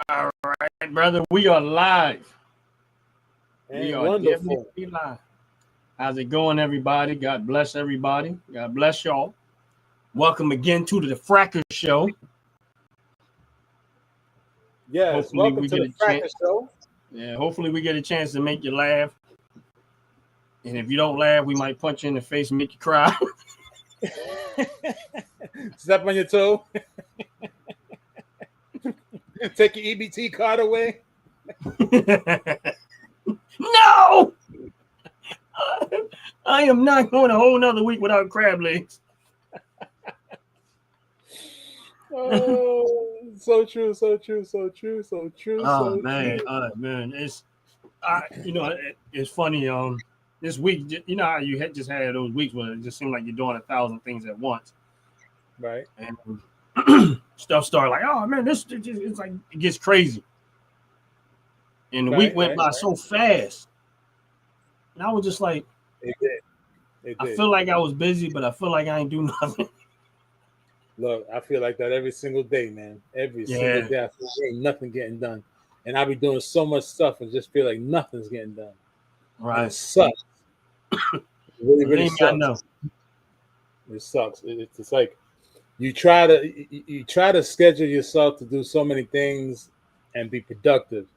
All right, brother. We are live. We And are wonderful. definitely live. How's it going, everybody? God bless everybody. God bless y'all. Welcome again to the Frackers Show. Yes, Hopefully, welcome we to get the a chance. Frackers Show. Yeah, hopefully, we get a chance to make you laugh. And if you don't laugh, we might punch you in the face and make you cry. Step on your toe. Take your EBT card away. No, I am not going a whole nother week without crab legs. Oh, so true, so true, so true, so true, Oh so man, true. man, it's funny. This week, you know how you just had those weeks where it just seemed like you're doing 1,000 things at once, Right. and stuff started like, oh man, it's like it gets crazy, and the week Right, went right, by right. so fast, and I was just like, It did. It I did. feel like I was busy, but I feel like I ain't do nothing. Look, I feel like that every single day, man. Every single Yeah, day, I feel like ain't nothing getting done. And I be doing so much stuff and just feel like nothing's getting done. And it right. sucks. It really, really Believe me, I sucks. know. It sucks. It's like you try to schedule yourself to do so many things and be productive.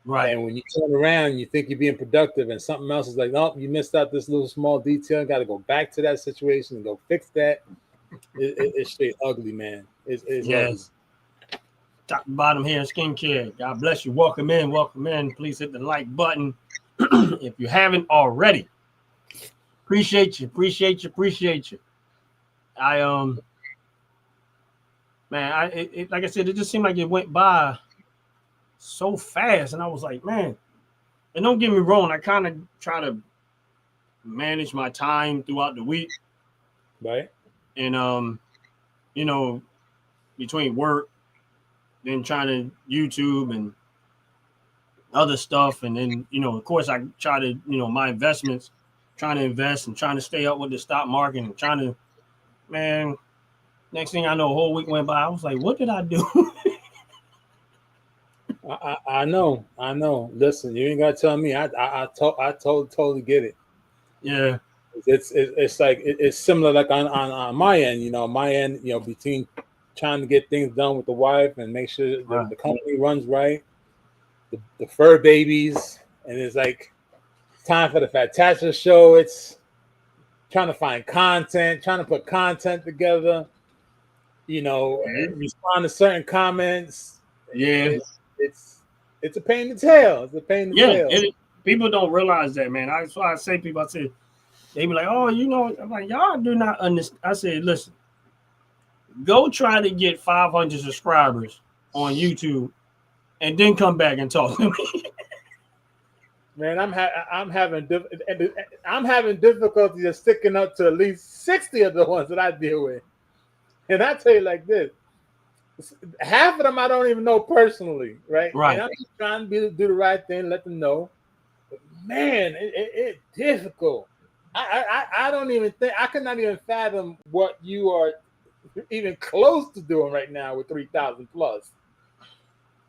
Right. And when you turn around, you think you're being productive, and something else is like, oh, you missed out this little small detail. Got to go back to that situation and go fix that. It's straight ugly, man. It's ugly. Yes. Top to bottom here, skincare. God bless you. Welcome in. Welcome in. Please hit the like button if you haven't already. Appreciate you. Appreciate you. Appreciate you. I man, like I said, it just seemed like it went by so fast, and I was like, man. And don't get me wrong, I kind of try to manage my time throughout the week, Right? and you know, between work, then trying to YouTube and other stuff, and then of course, I try to my investments, trying to invest and trying to stay up with the stock market and trying to, man. Next thing I know, a whole week went by. I was like, what did I do? I know. I know. Listen, you ain't gotta tell me. I totally get it. Yeah. It's like it's similar like on my end. My end. Between trying to get things done with the wife and make sure Right. the company runs right. The fur babies, and it's like time for the Frackers Show. It's trying to find content, trying to put content together. Respond to certain comments. Yeah. It's a pain in the tail. It's a pain in the Yeah. tail. People don't realize that, man. That's why I say people. I said they be like, oh, I'm like, y'all do not understand. I said, listen, go try to get 500 subscribers on YouTube, and then come back and talk to me. Man, I'm having difficulty just sticking up to at least 60 of the ones that I deal with. And I tell you like this, half of them I don't even know personally, right? Right. And I'm just trying to do the right thing, let them know. But man, it's difficult. I don't even think I could not even fathom what you are even close to doing right now with 3,000 plus.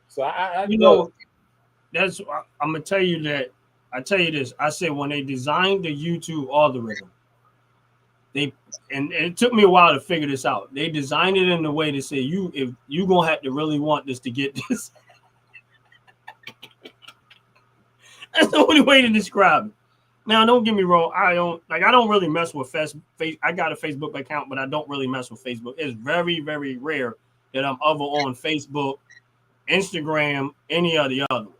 So I look. That's I'm gonna tell you that. I tell you this. I said when they designed the YouTube algorithm, and it took me a while to figure this out. They designed it in a way to say if you gonna have to really want this to get this. That's the only way to describe it. Now, don't get me wrong. I don't really mess with Facebook. I got a Facebook account, but I don't really mess with Facebook. It's very, very rare that I'm ever on Facebook, Instagram, any of the other ones.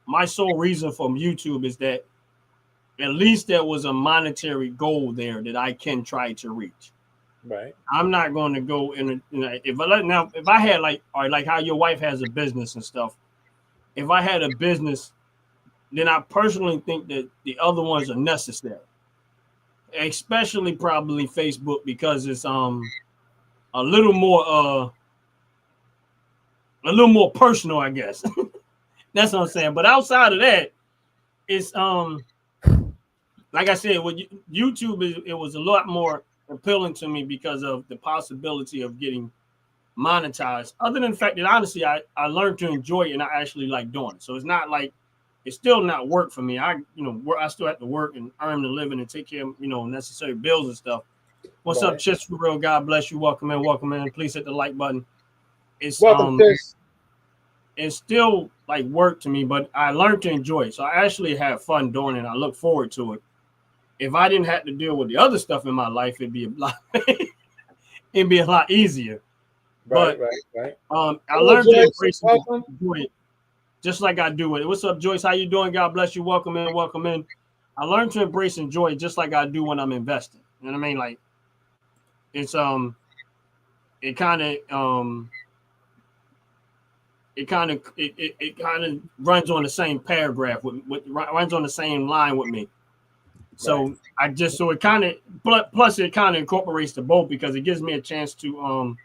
My sole reason from YouTube is that at least there was a monetary goal there that I can try to reach. Right. I'm not going to go if I had like how your wife has a business and stuff. If I had a business, then I personally think that the other ones are necessary, especially probably Facebook because it's a little more personal, I guess. That's what I'm saying. But outside of that, it's like I said, with YouTube, it was a lot more appealing to me because of the possibility of getting monetize. Other than the fact that honestly, I learned to enjoy it and I actually like doing it. So it's not like it's still not work for me. I still have to work and earn a living and take care of necessary bills and stuff. What's up, Right. Chits for real? God bless you. Welcome in, welcome in. Please hit the like button. It's Welcome, Chris. it's still like work to me, but I learned to enjoy it. So I actually have fun doing it. I look forward to it. If I didn't have to deal with the other stuff in my life, it'd be a lot easier. Right, But right. I Hello, learned to Joyce. embrace and Welcome. enjoy it just like I do it. What's up, Joyce? How you doing? God bless you. Welcome in, welcome in. I learned to embrace and enjoy it just like I do when I'm investing. You know what I mean? Like it's it kind of it kind of runs on the same paragraph with runs on the same line with me. So Right. so it kind of plus it kind of incorporates the both because it gives me a chance to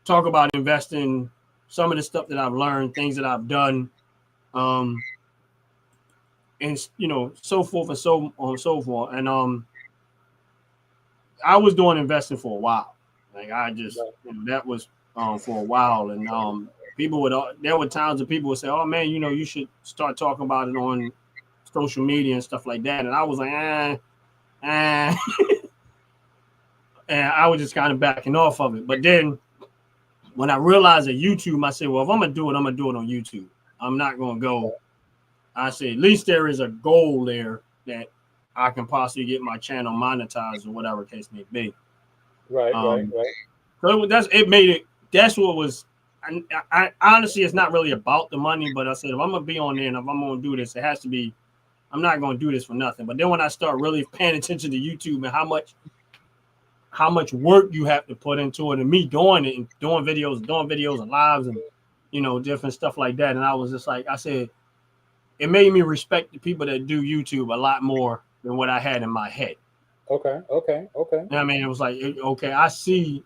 talk about investing, some of the stuff that I've learned, things that I've done, and so forth and so on and so forth. And I was doing investing for a while. Like I just that was for a while, and people would there were times that people would say, "Oh man, you should start talking about it on social media and stuff like that." And I was like, and I was just kind of backing off of it. But then when I realized that YouTube, I said, well, if I'm gonna do it, I'm gonna do it on YouTube. I'm not gonna go. I said, at least there is a goal there that I can possibly get my channel monetized or whatever case may be. Right. So it made it. That's what was. I honestly, it's not really about the money, but I said if I'm gonna be on there and if I'm gonna do this, it has to be. I'm not gonna do this for nothing. But then when I start really paying attention to YouTube and how much work you have to put into it, and me doing it and doing videos and lives and different stuff like that, and I was just like, I said, it made me respect the people that do YouTube a lot more than what I had in my head. Okay. I mean, it was like, okay, I see.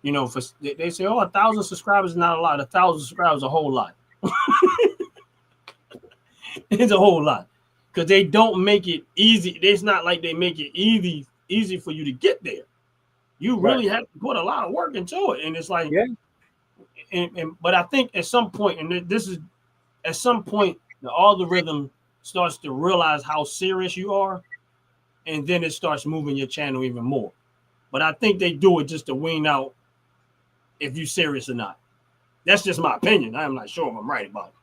For they say, 1,000 subscribers is not a lot. 1,000 subscribers is a whole lot. It's a whole lot because they don't make it easy. It's not like they make it easy for you to get there. You really have to put a lot of work into it, and it's like, but I think at some point, and this is at some point, the algorithm starts to realize how serious you are, and then it starts moving your channel even more. But I think they do it just to wean out if you're serious or not. That's just my opinion. I'm not sure if I'm right about it.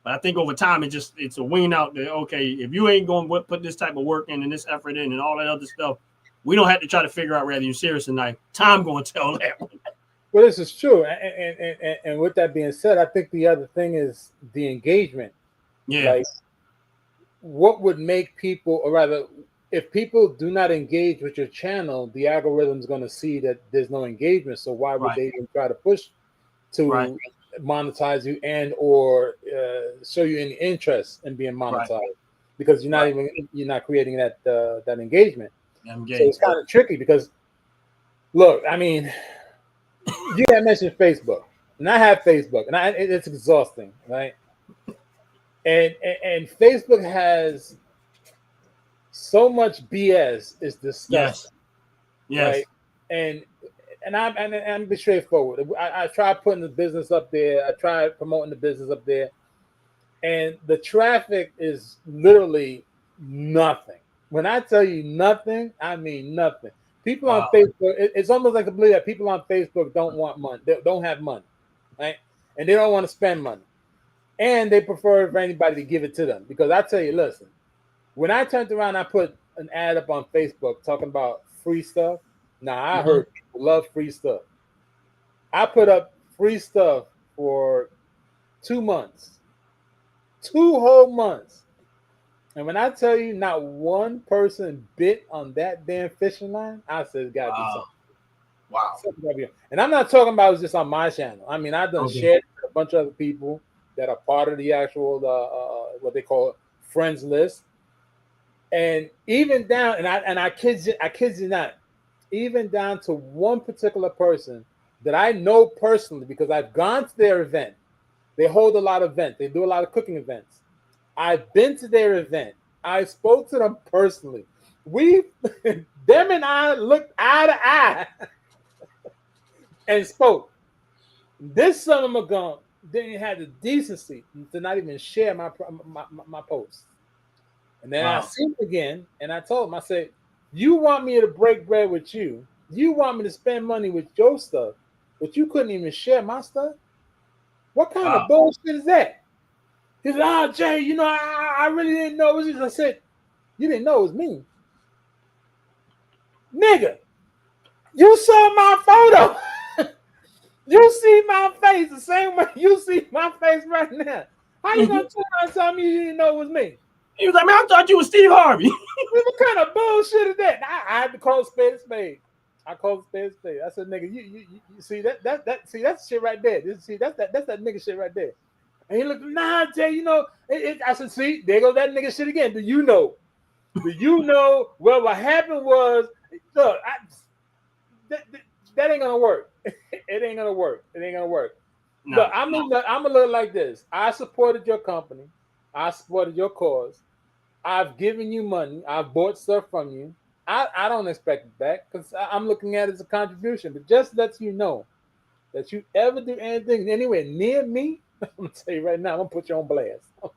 But I think over time, it's a wean out that, okay, if you ain't going to put this type of work in and this effort in and all that other stuff, we don't have to try to figure out whether you're serious or not. Time going to tell that. Well, this is true. And with that being said, I think the other thing is the engagement. Yeah. Like, what would make people, or rather, if people do not engage with your channel, the algorithm is going to see that there's no engagement. So why would they even try to push to monetize you and or show you any interest in being monetized? Because you're not creating that engagement. So it's kind of tricky because, look, I mean, you had mentioned Facebook, and I have Facebook, and it's exhausting, right? And Facebook has so much BS, is disgusting. Yes. Right? And I'm be straightforward. I tried putting the business up there. I tried promoting the business up there, and the traffic is literally nothing. When I tell you nothing, I mean nothing. People on Facebook, it's almost like to believe that people on Facebook don't want money. They don't have money, right? And they don't want to spend money. And they prefer for anybody to give it to them. Because I tell you, listen, when I turned around, I put an ad up on Facebook talking about free stuff. Now, I heard people love free stuff. I put up free stuff for 2 months. 2 whole months. And when I tell you not one person bit on that damn fishing line, I said it's gotta be something. Wow. Something. And I'm not talking about it just on my channel. I mean, I've done shared with a bunch of other people that are part of the actual what they call friends list. And even down, and I kid you not, even down to one particular person that I know personally because I've gone to their event. They hold a lot of events. They do a lot of cooking events. I've been to their event. I spoke to them personally. Them and I looked eye to eye. and spoke. This son of a gun didn't have the decency to not even share my post. And then I see him again, and I told him, I said, "You want me to break bread with you? You want me to spend money with your stuff, but you couldn't even share my stuff? What kind of bullshit is that?" He said, "Oh, Jay, you know, I really didn't know it was you." I said, "You didn't know it was me, nigga. You saw my photo." You see my face the same way you see my face right now. How you gonna turn around and tell me you didn't know it was me? He was like, "Man, I thought you was Steve Harvey." What kind of bullshit is that? I had to call spade a spade. I called spade a spade. I said, "Nigga, you see that see that's shit right there. See that's that nigga shit right there." And he looked, "Nah, Jay, you know." I said, "See, there goes that nigga shit again. Do you know? Do you know? Well, what happened was, look, that ain't gonna work. It ain't gonna work. It ain't gonna work." No, look, I'm gonna look like this. I supported your company. I supported your cause. I've given you money. I've bought stuff from you. I don't expect it back because I'm looking at it as a contribution. But just lets you know that you ever do anything anywhere near me, I'm gonna tell you right now, I'm gonna put you on blast. I'm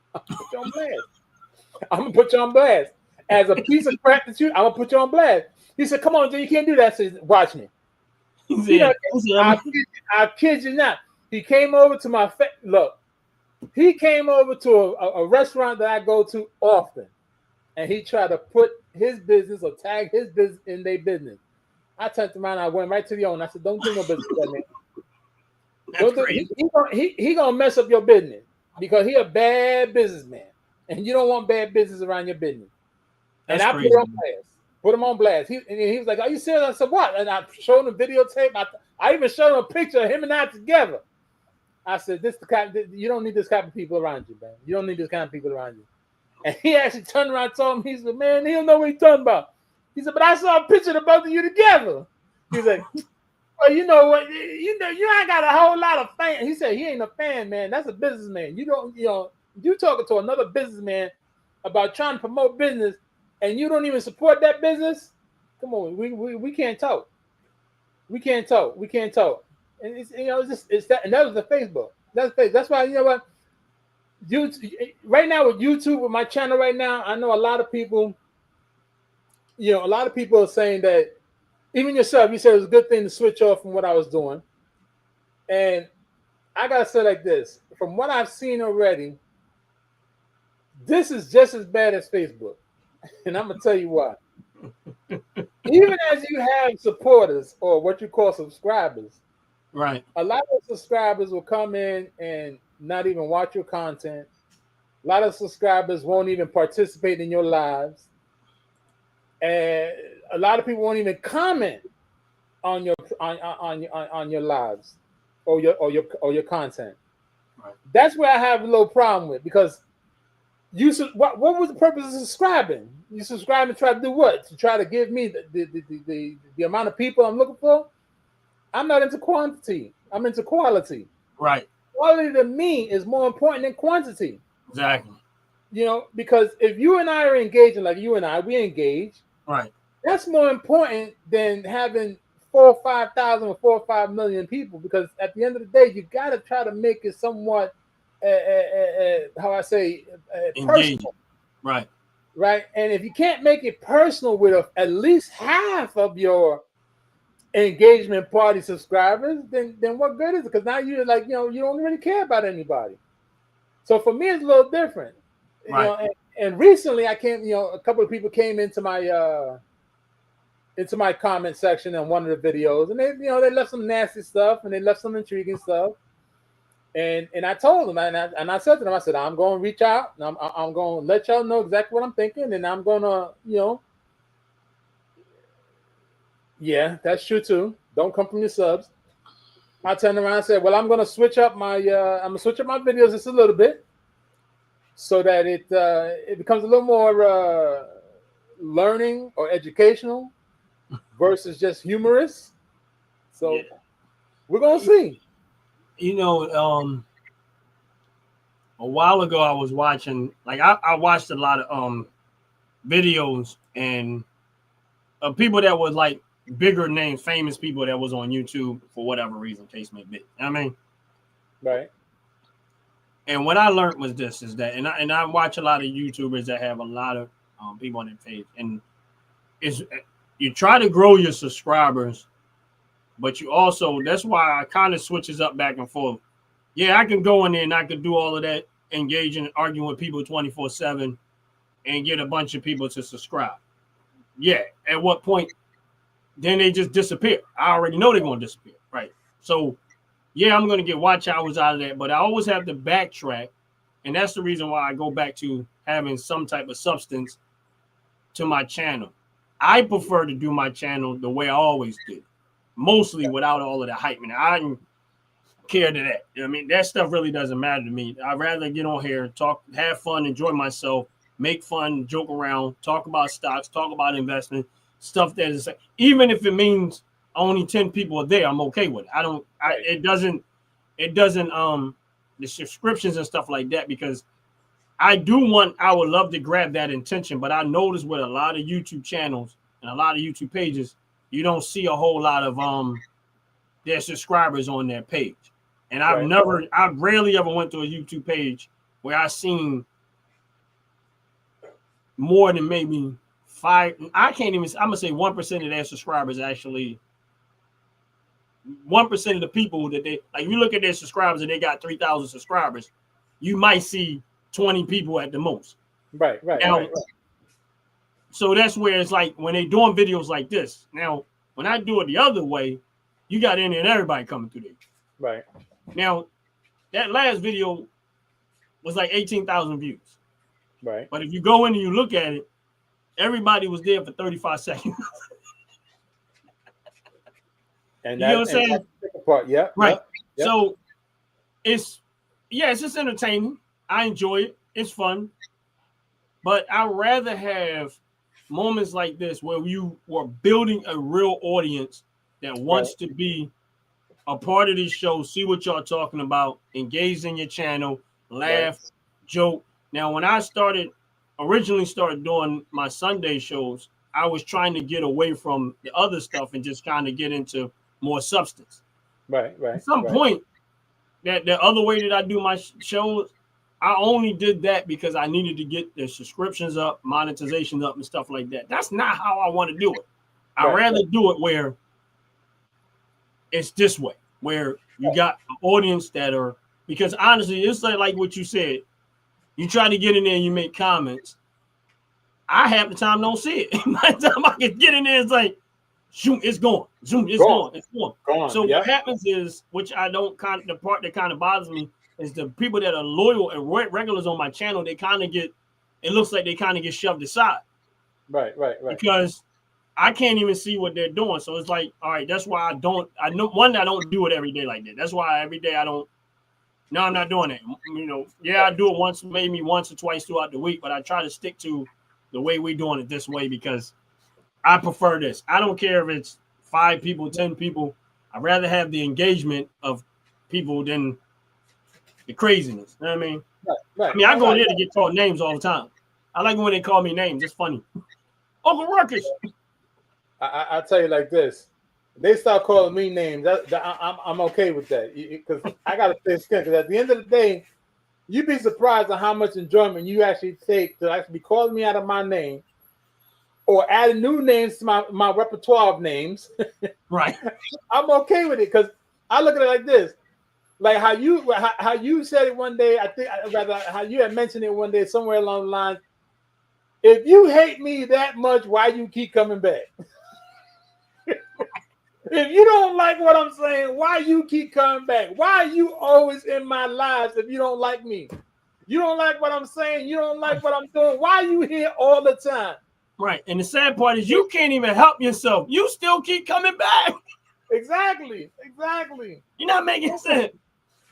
gonna put you on blast. As a piece of crap that I'm gonna put you on blast. He said, "Come on, Jay, you can't do that." I said, "Watch me." I kid you not. He came over to my look. He came over to a restaurant that I go to often, and he tried to put his business or tag his business in their business. I turned around, I went right to the owner. I said, "Don't do no business with that man. He gonna mess up your business because he a bad businessman, and you don't want bad business around your business." And I put him on blast. Put him on blast. He was like, "Are you serious?" I said, "What?" And I showed him videotape. I even showed him a picture of him and I together. I said, "This the kind. You don't need this kind of people around you, man. You don't need this kind of people around you." And he actually turned around and told him, he said, "Man, he don't know what he's talking about." He said, "But I saw a picture of the both of you together." He's like, "Well, you know what? You ain't got a whole lot of fans." He said, "He ain't a fan, man. That's a businessman. You talking to another businessman about trying to promote business, and you don't even support that business. Come on, we can't talk. We can't talk. We can't talk." And it's that, and that was the Facebook. That's why, you know what? Right now with YouTube, with my channel right now, I know a lot of people. A lot of people are saying that. Even yourself, you said it was a good thing to switch off from what I was doing. And I gotta say like this: from what I've seen already, this is just as bad as Facebook, and I'm gonna tell you why. Even as you have supporters or what you call subscribers, right? A lot of subscribers will come in and not even watch your content. A lot of subscribers won't even participate in your lives, and a lot of people won't even comment on your lives or your content. Right. That's where I have a little problem with, because what was the purpose of subscribing? You subscribe and try to do what? To try to give me the amount of people I'm looking for? I'm not into quantity. I'm into quality. Right. Quality to me is more important than quantity. Exactly. Because if you and I are engaging, like you and I, we engage. Right. That's more important than having 4 or 5,000 or 4 or 5 million people. Because at the end of the day, you got to try to make it somewhat, how I say, personal. Right. Right. And if you can't make it personal with at least half of your engagement party subscribers, then what good is it? Because now you're like, you don't really care about anybody. So for me, it's a little different. Right. And recently I came, a couple of people came into my comment section on one of the videos, and they left some nasty stuff and they left some intriguing stuff. And I told them, and I said to them, I said, I'm going to reach out, and I'm going to let y'all know exactly what I'm thinking, and I'm going to, yeah, that's true too. Don't come from your subs. I turned around and said, well, I'm going to switch up my videos just a little bit, so that it becomes a little more learning or educational versus just humorous. So we're gonna see. A while ago I was watching, like I watched a lot of videos and people that was like bigger names, famous people that was on YouTube for whatever reason, case may be. I mean, right. And what I learned was this: is that, and I watch a lot of YouTubers that have a lot of people on their page, and is you try to grow your subscribers, but you also that's why I kind of switches up back and forth. Yeah, I can go in there and I can do all of that, engaging and arguing with people 24/7, and get a bunch of people to subscribe. Yeah, at what point? Then they just disappear. I already know they're going to disappear, right? So, yeah, I'm going to get watch hours out of that, but I always have to backtrack, and that's the reason why I go back to having some type of substance to my channel. I prefer to do my channel the way I always did, mostly without all of the hype. And I don't care to that. I mean, that stuff really doesn't matter to me. I'd rather get on here, talk, have fun, enjoy myself, make fun, joke around, talk about stocks, talk about investment, stuff that is, even if it means only 10 people are there, I'm okay with it. It doesn't, the subscriptions and stuff like that, because I would love to grab that intention, but I noticed with a lot of YouTube channels and a lot of YouTube pages, you don't see a whole lot of their subscribers on their page. And I rarely ever went to a YouTube page where I seen more than maybe 5. I'm gonna say 1% of their subscribers actually. 1% of the people that they like. If you look at their subscribers and they got 3,000 subscribers, you might see 20 people at the most. Right. So that's where it's like when they're doing videos like this. Now, when I do it the other way, you got in there and everybody coming through there. Right. Now, that last video was like 18,000 views. Right. But if you go in and you look at it, everybody was there for 35 seconds. And you know what I'm saying? Part. Yeah. Right. Yep. So it's just entertaining. I enjoy it. It's fun. But I'd rather have moments like this where you were building a real audience that wants to be a part of this show, see what y'all talking about, engage in your channel, laugh, joke. Now, when I originally started doing my Sunday shows, I was trying to get away from the other stuff and just kind of get into more substance. Right. At some point, that the other way that I do my shows, I only did that because I needed to get the subscriptions up, monetization up, and stuff like that. That's not how I want to do it. I'd rather do it where it's this way, where you got an audience that are, because honestly, it's like what you said. You try to get in there and you make comments. I half the time don't see it. By the time I can get in there, it's like, zoom, it's gone. Zoom, it's gone. It's gone. So what happens is, which I don't the part that kind of bothers me is the people that are loyal and regulars on my channel, they kind of get, it looks like they kind of get shoved aside. Right. Because I can't even see what they're doing. So it's like, all right, that's why I don't do it every day like that. That's why every day I'm not doing it. You know, I do it maybe once or twice throughout the week, but I try to stick to the way we're doing it this way because I prefer this. I don't care if it's 5 people, 10 people. I'd rather have the engagement of people than the craziness. You know what I mean? Right. I mean, I go in there to get called names all the time. I like when they call me names. It's funny. Uncle Ruckus. I tell you like this. They start calling me names. I'm okay with that because I got to stay skin. Because at the end of the day, you'd be surprised at how much enjoyment you actually take to actually be calling me out of my name or adding new names to my repertoire of names. Right. I'm okay with it because I look at it like this. Like how you said it one day, I think rather how you had mentioned it one day somewhere along the line. If you hate me that much, why you keep coming back? If you don't like what I'm saying, why you keep coming back? Why are you always in my lives if you don't like me? You don't like what I'm saying. You don't like what I'm doing. Why are you here all the time? Right. And the sad part is you can't even help yourself. You still keep coming back. Exactly. You're not making sense.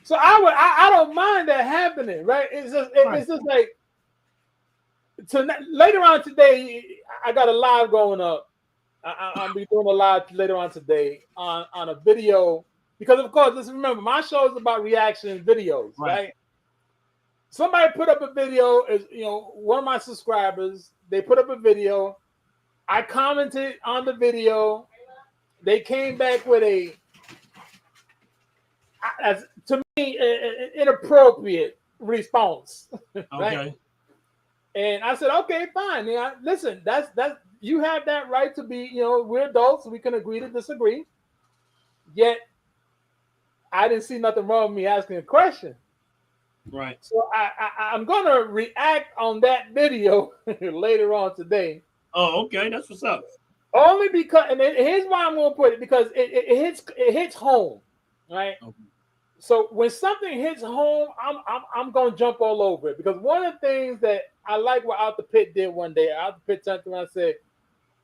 So I don't mind that happening, right? It's just like later on today, I got a live going up. I'll be doing a live later on today on a video because, of course, let's remember my show is about reaction videos, right? Somebody put up a video, one of my subscribers. They put up a video. I commented on the video, they came back with a, as to me, inappropriate response. Right? Okay. And I said, okay, fine. Yeah, listen, that's you have that right to be, we're adults, we can agree to disagree. Yet I didn't see nothing wrong with me asking a question. Right. So I'm gonna react on that video later on today. Oh, okay. That's what's up. Only because, and here's why I'm gonna put it, because it hits home, right? Okay. So when something hits home, I'm gonna jump all over it, because one of the things that I like what Out the Pit did one day, Out the Pit turned around and said,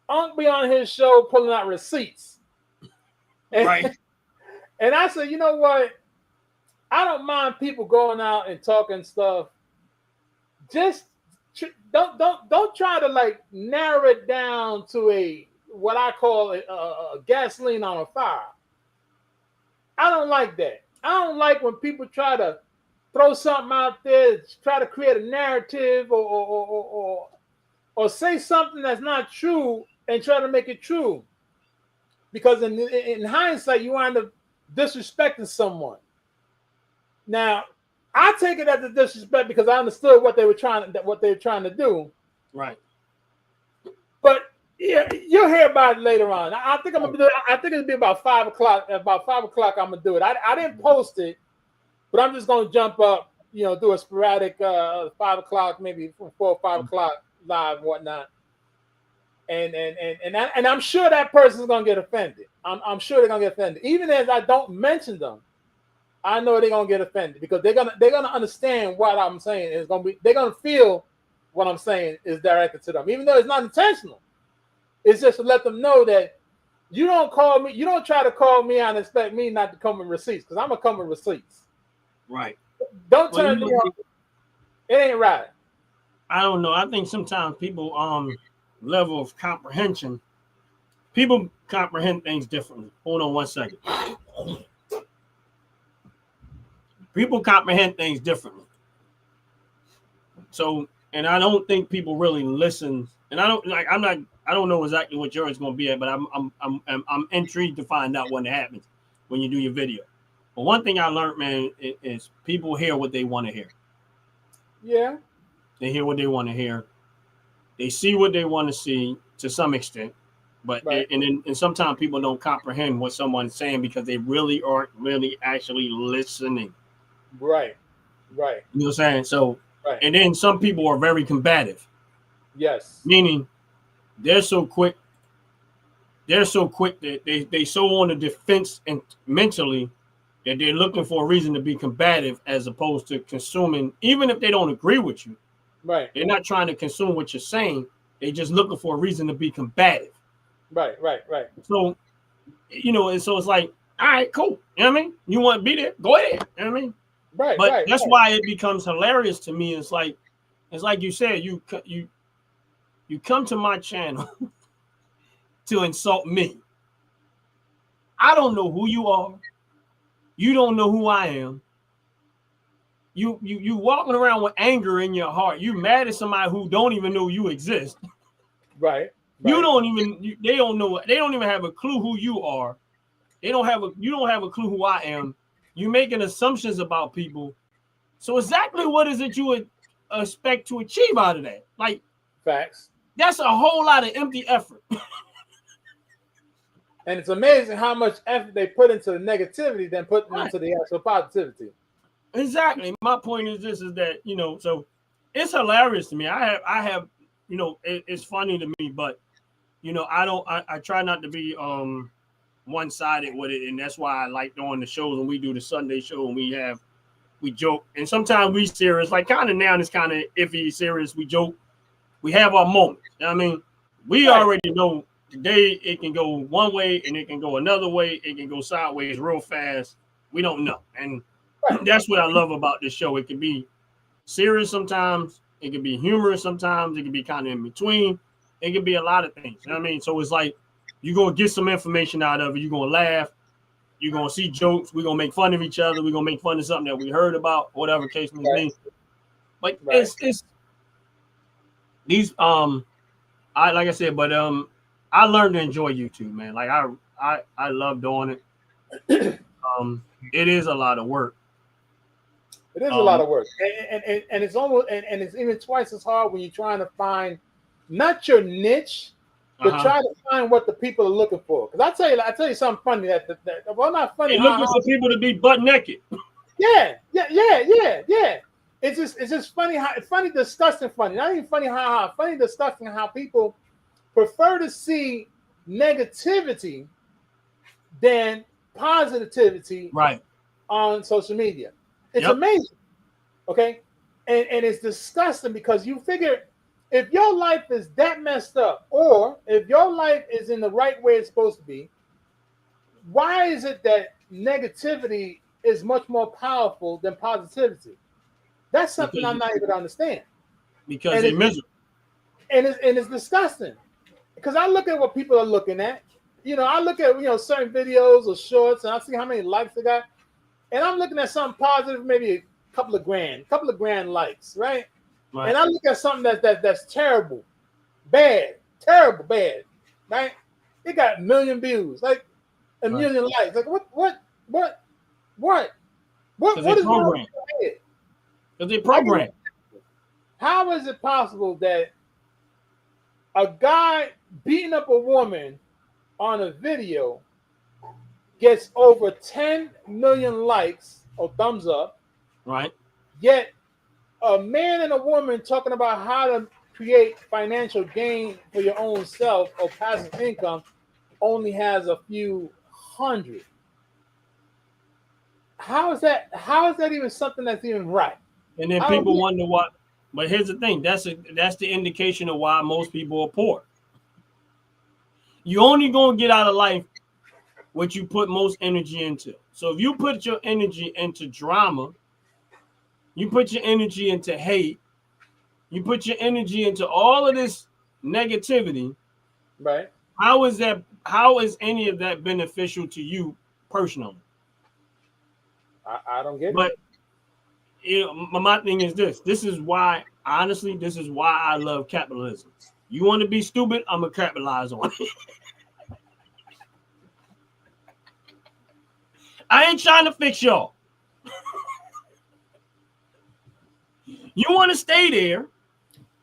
"Unc be on his show pulling out receipts," and, Right. and I said, you know what? I don't mind people going out and talking stuff. Just don't try to like narrow it down to a what I call a gasoline on a fire. I don't like that. I don't like when people try to throw something out there, try to create a narrative, or say something that's not true and try to make it true. Because in hindsight, you wind up disrespecting someone. Now, I take it as a disrespect because I understood what they were trying to do. Right. But yeah, you'll hear about it later on. I think I'm gonna do it. I think it'll be about 5 o'clock. About 5 o'clock, I'm gonna do it. I didn't post it, but I'm just gonna jump up, do a sporadic 5 o'clock, maybe 4 or 5 o'clock live and whatnot. And I'm sure that person's gonna get offended. I'm sure they're gonna get offended, even as I don't mention them. I know they're gonna get offended because they're gonna understand what I'm saying is gonna be. They're gonna feel what I'm saying is directed to them, even though it's not intentional. It's just to let them know that you don't try to call me out and expect me not to come with receipts, because I'm gonna come with receipts. Right. Don't turn me on. It ain't right. I don't know. I think sometimes people level of comprehension, people comprehend things differently. Hold on one second. People comprehend things differently. So, and I don't think people really listen. And I don't know exactly what yours is going to be at, but I'm intrigued to find out what happens when you do your video. But one thing I learned, man, is people hear what they want to hear. Yeah. They hear what they want to hear. They see what they want to see to some extent. But right. and sometimes people don't comprehend what someone's saying because they really aren't really actually listening. Right. Right. You know what I'm saying? So, right. And then some people are very combative. Yes. Meaning they're so quick that they so on the defense and mentally that they're looking for a reason to be combative as opposed to consuming, even if they don't agree with you. Right. They're not trying to consume what you're saying. They're just looking for a reason to be combative. Right. So, and so it's like, all right, cool. You know what I mean? You want to be there? Go ahead. You know what I mean? Right. But that's why it becomes hilarious to me. It's like you said, you come to my channel to insult me. I don't know who you are. You don't know who I am. You walking around with anger in your heart. You mad at somebody who don't even know you exist. Right. You don't even. They don't know. They don't even have a clue who you are. You don't have a clue who I am. You're making assumptions about people. So exactly what is it you would expect to achieve out of that? Like facts. That's a whole lot of empty effort. And it's amazing how much effort they put into the negativity than put into the actual positivity. Exactly. My point is this: is that so it's hilarious to me. I have it's funny to me, but I try not to be one-sided with it, and that's why I like doing the shows when we do the Sunday show and we joke, and sometimes we serious, like kind of now it's kind of iffy serious. We joke, we have our moments. You know what I mean, we already know today it can go one way and it can go another way. It can go sideways real fast. We don't know, and that's what I love about this show. It can be serious sometimes, it can be humorous sometimes, it can be kind of in between. It can be a lot of things. You know what I mean? So it's like you're gonna get some information out of it. You're gonna laugh. You're gonna see jokes. We're gonna make fun of each other. We're gonna make fun of something that we heard about, whatever case may be. But it's these I like I said, but I learned to enjoy YouTube, man. Like I love doing it. It is a lot of work. It is a lot of work, and it's almost and it's even twice as hard when you're trying to find not your niche, but try to find what the people are looking for. Because I tell you something funny that well, not funny. They're looking for people to be butt naked. Yeah. It's just funny disgusting funny. Not even funny, funny, disgusting how people prefer to see negativity than positivity on social media. It's amazing. Okay. And it's disgusting because you figure if your life is that messed up, or if your life is in the right way it's supposed to be, why is it that negativity is much more powerful than positivity? That's something I'm not able to understand. Because they're miserable. And it's disgusting. Because I look at what people are looking at. I look at certain videos or shorts and I see how many likes they got. And I'm looking at something positive, maybe a couple of grand likes, right? And I look at something that's terrible, bad, terrible, bad, right? It got 1 million views, like a million likes. Like what is wrong with it? Because they program. How is it possible that a guy beating up a woman on a video gets over 10 million likes or thumbs up, right? Yet a man and a woman talking about how to create financial gain for your own self or passive income only has a few hundred? How is that even something that's even right? And then people wonder what. But here's the thing: that's the indication of why most people are poor. You only gonna get out of life what you put most energy into. So if you put your energy into drama, you put your energy into hate, you put your energy into all of this negativity, right? How is any of that beneficial to you personally? I don't get it. But my thing is this. This is why, honestly, I love capitalism. You want to be stupid, I'm gonna capitalize on it. I ain't trying to fix y'all. You want to stay there.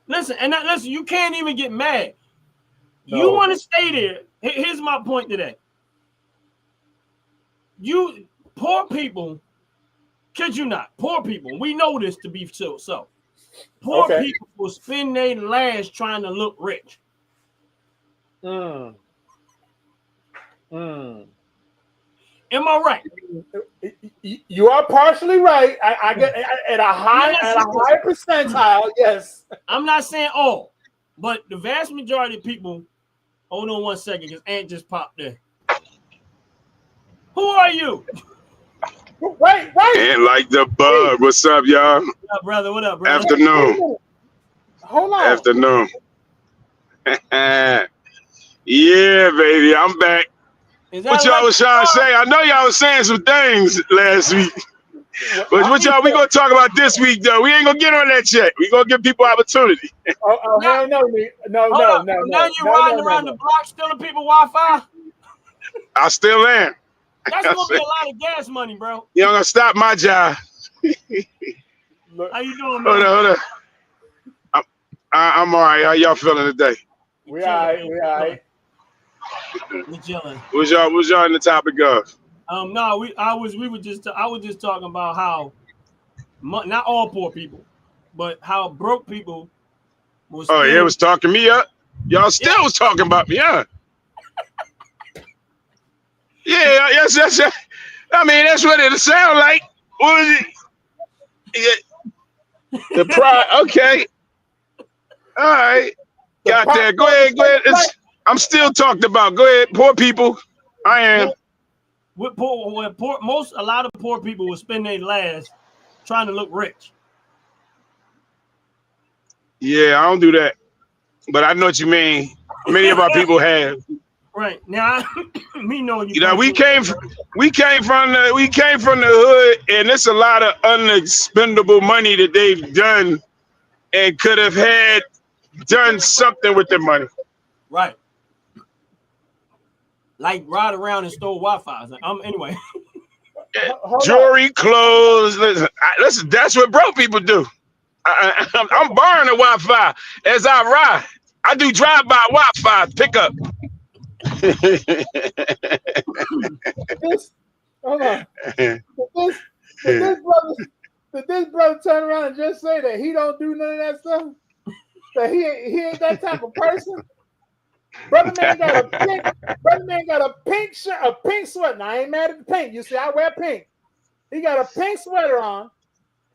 Listen, you can't even get mad. No. You want to stay there. Here's my point today. You poor people, kid you not, poor people, we know this to be so. Poor people will spend their last trying to look rich. Am I right? You are partially right. I get at a high percentile. Yes. I'm not saying all, but the vast majority of people. Hold on 1 second, because Ant just popped there. Who are you? Wait. Ant like the bug. What's up, y'all? What up, brother? What up, brother? Afternoon. Hold on. Afternoon. Yeah, baby, I'm back. What y'all was trying to say? I know y'all was saying some things last week. But what y'all, we gonna talk about this week though. We ain't gonna get on that yet. We gonna give people opportunity. Oh hell no. Now you riding around the block stealing people Wi-Fi? I still am. That's gonna be a lot of gas money, bro. You gonna stop my job. How you doing, man? Hold on. I'm all right. How y'all feeling today? We all right. We chilling. What's y'all in the topic of? No, I was just talking about how not all poor people, but how broke people was. Oh, yeah, it was talking me up. Y'all still was talking about me, huh? Yeah, yes. I mean, that's what it sound like. What was it? Yeah. The pride. Okay. All right. Got that. Go ahead. I'm still talking about. Go ahead. Poor people. I am. A lot of poor people will spend their last trying to look rich. Yeah, I don't do that, but I know what you mean. Many of our people have. Right now, me knowing you know, we came from the hood, and it's a lot of unexpendable money that they've done, and could have done something with their money. Right. like ride around and stole Wi-Fi. Like, anyway. Jewelry, clothes. Listen, that's what broke people do. I'm borrowing the Wi-Fi as I ride. I do drive-by Wi-Fi pickup. Hold on. Did this brother turn around and just say that he don't do none of that stuff? That he ain't that type of person? Brother man got a pink shirt, a pink sweater. Now I ain't mad at the pink. You see, I wear pink. He got a pink sweater on,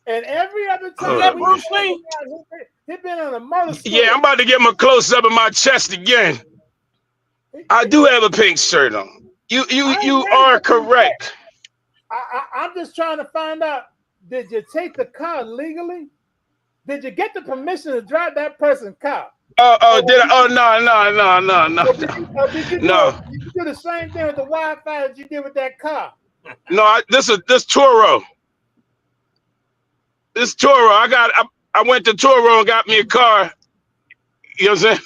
and every other time he been on a motorcycle. Yeah, I'm about to get my close up of my chest again. I do have a pink shirt on. You are correct. I'm just trying to find out, did you take the car legally? Did you get the permission to drive that person's car? Did I? Oh, no. Did you do the same thing with the Wi-Fi that you did with that car? No, this Toro. This Toro. I went to Toro and got me a car. You know what I'm saying?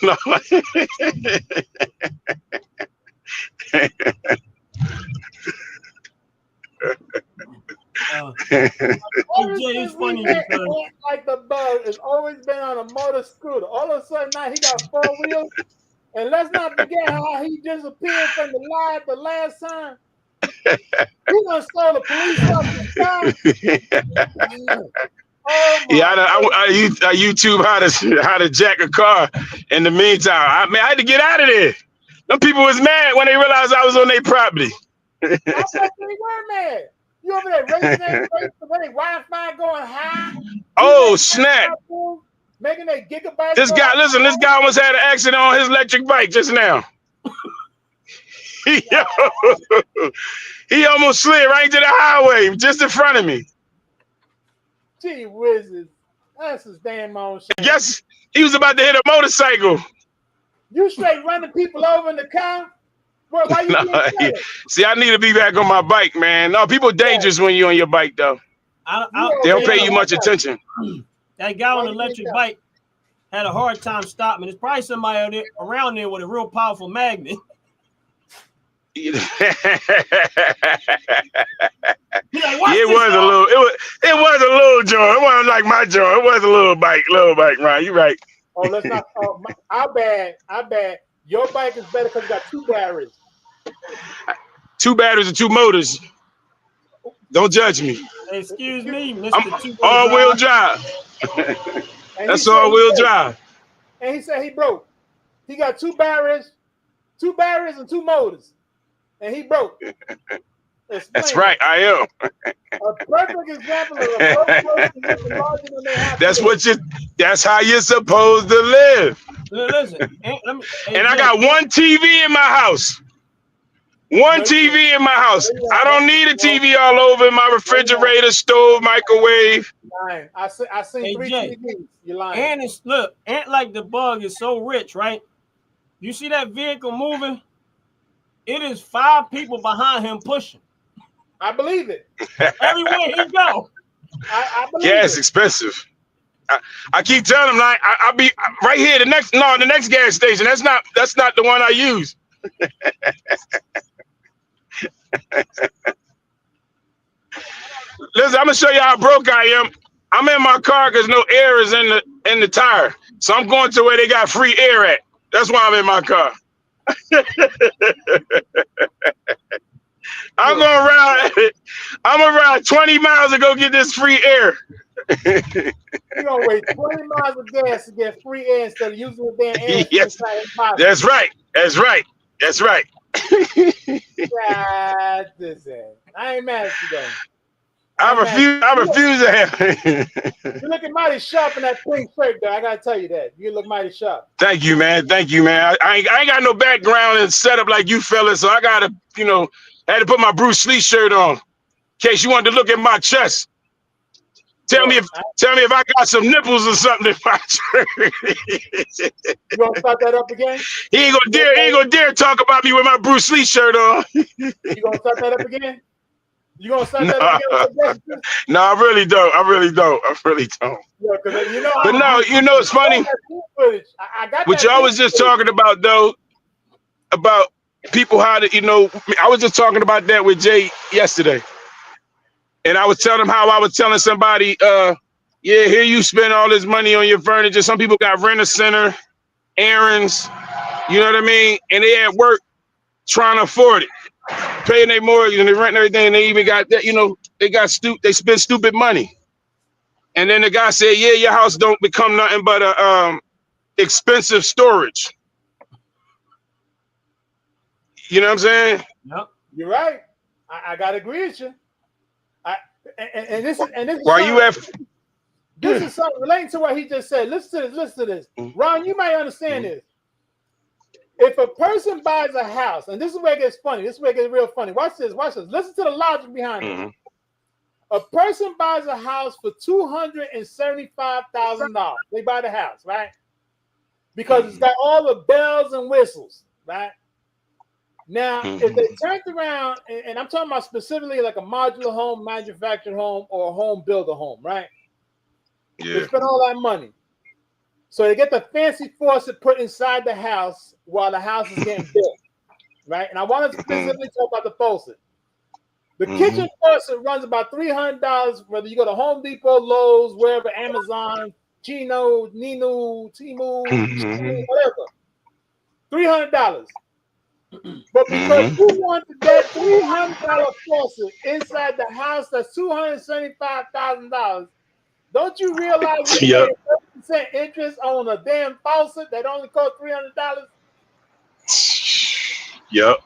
It's funny because like the bug has always been on a motor scooter. All of a sudden now he got 4 wheels. And let's not forget how he disappeared from the live the last time. He done stole the police officer's car. I YouTube how to jack a car. In the meantime, I had to get out of there. Them people was mad when they realized I was on their property. I thought they were mad. You over there racing Wi-Fi going high. Oh snap! Making a gigabyte. This guy almost had an accident on his electric bike just now. He almost slid right into the highway just in front of me. Gee whizzes. That's his damn own shit. Yes, he was about to hit a motorcycle. You straight running people over in the car? Well, why you See, I need to be back on my bike, man. No, people dangerous when you're on your bike, though. They don't pay you much attention. That guy on the electric bike had a hard time stopping. There's probably somebody around there with a real powerful magnet. It was a little joint. It wasn't like my joint. It was a little bike, Ryan. You're right. Oh, let's not. I bad. Your bike is better because you got 2 batteries. 2 batteries and 2 motors. Don't judge me. Excuse me, Mr. I'm all-wheel drive. That's all-wheel drive. And he said he broke. He got 2 batteries and 2 motors. And he broke. That's right, I am. A perfect example of a broke person larger than they have. That's how you're supposed to live. Listen, I got 1 TV in my house. 1 TV in my house. I don't need a TV all over my refrigerator, stove, microwave. Lying. I seen 3 TVs. You're lying. And Ant like the bug is so rich, right? You see that vehicle moving? It is 5 people behind him pushing. I believe it. Everywhere he go. I believe it's expensive. I keep telling him, like, I'll be right here. The next gas station. That's not the one I use. Listen, I'm gonna show you how broke I am. I'm in my car because no air is in the tire, so I'm going to where they got free air at. That's why I'm in my car. I'm gonna ride 20 miles to go get this free air. You're gonna wait 20 miles of gas to get free air instead of using the damn air. Yes, that's right. I ain't mad at you though. I refuse to have. You're looking mighty sharp in that pink shirt, though. I gotta tell you that. You look mighty sharp. Thank you, man. I ain't got no background and setup like you fellas, so I gotta, had to put my Bruce Lee shirt on in case you wanted to look at my chest. Tell me if I got some nipples or something in my shirt. You gonna start that up again? He ain't gonna dare talk about me with my Bruce Lee shirt on. You gonna start that up again? You gonna start that up again? No, I really don't. Yeah, but no, it's funny. I got what y'all was just talking about though, about people how to, I was just talking about that with Jay yesterday. And I was telling him how I was telling somebody, yeah, here you spend all this money on your furniture. Some people got rent-a-center, errands, you know what I mean? And they at work trying to afford it, paying their mortgage and they rent and everything. And they even got that, they spend stupid money. And then the guy said, yeah, your house don't become nothing but a expensive storage. You know what I'm saying? Yep. You're right. I gotta agree with you. This is While you have this is something relating to what he just said. Listen to this. Ron, you might understand this. If a person buys a house, and this is where it gets funny, this is where it gets real funny. Watch this. Listen to the logic behind it. A person buys a house for $275,000. They buy the house, right? Because it's got all the bells and whistles, right? Now, if they turned around, and I'm talking about specifically like a modular home, manufactured home, or a home builder home, right? Yeah. They spend all that money. So they get the fancy faucet put inside the house while the house is getting built, right? And I want to specifically talk about the faucet. The kitchen faucet runs about $300, whether you go to Home Depot, Lowe's, wherever, Amazon, Chino, Ninu, Timu, whatever. $300. But because you wanted that $300 faucet inside the house that's $275,000, don't you realize you're paying 30% interest on a damn faucet that only cost $300? Yep.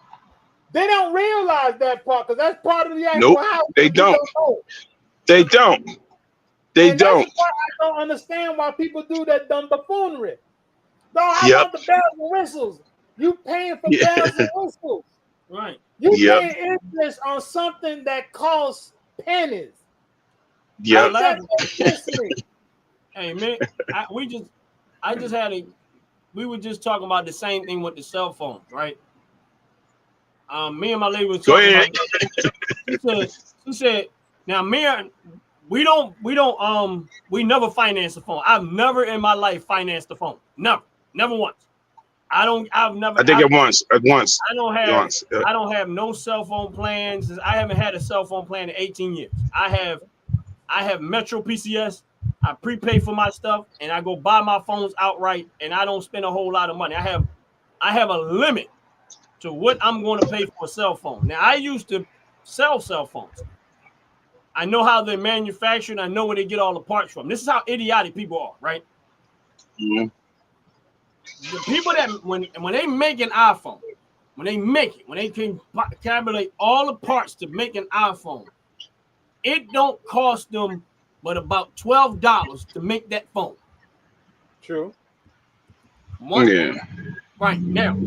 They don't realize that part because that's part of the actual house. They don't. They don't. That's why I don't understand why people do that dumb buffoonery. No, I want the bells and whistles. You paying for bells and whistles. Right. You paying interest on something that costs pennies. Yeah. Hey man, we were just talking about the same thing with the cell phones, right? Me and my lady was talking about. She said, now we never finance a phone. I've never in my life financed a phone. Never once. I think once. I don't have no cell phone plans. I haven't had a cell phone plan in 18 years. I have Metro PCS. I prepay for my stuff and I go buy my phones outright and I don't spend a whole lot of money. I have a limit to what I'm going to pay for a cell phone. Now I used to sell cell phones. I know how they're manufactured. I know where they get all the parts from. This is how idiotic people are, right? Mm-hmm. The people that when they make an iPhone, when they can tabulate all the parts to make an iPhone, it don't cost them but about $12 to make that phone. True. Right now,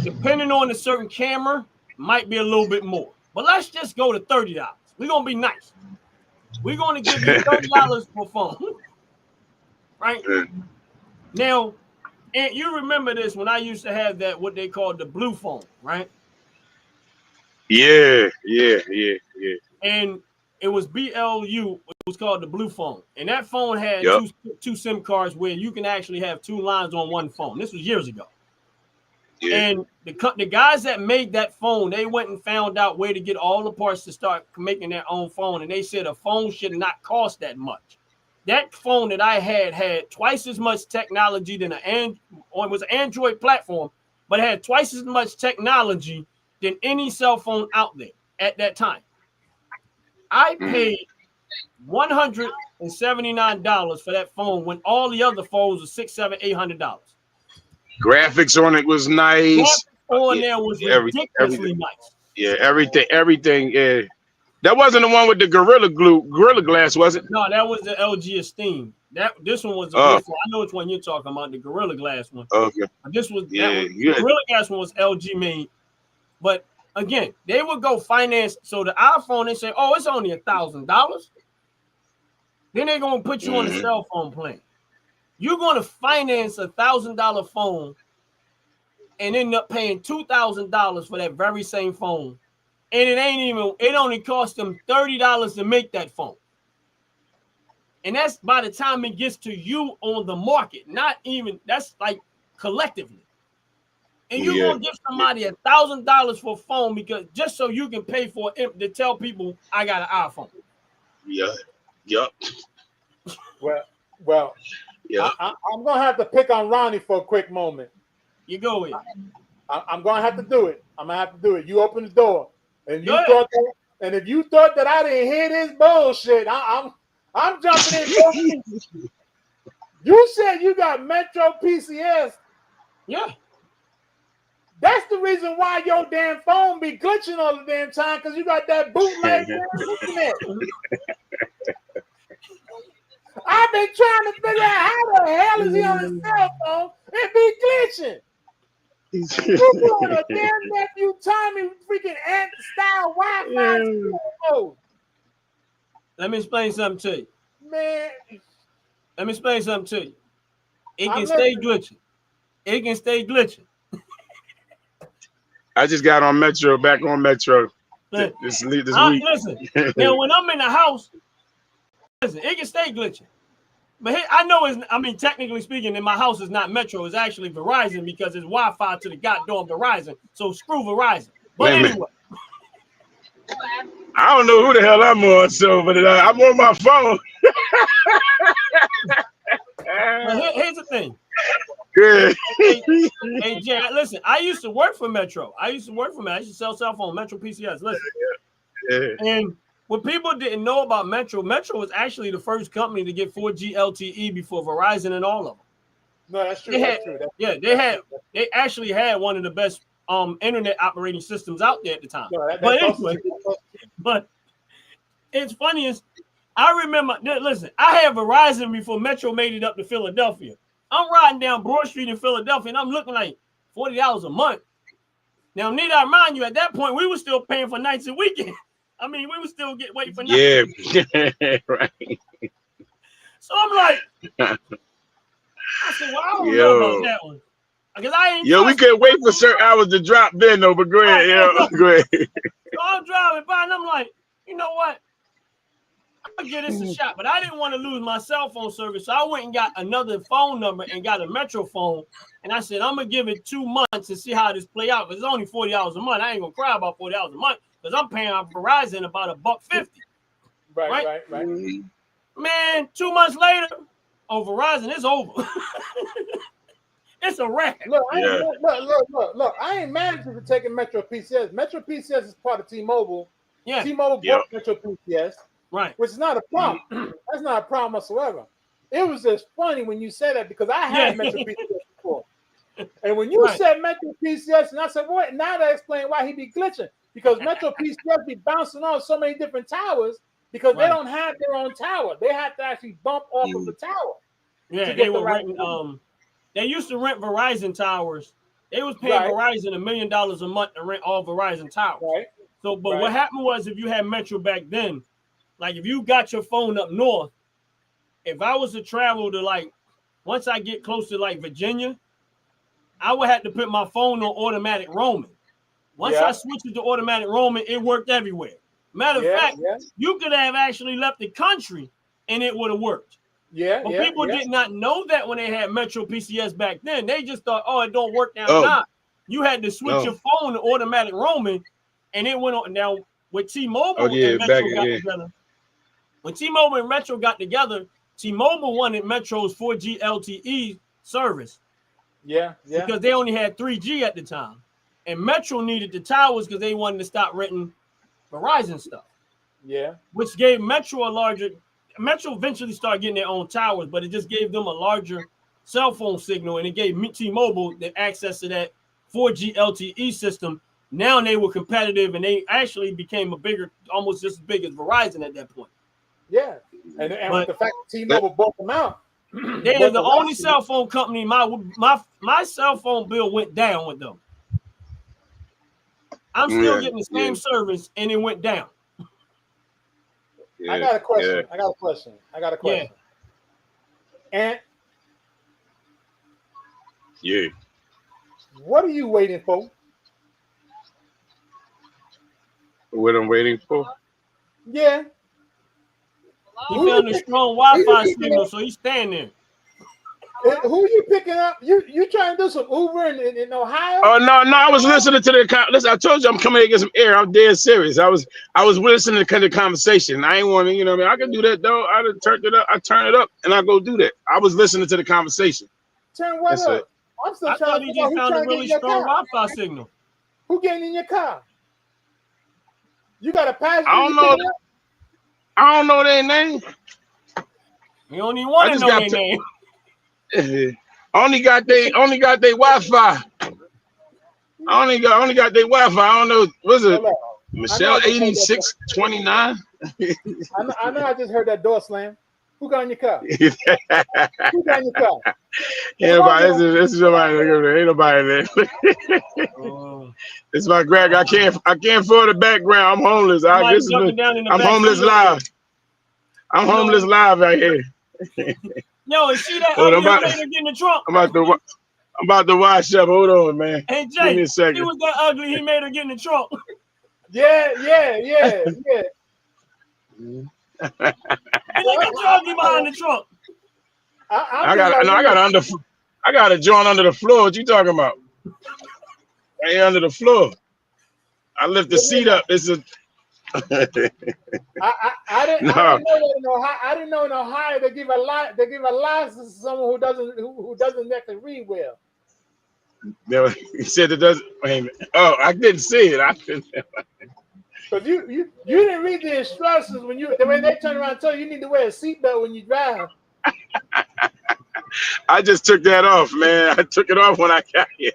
depending on a certain camera, might be a little bit more. But let's just go to $30. We're gonna be nice. We're gonna give you $30 for phone. Right? Now, and you remember this when I used to have that what they called the blue phone, right? Yeah. And it was BLU. It was called the blue phone, and that phone had two SIM cards where you can actually have two lines on one phone. This was years ago. Yeah. And the guys that made that phone, they went and found out where to get all the parts to start making their own phone, and they said a phone should not cost that much. That phone that I had twice as much technology than it was an Android platform, but it had twice as much technology than any cell phone out there at that time. I paid $179 for that phone when all the other phones were $600, $700, $800. Graphics on it was nice. Graphics on there was ridiculously nice. Yeah, everything. Yeah. That wasn't the one with the Gorilla Glass, was it? No, that was the LG Esteem. This one was the I know which one you're talking about, the Gorilla Glass one. Okay. This was the Gorilla Glass one was LG made. But again, they would go finance. So the iPhone, they say, oh, it's only $1,000. Then they're gonna put you on a cell phone plan. You're gonna finance $1,000 phone and end up paying $2,000 for that very same phone. And it only cost them $30 to make that phone. And that's by the time it gets to you on the market, not even, that's like collectively. And you're gonna give somebody $1,000 for a phone because just so you can pay for it to tell people I got an iPhone. Yeah. Yup. Well. Yeah. I'm gonna have to pick on Ronnie for a quick moment. You go in. I'm gonna have to do it. I'm gonna have to do it. You open the door, and Go you thought that, and if you thought that I didn't hear this bullshit, I'm jumping in. You said you got Metro PCS. Yeah. That's the reason why your damn phone be glitching all the damn time, because you got that bootleg internet. I've been trying to figure out how the hell is he on his cell phone and be glitching. You doing a damn nephew Tommy freaking ant style Wi-Fi mode. Let me explain something to you. Man. Let me explain something to you. It can stay glitching. It can stay glitching. I just got on Metro, back on Metro this week. Listen, now when I'm in the house, listen, it can stay glitching. But I know technically speaking, in my house is not Metro, it's actually Verizon because it's Wi-Fi to the goddamn Verizon. So screw Verizon. But anyway. I don't know who the hell I'm on, but I'm on my phone. But here's the thing. Good. Hey, Jay, listen, I used to work for Metro. I used to sell cell phone, Metro PCS. Listen. And what people didn't know about Metro was actually the first company to get 4G LTE before Verizon and all of them. No, that's true. They actually had one of the best internet operating systems out there at the time. No, but anyway, but it's funny is I remember. Listen, I had Verizon before Metro made it up to Philadelphia. I'm riding down Broad Street in Philadelphia, and I'm looking like $40 a month. Now, need I remind you, at that point, we were still paying for nights and weekends. I mean, we were still waiting for nights. Yeah, right. So I'm like, I said, well, I don't know about that one. Because I ain't. We could wait for certain hours to drop then, though, but go ahead. Go ahead. So I'm driving by, and I'm like, you know what? I'm going to give this a shot. But I didn't want to lose my cell phone service, so I went and got another phone number and got a Metro phone. And I said, I'm going to give it 2 months and see how this play out. Because it's only $40 a month. I ain't going to cry about $40 a month because I'm paying on Verizon about $1.50. Right. Man, 2 months later, on Verizon, it's over. It's a wreck. Look, I ain't mad for taking Metro PCS. Metro PCS is part of T-Mobile. Yeah. T-Mobile bought Metro PCS. Right. Which is not a problem. That's not a problem whatsoever. It was just funny when you said that because I had Metro PCS before. And when you said Metro PCS, and I said, what? Now that explains why he be glitching. Because Metro PCS be bouncing on so many different towers because they don't have their own tower. They have to actually bump off of the tower. Yeah, they were renting. They used to rent Verizon towers. They was paying Verizon $1 million a month to rent all Verizon towers. Right. So, but what happened was if you had Metro back then, like if you got your phone up north, if I was to travel to once I get close to Virginia, I would have to put my phone on automatic roaming. Once I switched it to automatic roaming, it worked everywhere. Matter of fact, you could have actually left the country and it would have worked. But people did not know that when they had Metro PCS back then. They just thought, it don't work now. Nah. You had to switch your phone to automatic roaming, and it went on. Now, with T-Mobile and Metro got together, when T-Mobile and Metro got together, T-Mobile wanted Metro's 4G LTE service. Yeah. Because they only had 3G at the time. And Metro needed the towers because they wanted to stop renting Verizon stuff. Yeah. Which gave Metro a larger... Metro eventually started getting their own towers, but it just gave them a larger cell phone signal, and it gave T-Mobile the access to that 4G LTE system. Now they were competitive, and they actually became almost just as big as Verizon at that point. Yeah, and with the fact that T-Mobile bought them out, they're the only cell phone company. My cell phone bill went down with them. I'm still getting the same service, and it went down. I got a question. I got a question. And what are you waiting for? What I'm waiting for? Yeah. He found a strong Wi-Fi signal, so he's staying there. Who you picking up? You trying to do some Uber in Ohio? Oh no, I was listening to listen, I told you I'm coming here to get some air. I'm dead serious. I was listening to the conversation. I ain't want to, you know what I mean? I can do that though. I done turned it up. I turn it up and I go do that. I was listening to the conversation. Turn what That's up? it. I'm still I trying thought to he figure out just who found a trying to get really in your strong car. Wi-Fi signal. Who getting in your car? You got a passenger? I don't know. I don't know their name. You don't even want to know their name. only got their Wi-Fi. I only got their Wi-Fi. I don't know. Was it Michelle 8629? I know. I just heard that door slam. Who got in your car? Who got in your car? Ain't nobody. This is somebody. Ain't nobody there. It's my Greg. I can't afford the background. I'm homeless. I'm homeless live. I'm homeless live right here. Yo, is she that ugly who made her get in the trunk? I'm about to wash up. Hold on, man. Hey Jay, give me a second. She was that ugly. He made her get in the trunk. Yeah. Look at you ugly behind the trunk. I got a joint under the floor. What you talking about? Right here under the floor. I lift the seat up. It's a. I didn't know that in Ohio. I didn't know in Ohio they give a license to someone who doesn't actually read well. No, he said it doesn't. Wait a minute. Oh, I didn't see it. I couldn't. But you didn't read the instructions when they turn around and tell you need to wear a seatbelt when you drive. I just took that off, man. I took it off when I got here.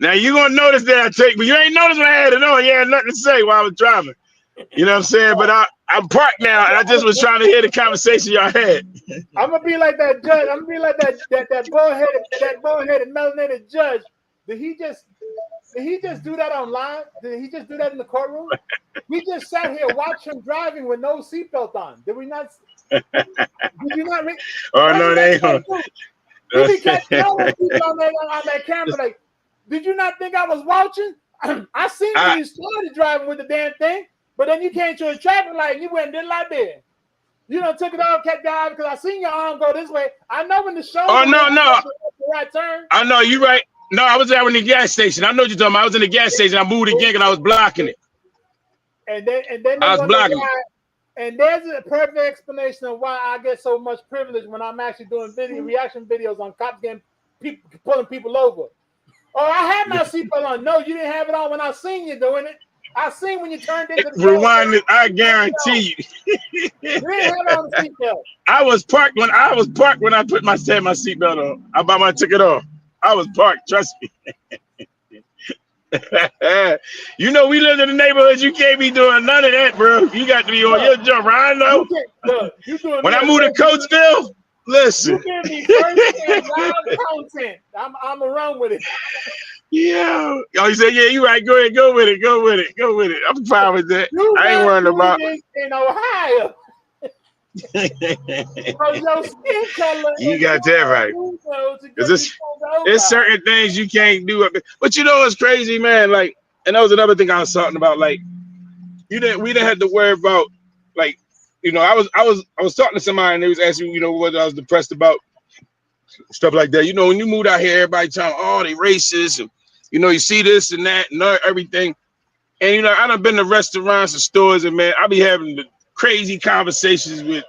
Now you gonna notice that but you ain't noticed when I had it on. You had nothing to say while I was driving. You know what I'm saying? But I'm parked now, and I just was trying to hear the conversation y'all had. I'm gonna be like that judge. I'm gonna be like that bald-headed melanated judge. Did he just do that online? Did he just do that in the courtroom? We just sat here watching him driving with no seatbelt on. Did we not? Did you not? Oh no, they ain't. Did we catch all those people on that camera? Like, did you not think I was watching? I seen when you started driving with the damn thing, but then you came to a traffic light and you went and did like that. You done took it off, kept driving because I seen your arm go this way. I know when the show. Oh no. The right turn. I know you right. No, I was out in the gas station. I know what you're talking about. I was in the gas station. I moved again because I was blocking it. And then I was blocking it. And there's a perfect explanation of why I get so much privilege when I'm actually doing reaction videos on cops getting people pulling people over. Oh, I had my seatbelt on. No, you didn't have it on when I seen you doing it. I seen when you turned into the rewind it. I guarantee you. You didn't have on the seatbelt. I was parked when I put my seatbelt on. I took it off. I was parked. Trust me. You know, we live in the neighborhood. You can't be doing none of that, bro. You got to be on your jump. I know. When I moved to Coatesville, listen. You give me first-hand live content. I'm gonna run with it. Yeah. Oh, you said, yeah, you right. Go ahead. Go with it. I'm fine with that. I ain't worrying about it. In Ohio. Your skin color. You got that right. There's certain things you can't do. But you know what's crazy, man? Like, and that was another thing I was talking about. Like, we didn't have to worry about, like, you know, I was talking to somebody and they was asking, you know, what I was depressed about, stuff like that. You know, when you moved out here, everybody telling, oh, they racist, and you know, you see this and that and everything. And you know, I done been to restaurants and stores, and man, I be having the crazy conversations with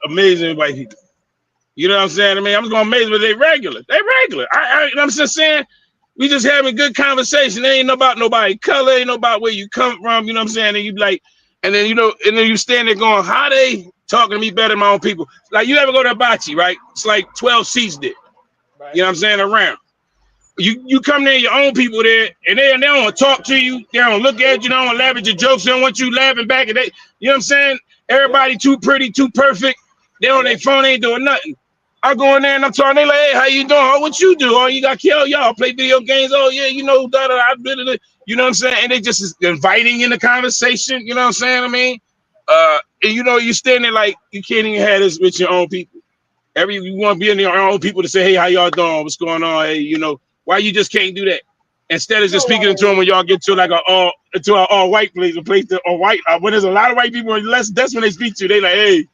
amazing white people. You know what I'm saying? I mean, I'm just going amazed, but they regular. You know what I'm just saying? We just having good conversation. They ain't about nobody color, ain't about where you come from. You know what I'm saying? And you like, and then, you know, and then you stand there going, how they talking to me better than my own people? Like, you ever go to Hibachi, right? It's like 12 seats there. Right. You know what I'm saying? Around. You come there, your own people there, and they don't want to talk to you. They don't look at you. They don't want to laugh at your jokes. They don't want you laughing back at they. You know what I'm saying? Everybody too pretty, too perfect. They on their phone, ain't doing nothing. I go in there and I'm talking. They like, hey, how you doing? Oh, what you do? Oh, you got killed. Y'all play video games. Oh, yeah, you know, you know what I'm saying? And they just is inviting in the conversation. You know what I'm saying? I mean, and you know, you stand there like you can't even have this with your own people. You want to be in your own people to say, hey, how y'all doing? What's going on? Hey, you know. Why you just can't do that? Instead of just speaking to them when y'all get to like an all white place, a place that all white. When there's a lot of white people, that's when they speak to you. They like, hey,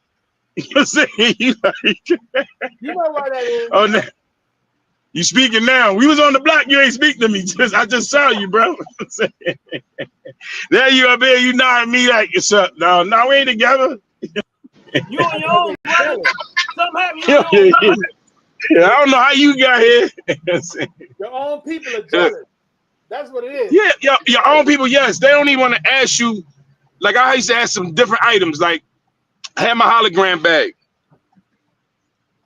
You know what I'm saying? You You know why that is? oh, now, you speaking now. We was on the block. You ain't speak to me. I just saw you, bro. There you up there. You nodding me like, what's up? No, we ain't together. You on your own, brother. Something happened. You Yeah, on your own, brother. I don't know how you got here. Your own people are jealous. That's what it is. Yeah, your own people, yes. They don't even want to ask you. Like, I used to ask some different items. Like, I had my hologram bag.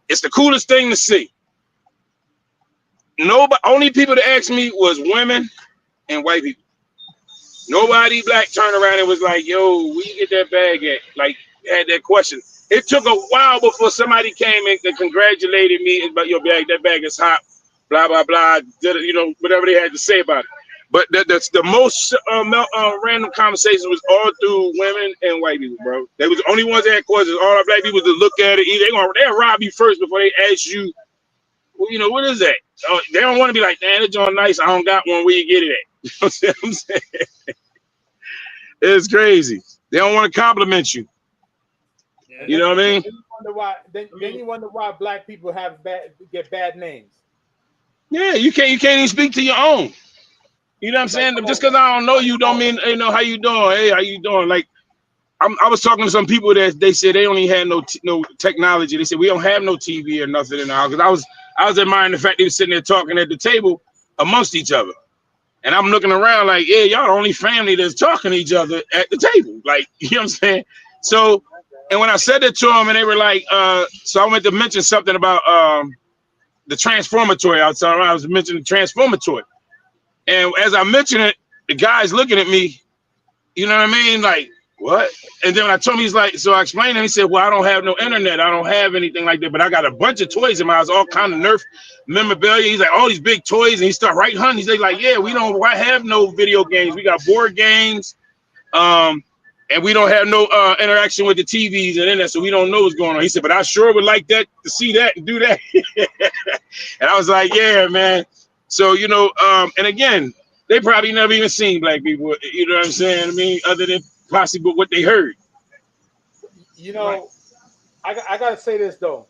It's the coolest thing to see. Nobody, only people that asked me was women and white people. Nobody black turned around and was like, yo, where you get that bag at? Like, had that question. It took a while before somebody came and congratulated me about your bag. That bag is hot, blah, blah, blah. You know, whatever they had to say about it. But that's the most random conversation was all through women and white people, bro. They was the only ones that had questions. All our black people to look at it. They'll rob you first before they ask you, well, you know, what is that? Oh, they don't want to be like, damn, it's all nice. I don't got one. Where you get it at? You know what I'm saying? It's crazy. They don't want to compliment you. Yeah, you know what I mean? Then you wonder why black people get bad names. Yeah, you can't even speak to your own. You know what I'm saying? Just because I don't know you don't mean, you know, how you doing? Hey, how you doing? Like, I was talking to some people that they said they only had no technology. They said we don't have no TV or nothing in the house. Because I was admiring the fact they were sitting there talking at the table amongst each other. And I'm looking around like, yeah, y'all the only family that's talking to each other at the table. Like, you know what I'm saying? So, and when I said that to them and they were like, so I went to mention something about the Transformer toy outside. I was mentioning the Transformer toy. And as I mentioned it, the guy's looking at me, you know what I mean? Like, what? And then when I told him, he's like, so I explained to him, he said, well, I don't have no internet. I don't have anything like that, but I got a bunch of toys in my house, all kind of Nerf memorabilia. He's like, all these big toys. And he started right hunting. He's like, yeah, we don't have no video games. We got board games. And we don't have no interaction with the TVs and internet, so we don't know what's going on. He said, but I sure would like that to see that and do that. And I was like, yeah, man. So, you know, and again, they probably never even seen black people, you know what I'm saying? I mean, other than possibly what they heard. You know, right. I got to say this, though.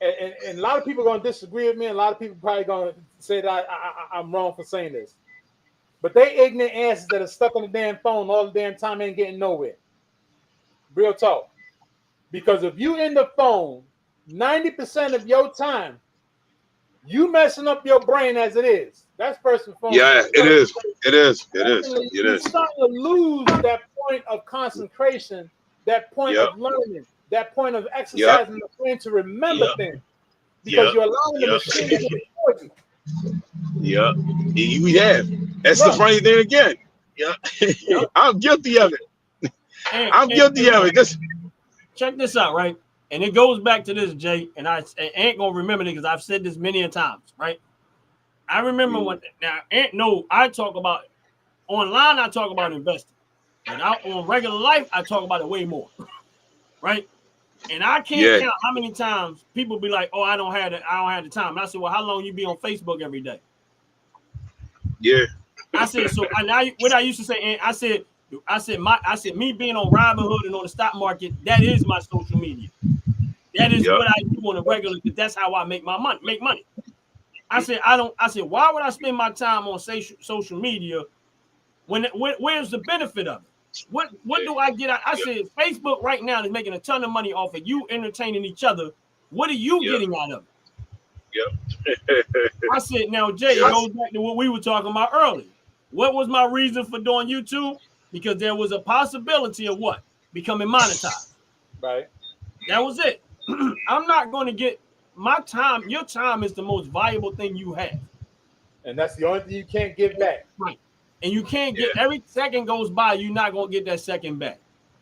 And a lot of people are going to disagree with me. And a lot of people probably going to say that I'm wrong for saying this. But they ignorant asses that are stuck on the damn phone all the damn time ain't getting nowhere. Real talk. Because if you in the phone 90% of your time, you messing up your brain as it is. That's first and foremost. Yeah, it is. You're starting to lose that point of concentration, that point of learning, that point of exercising the brain to remember things. Because you're allowing the machine to record you. Yeah, we have. That's the funny thing again. Yeah, I'm guilty of it. I'm guilty of it. Just check this out, right? And it goes back to this, Jay, and I ain't gonna remember it because I've said this many a times, right? I remember when I talk about online, I talk about investing. And out on regular life, I talk about it way more. Right? And I can't count how many times people be like, oh, I don't have the time. And I said, well, how long you be on Facebook every day? Yeah. I said, so what I used to say, and I said me being on Robinhood and on the stock market, that is my social media. That is what I do on a regular, because that's how I make money. I said, why would I spend my time on social media where's the benefit of it? What do I get out? I said, Facebook right now is making a ton of money off of you entertaining each other. What are you getting out of it? I said, now, Jay, it goes back to what we were talking about earlier. What was my reason for doing YouTube? Because there was a possibility of what? Becoming monetized. Right. That was it. I'm not going to get my time. Your time is the most valuable thing you have. And that's the only thing you can't give back. Right. And you can't get every second goes by, you're not going to get that second back.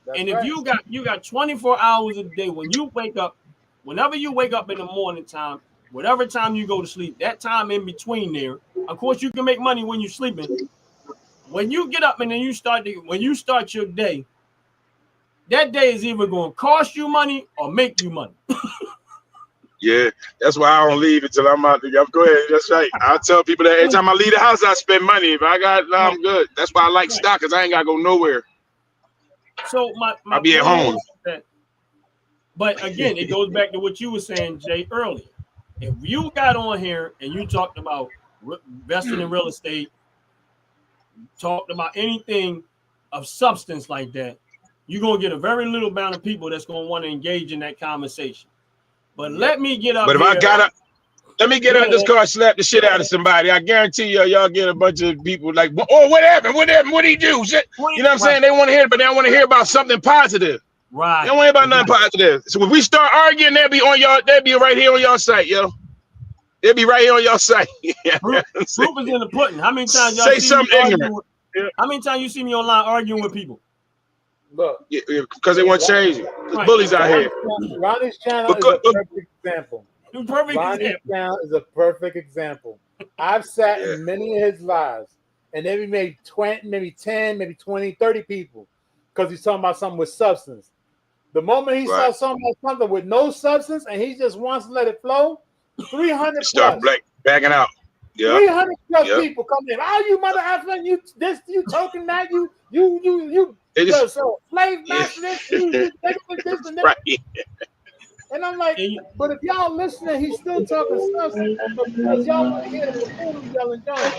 That's and if you got 24 hours a day, when you wake up, whenever you wake up in the morning time, whatever time you go to sleep, that time in between there, of course, you can make money when you're sleeping. When you get up and then when you start your day, that day is either going to cost you money or make you money. Yeah, that's why I don't leave until I'm out there. Go ahead. That's right. I tell people that every time I leave the house, I spend money. If I got, I'm good. That's why I like stock, because I ain't got to go nowhere. So I'll be at home. But again, it goes back to what you were saying, Jay, earlier. If you got on here and you talked about investing in real estate, talked about anything of substance like that, you're going to get a very little amount of people that's going to want to engage in that conversation. But let me get up But if here. I got up, let me get out this car, slap the shit out of somebody. I guarantee y'all get a bunch of people like, oh, what happened? What happened? What did he do? Shit. You know what I'm saying? They want to hear it, but they don't want to hear about something positive. Right. They don't want to hear about nothing positive. So if we start arguing, they'll be right here on your site, yo. They'll be right here on your site. Proof is in the pudding. How many times y'all say see something me ignorant? How many times you see me online arguing with people? Look, because they want to change it. There's bullies out here. Ronnie's channel is a perfect example. Ronnie's channel is a perfect example. I've sat in many of his lives, and maybe made 20, maybe 10, maybe 20, 30 people, because he's talking about something with substance. The moment he saw something with no substance, and he just wants to let it flow, 300 start plus. backing out. Yep. 300 plus people come in. Oh, you mother effing, you talking that you just so slave master this, you this and that. Right. And I'm like, but if y'all listening, he's still talking substance because y'all want to hear the buffoon yelling Jones.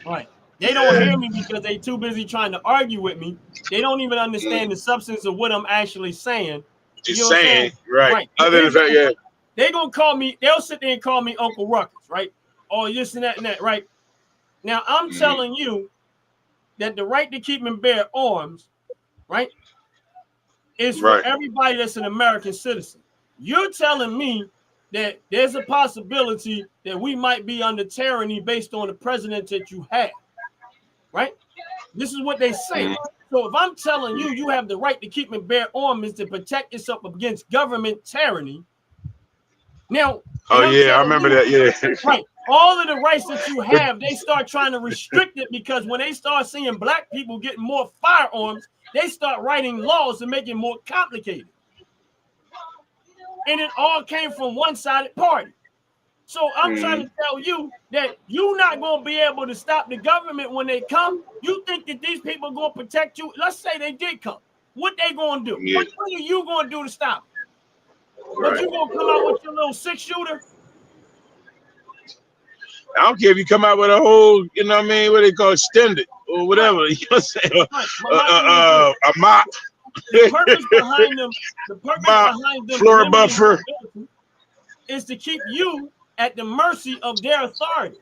Right. They don't hear me because they too busy trying to argue with me. They don't even understand the substance of what I'm actually saying. Just saying, right. Other than that, they're gonna call me, they'll sit there and call me Uncle Ruckus, right? Or this and that, right? Now I'm telling you that the right to keep and bear arms, right, is for everybody that's an American citizen. You're telling me that there's a possibility that we might be under tyranny based on the president that you have, right? This is what they say. So if I'm telling you, you have the right to keep and bear arms to protect yourself against government tyranny. Now, I remember that. Yeah, right. All of the rights that you have, they start trying to restrict it because when they start seeing black people getting more firearms, they start writing laws to make it more complicated. And it all came from one-sided party. So I'm trying to tell you that you're not going to be able to stop the government when they come. You think that these people are going to protect you? Let's say they did come. What they going to do? Yeah. What are you going to do to stop it? Right. But you going to come out with your little 6-shooter? I don't care if you come out with a whole, you know what I mean, what they call extended or whatever. You know what I'm saying? A mop. The purpose behind them, floor buffer, is to keep you at the mercy of their authority.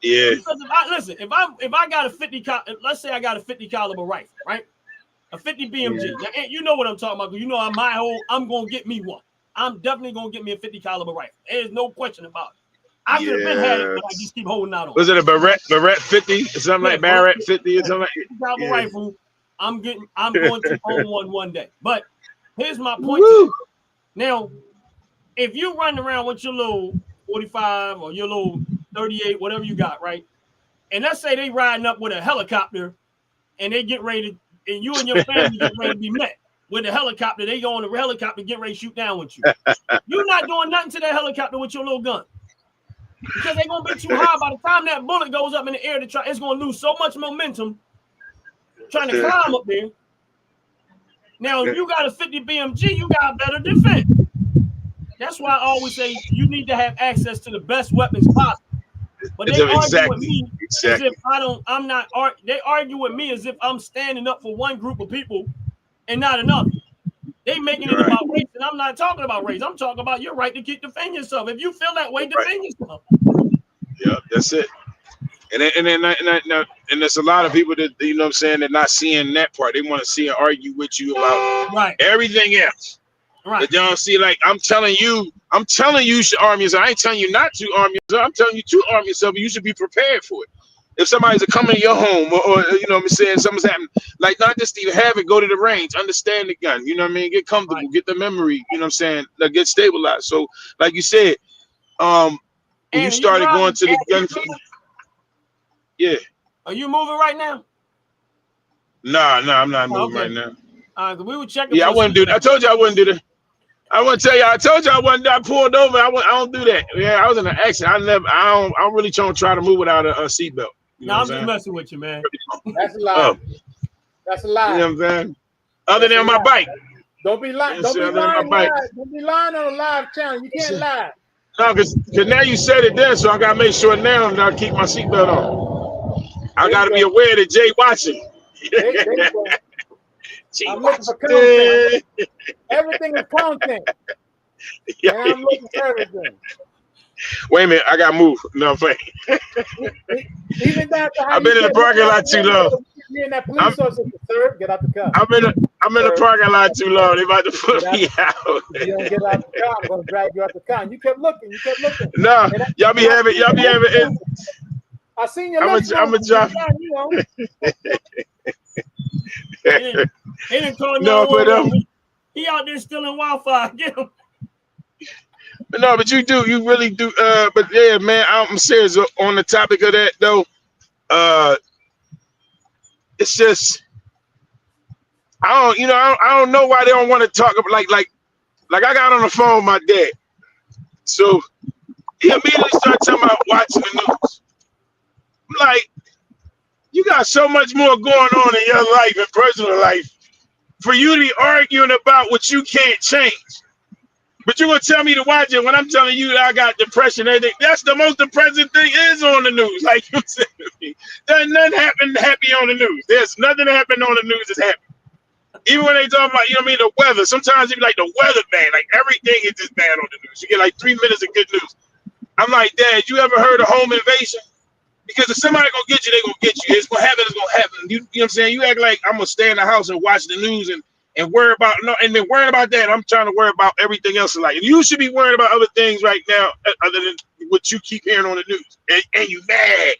Yeah. Because if I got a 50, let's say I got a 50 caliber rifle, right? A 50 BMG. Yeah. Now, you know what I'm talking about. You know, I'm gonna get me one. I'm definitely gonna get me a 50 caliber rifle. There's no question about it. I could have been had it, but I just keep holding out on. Was it a Barrett 50 or something like Barrett 50 or something like that? Caliber rifle. I'm going to own one day. But here's my point. Now, if you run around with your little 45 or your little 38, whatever you got, right? And let's say they riding up with a helicopter and they get ready to, and you and your family get ready to be met with a helicopter. They go on the helicopter, get ready to shoot down with you. You're not doing nothing to that helicopter with your little gun. Because they're going to be too high. By the time that bullet goes up in the air, it's going to lose so much momentum trying to climb up there. Now, if you got a 50 BMG, you got better defense. That's why I always say you need to have access to the best weapons possible. But they argue with me as if they argue with me as if I'm standing up for one group of people and not another. They making it about race, and I'm not talking about race. I'm talking about your right to defend yourself. If you feel that way, defend yourself. Yeah, that's it. And there's a lot of people that, you know what I'm saying, they're not seeing that part. They want to see and argue with you about everything else. Right. But they don't see, like, I'm telling you you should arm yourself. I ain't telling you not to arm yourself. I'm telling you to arm yourself, but you should be prepared for it. If somebody's coming to your home or you know what I'm saying, something's happening, like, not just even have it, go to the range, understand the gun, you know what I mean, get comfortable, get the memory, you know what I'm saying, like, get stabilized. So, like you said, when you started going to the gun field. Yeah. Are you moving right now? Nah, I'm not moving right now. We were checking. Yeah, I wouldn't do that. I told you I wouldn't do that. I wouldn't tell you. I told you I wasn't. I pulled over. I don't do that. Yeah, I was in an accident. I'm really trying to move without a seatbelt. No, I'm just messing with you, man. That's a lie. That's a lie. You know what I'm saying? Other than my bike. Don't be lying. Yes, Don't be sir, I lying might. live. Don't be lying on a live channel. You can't lie. No, because now you said it there, so I gotta make sure now that I keep my seatbelt on. I There you gotta be go. aware that Jay watching. There you go. Jay I'm looking for content. watching. Everything is content, Yeah. and I'm looking for everything. Wait a minute, I gotta move. No, I'm playing. Even down to how I've you been in the said, "Look parking out lot the too window." long. Me and that I'm police officer, sir, get out the car. I'm in the Sir, parking lot too long. They about to put get out. me out. If you don't get out the car, I'm going to drag you out the car. And you kept looking. You kept looking. No, And y'all be having it. I seen your I'm lips a moving. drop. You know. He didn't call No, but 911. He out there stealing Wi-Fi. Get him. no, but you really do. But yeah, man, I'm serious on the topic of that though. It's just I don't know why they don't want to talk about like I got on the phone with my dad, so he immediately started talking about watching the news. I'm like, you got so much more going on in your life and personal life for you to be arguing about what you can't change. But you're gonna tell me to watch it when I'm telling you that I got depression and everything. That's the most depressing thing is on the news. Like you said to me. There's nothing happened happy on the news. There's nothing happened on the news that's happy. Even when they talk about, the weather, sometimes even like the weather bad, like everything is just bad on the news. You get like 3 minutes of good news. I'm like, Dad, you ever heard of home invasion? Because if somebody gonna get you, they gonna get you. It's gonna happen, it's gonna happen. You know what I'm saying? You act like I'm gonna stay in the house and watch the news and worry about and then worrying about that. I'm trying to worry about everything else in life. You should be worrying about other things right now other than what you keep hearing on the news. And you mad.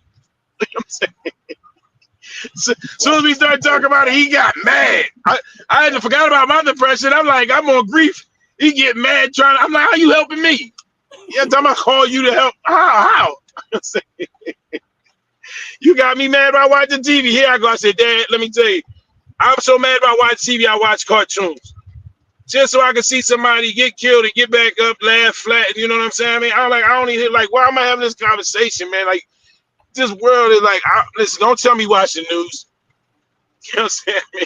You know what I'm saying? So, soon as we started talking about it, he got mad. I had to forget about my depression. I'm like, I'm on grief. He get mad I'm like, how you helping me? Yeah, time I call you to help. How? You got me mad about watching TV. Here I go. I said, Dad, let me tell you, I'm so mad about watching TV, I watch cartoons. Just so I can see somebody get killed and get back up, laugh flat. You know what I'm saying? I mean, I don't even like, why am I having this conversation, man? Like, this world is like, listen, don't tell me watch the news. You know what I'm saying?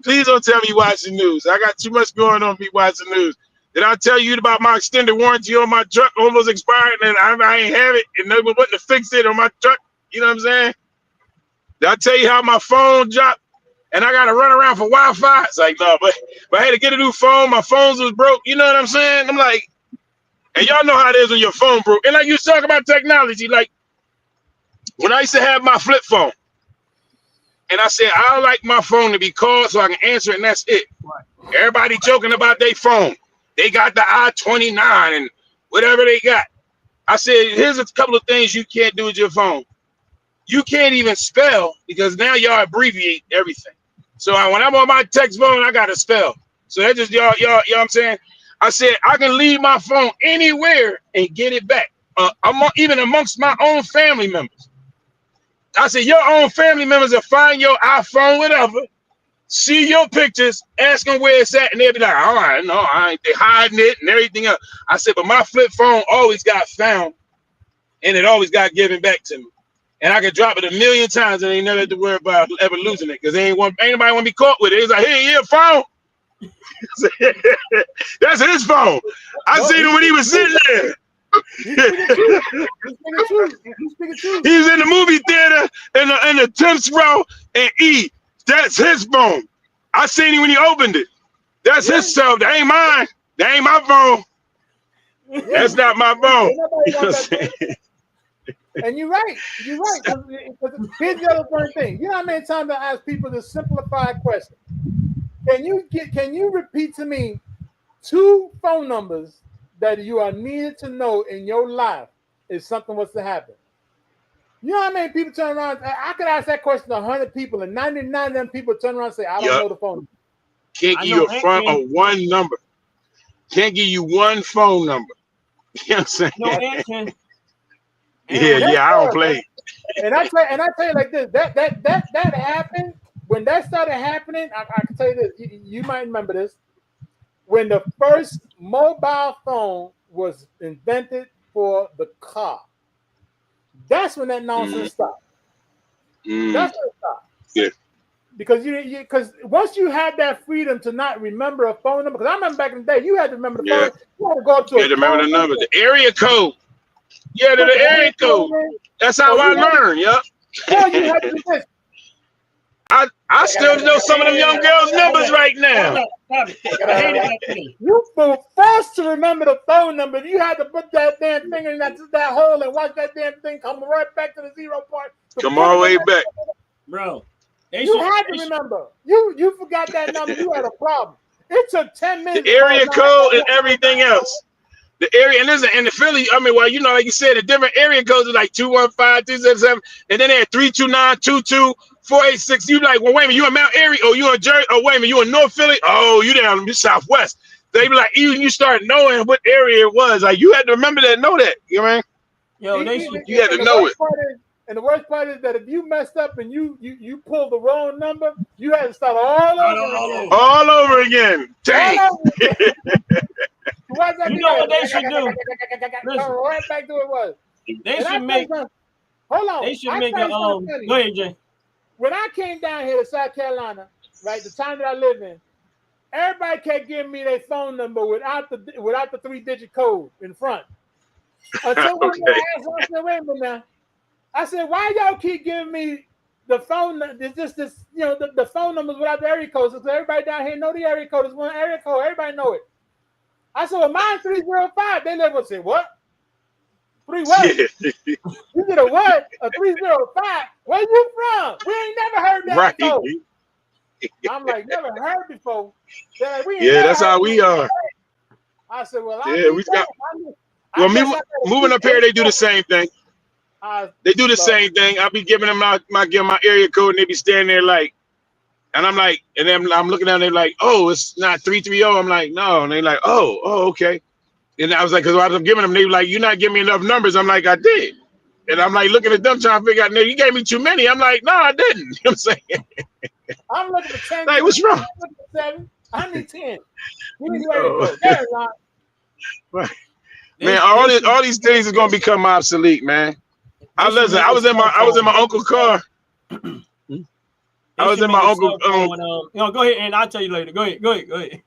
Please don't tell me watch the news. I got too much going on me watching the news. Did I tell you about my extended warranty on my truck almost expired and I ain't have it and nobody went to fix it on my truck? You know what I'm saying? Did I tell you how my phone dropped and I got to run around for Wi-Fi? It's like, no, but I had to get a new phone. My phones was broke. You know what I'm saying? I'm like, and y'all know how it is when your phone broke. And like you talk about technology, like when I used to have my flip phone, and I said, I like my phone to be called so I can answer it, and that's it. Right. Everybody joking about their phone. They got the I-29 and whatever they got. I said, here's a couple of things you can't do with your phone. You can't even spell because now y'all abbreviate everything. So when I'm on my text phone, I got to spell. So that's just y'all, you know what I'm saying? I said, I can leave my phone anywhere and get it back, even amongst my own family members. I said, your own family members will find your iPhone, whatever, see your pictures, ask them where it's at, and they'll be like, all right, no, I ain't. They hiding it and everything else. I said, but my flip phone always got found, and it always got given back to me. And I could drop it 1,000,000 times and ain't never have to worry about ever losing it because ain't nobody want to be caught with it. It's like, hey, phone. That's his phone. I seen him when he was sitting there. He's speaking truth. He was in the movie theater in the 10th row and that's his phone. I seen him when he opened it. That's his cell. That ain't mine. That ain't my phone. Yeah. That's not my phone. Nobody wants that. And you're right. You're right. Here's the other funny thing. You know how many times I ask people this simplified question? Can you repeat to me 2 phone numbers that you are needed to know in your life if something was to happen? You know how many people turn around? I could ask that question to 100 people, and 99 of them people turn around and say, I don't know the phone number. Can't give you a phone or one number. Can't give you one phone number. You know what I'm saying? No, Ant can. Yeah, I don't play. And I tell you like this, that happened when that started happening. I can tell you this. You might remember this. When the first mobile phone was invented for the car, that's when that nonsense stopped. That's when it stopped. Yeah. because because once you had that freedom to not remember a phone number, because I remember back in the day, you had to remember the phone. You had to go up to You had to remember the number, the area code. Yeah, the area code. That's how I learned. Yep. Well, you had to do this. I still know some of them young girls' numbers right now. You were forced to remember the phone number. You had to put that damn finger in that hole and watch that damn thing come right back to the 0 point. Come all the way back. Bro. You had to remember. You forgot that number. You had a problem. It took 10 minutes. The area code and everything else. The area, and in the Philly, I mean, well, you know, like you said, the different area codes are like 215, 277, and then they had 329, 22, 486. You like, well, wait a minute, you in Mount Airy? Oh, you in Jersey? Oh, wait a minute, you in North Philly? Oh, you down in Southwest. They be like, even you start knowing what area it was. Like, you had to remember that, know that. You know what I mean? Yo, you had to know it. And the worst part is that if you messed up and you pulled the wrong number, you had to start all over again. All over again. Dang. You know what they should do? Listen, right back to what it was. They should make. Hold on. They should make a. Go ahead, Jay. When I came down here to South Carolina, right, the time that I live in, everybody kept giving me their phone number without the 3-digit code in front. Until one day I asked, I said, wait a minute now. I said, why y'all keep giving me the phone? This you know, the phone numbers without the area codes. So everybody down here know the area code is one area code. Everybody know it. I said, well, mine's 305. They never said, what? 3 what? You did a what? A 305? Where you from? We ain't never heard that before. I'm like, never heard before. Like, that's how we are. I said, well, moving up here, they do the same thing. They do the same thing. I'll be giving them my area code, and they be standing there like, and I'm like, and then I'm looking at them, they're like, oh, it's not 330. I'm like, no. And they're like, oh, okay. And I was like, because I was giving them, they were like, you're not giving me enough numbers. I'm like, I did. And I'm like, looking at them trying to figure out, you gave me too many. I'm like, no, I didn't. You know what I'm saying? I'm looking for 10. Like, what's wrong? I'm looking for 7. I need 10. Give me the area code. Right. Man, all these things are gonna become obsolete, man. I was in my uncle's car. I was in my uncle. Go ahead, and I'll tell you later. Go ahead.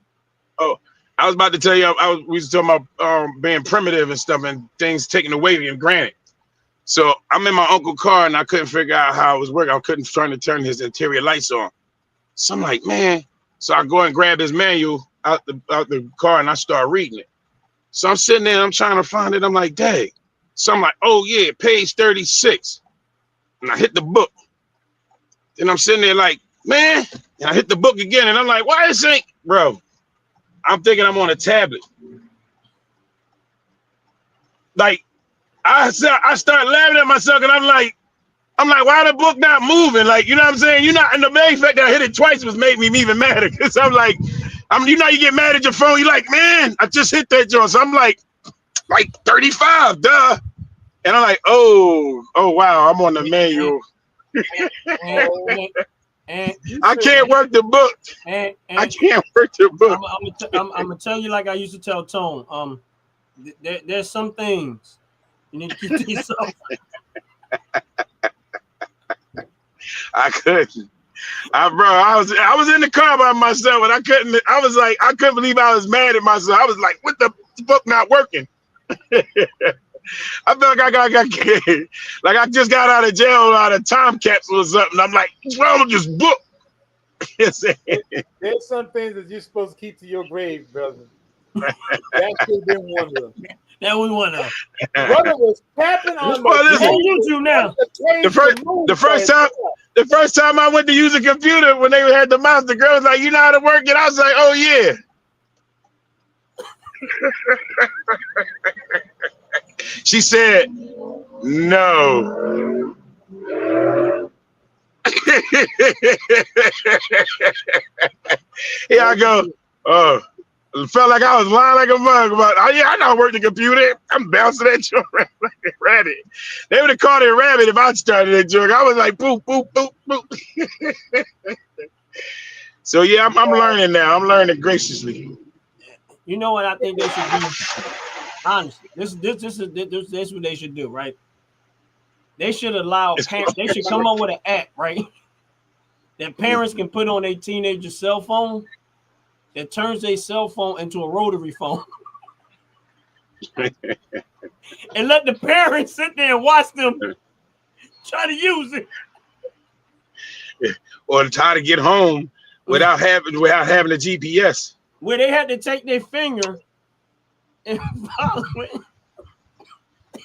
Oh, I was about to tell you. We was talking about being primitive and stuff, and things taken away and granted. So I'm in my uncle's car, and I couldn't figure out how it was working. I couldn't turn his interior lights on. So I'm like, man. So I go and grab his manual out the car, and I start reading it. So I'm sitting there, I'm trying to find it. I'm like, dang. So I'm like, oh yeah, page 36. And I hit the book. And I'm sitting there like, man, and I hit the book again. And I'm like, why this ain't, bro? I'm thinking I'm on a tablet. Like, I start laughing at myself, and I'm like, why the book not moving? Like, you know what I'm saying? You're not, and the main fact that I hit it twice was made me even madder. Because I'm like, you know, you get mad at your phone. You're like, man, I just hit that joint. So I'm like 35, duh. And I'm like, oh, wow, I'm on the manual. I can't work the book. I can't work the book. I'm gonna tell you like I used to tell Tone. There's some things you need to keep to yourself. I couldn't. I was in the car by myself, and I couldn't believe I was mad at myself. I was like, what the book not working? I felt like I just got out of jail, out of time capsule or something. I'm like, what's wrong with this book? There's some things that you're supposed to keep to your grave, brother. That should have been one of them. That was one of them. Brother was tapping on YouTube now. The first time I went to use a computer when they had the mouse, the girl was like, you know how to work it? I was like, oh yeah. She said, no. Here I go. Oh, it felt like I was lying like a mug, but I know how to work the computer. I'm bouncing that joint like a rabbit. They would have called it rabbit if I started that joke. I was like, boop, boop, boop, boop. So yeah, I'm learning now. I'm learning graciously. You know what I think they should do? Honestly, this is what they should do, right? They should allow parents. They should come up with an app, right? that parents can put on a teenager's cell phone that turns their cell phone into a rotary phone. And let the parents sit there and watch them try to use it. Or try to get home without having a GPS. Where they had to take their finger and follow it.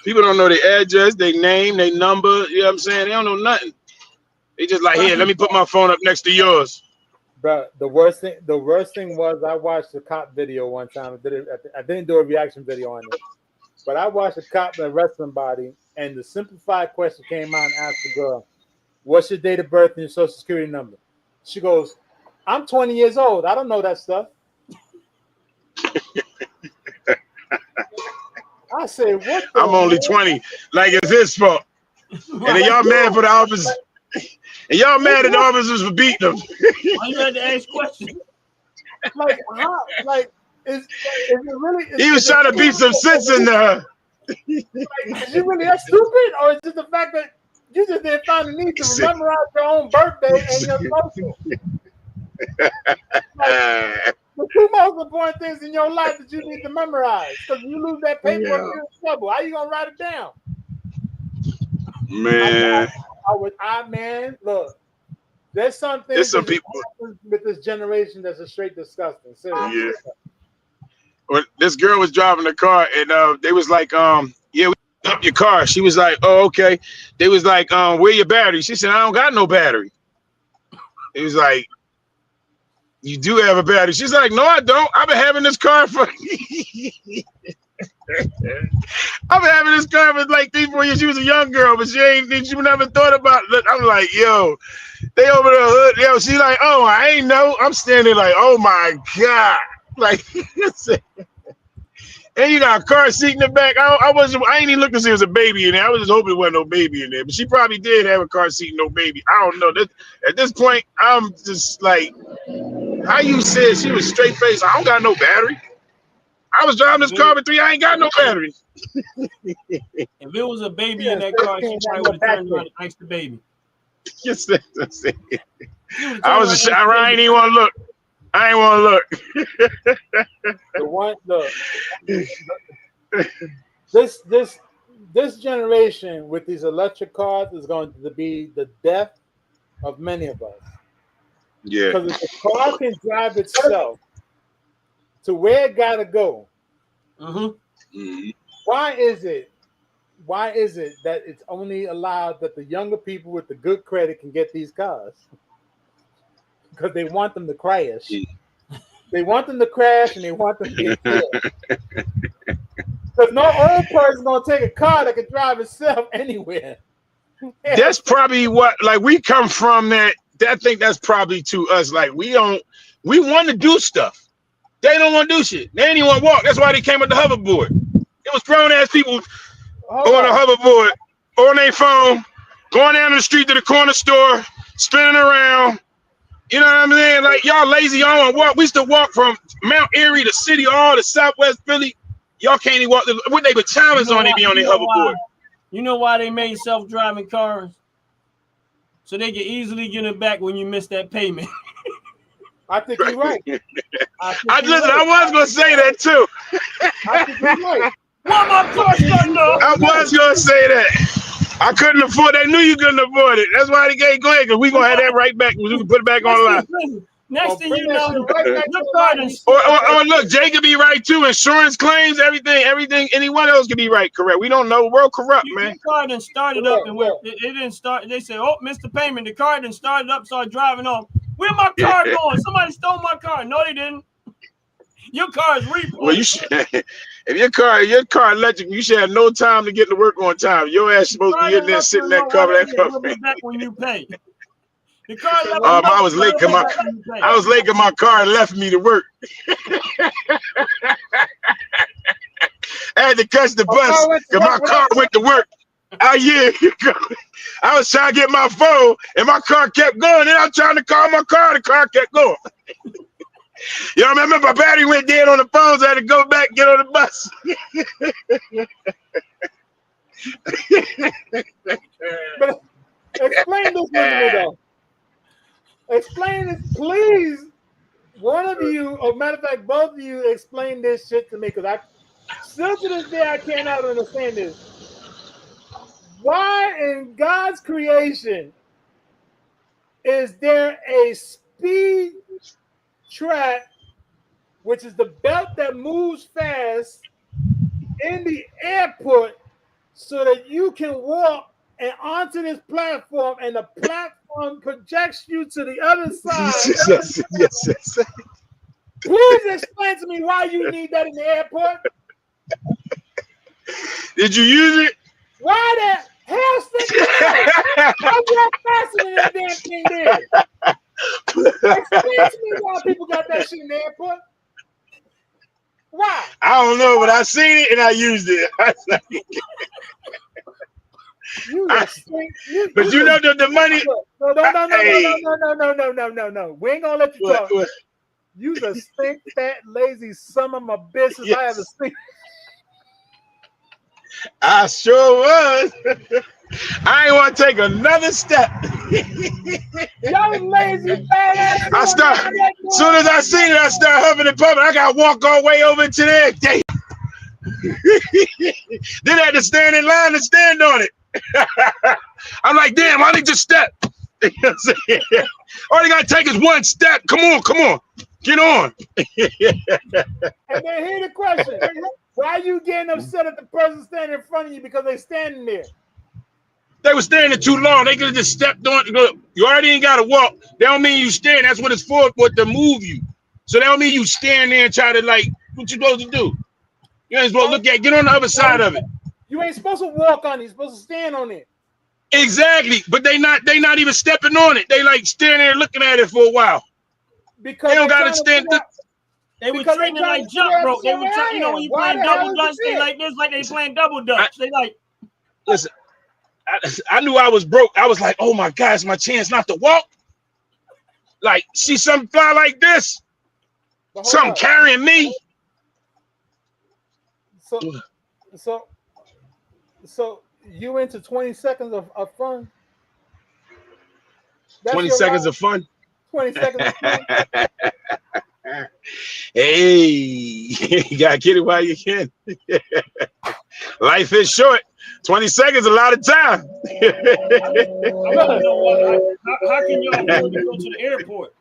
People don't know their address, their name, their number. You know what I'm saying? They don't know nothing. They just like, here, let me put my phone up next to yours. But the worst thing was I watched a cop video one time. I didn't do a reaction video on it, but I watched a cop arrest somebody, and the simplified question came out and asked the girl, "What's your date of birth and your social security number?" She goes, "I'm 20 years old. I don't know that stuff." I said, "What?" I'm only 20. Like it's his fault. And then y'all mad for the officers. And y'all mad at the officers for beating them. Why you had to ask questions? Like, how? Like, is it really? He was trying to beat some sense into her. Like, is you really that stupid, or is it the fact that you just didn't find the need to memorize your own birthday and your social? Like, the two most important things in your life that you need to memorize, because you lose that paper, you're in trouble. How you gonna write it down? Man, man, look, there's something people with this generation that's a straight disgusting. Seriously. Yeah. When this girl was driving the car, and they was like, yeah, we up your car. She was like, oh, okay. They was like, where your battery? She said, I don't got no battery. It was like, you do have a battery. She's like, no, I don't. I've been having this car for I've been having this car for like 3-4 years. She was a young girl, but she never thought about it. I'm like, yo, they over the hood. Yo, she's like, oh, I ain't know. I'm standing like, oh my God. Like, and you got a car seat in the back. I ain't even looking to see if there's a baby in there. I was just hoping there wasn't no baby in there. But she probably did have a car seat and no baby. I don't know. At this point, I'm just like, how you said she was straight faced? I don't got no battery. I was driving this car for 3. I ain't got no battery. If it was a baby in that car, she probably would have turned around and asked the baby. Yes, that's it. I ain't even want to look. I ain't want to look. This generation with these electric cars is going to be the death of many of us. Yeah. Because if the car can drive itself to where it gotta go, why is it that it's only allowed that the younger people with the good credit can get these cars? Because they want them to crash. They want them to crash and they want them to get killed. Because no old person's gonna take a car that can drive itself anywhere. That's probably what, like, we come from that. I think that's probably to us. Like, we want to do stuff. They don't want to do shit. They ain't even want to walk. That's why they came with the hoverboard. It was grown ass people on a hoverboard, on their phone, going down the street to the corner store, spinning around. You know what I'm saying? Like, y'all lazy, y'all want to walk. We used to walk from Mount Erie to City Hall to Southwest Philly. Y'all can't even walk. What they put timers on, they be on their hoverboard. You know why they made self-driving cars? So they can easily get it back when you miss that payment. I think you're right. I was gonna say that too. I think you're right. Why my car starting up? I was gonna say that. I couldn't afford. They knew you couldn't afford it. That's why they gave go ahead, because we gonna have that right back. We can put it back online. Next thing you know, your car or look, Jay could be right too. Insurance claims, everything. Anyone else could be right, correct. We don't know. The world corrupt, man. The car done started up and it didn't start. They said, "Oh, missed the payment." The car done started up, started driving off. Where my car going? Somebody stole my car. No, they didn't. Your car is repoed. Well, you should. If your car electric, you should have no time to get to work on time. Your ass supposed to be in there sitting there cover that car. Back when you pay. The car I was late because my car left me to work. I had to catch the bus because my car went to work. I was trying to get my phone and my car kept going. Then I'm trying to call my car, the car kept going. You know, I remember my battery went dead on the phone, so I had to go back and get on the bus. But explain this to me though. Explain this, please. One of you, or matter of fact, both of you, explain this shit to me, because I still to this day I cannot understand this. Why in God's creation is there a speed track, which is the belt that moves fast, in the airport, so that you can walk and onto this platform, and the platform projects you to the other side? Yes. Please explain to me why you need that in the airport. Did you use it? Why the hell stick I walk faster than that damn thing did. Explain to me why people got that shit in the airport. Why? I don't know, but I seen it and I used it. But you know the money. No. We ain't gonna let you talk. You's a stink, fat, lazy son of a bitch. Yes. I have a stink. I sure was. I ain't want to take another step. Y'all lazy fat ass. I start. As soon as I seen it, I start huffing and puffing. I got to walk all the way over to there. Damn. Then I had to stand in line and stand on it. I'm like, damn, I need to step. All you gotta take is one step. Come on. Get on. And then here's the question. Why are you getting upset at the person standing in front of you because they standing there? They were standing too long. They could have just stepped on. You already ain't got to walk. That don't mean you stand. That's what it's for to move you. So that don't mean you stand there and try to, like, what you supposed to do? You ain't supposed to look at. Get on the other side of it. You ain't supposed to walk on it. You're supposed to stand on it. Exactly. But they not even stepping on it. They like standing there looking at it for a while. Because they don't got to stand. They were treating it like jump rope. They were trying, when you playing double dutch, they like this, like they playing double dutch. They like, listen. I knew I was broke. I was like, oh my God, it's my chance not to walk. Like, see something fly like this, something carrying me. So you into 20 seconds of fun? That's 20 seconds of fun. 20 seconds of fun. Hey, you gotta get it while you can. Life is short. 20 seconds, a lot of time. How can y'all afford to go to the airport?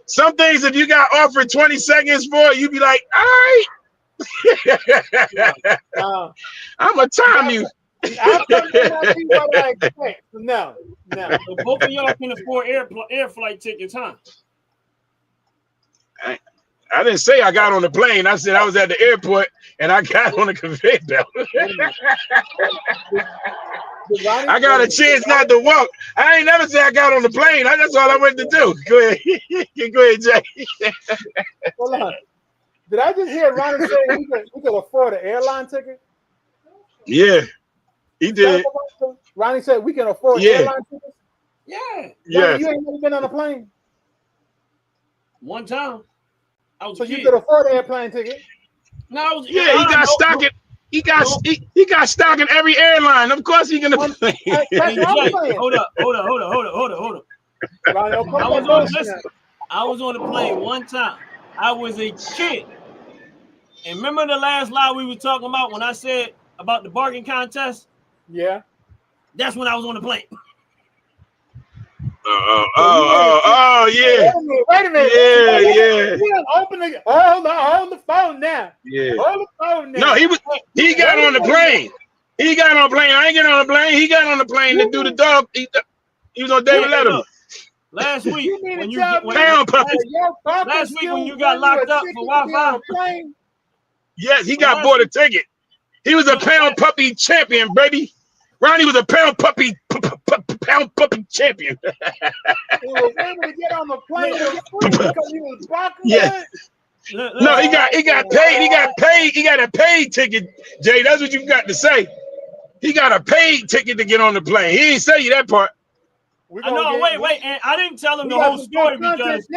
Some things, if you got offered 20 seconds for, you be like, all right. I'm gonna time you. No. So both of y'all can afford air flight tickets, huh? I didn't say I got on the plane. I said I was at the airport and I got on the conveyor belt. I got a chance not to walk. I ain't never said I got on the plane. That's all I went to do. Go ahead. Go ahead, Jay. Hold on. Did I just hear Ronnie say he could afford an airline ticket? Yeah, he did. Ronnie said we can afford airline tickets? Yeah. Yeah. You ain't never been on a plane? One time. So you could afford an airplane ticket? No, he got stock at he got stock in every airline. Of course he gonna play. Hold up. I was on the plane one time. I was a kid. And remember the last lie we were talking about when I said about the bargain contest? Yeah. That's when I was on the plane. Yeah. Wait a minute. Yeah. Hold the phone now. Yeah. Hold the phone now. No, he got on the plane. He got on the plane. I ain't get on the plane. He got on the plane to do the dog. He was on David Letterman. Last week when you last week when you got locked up for Wi-Fi. Yes, he got bought a ticket. He was a pound puppy champion, baby. Ronnie was a pound puppy champion. He was able to get on the plane because he was blocking. Yeah. No, he got paid. He got a paid ticket, Jay. That's what you got to say. He got a paid ticket to get on the plane. He didn't say you that part. Wait. And I didn't tell him the whole story because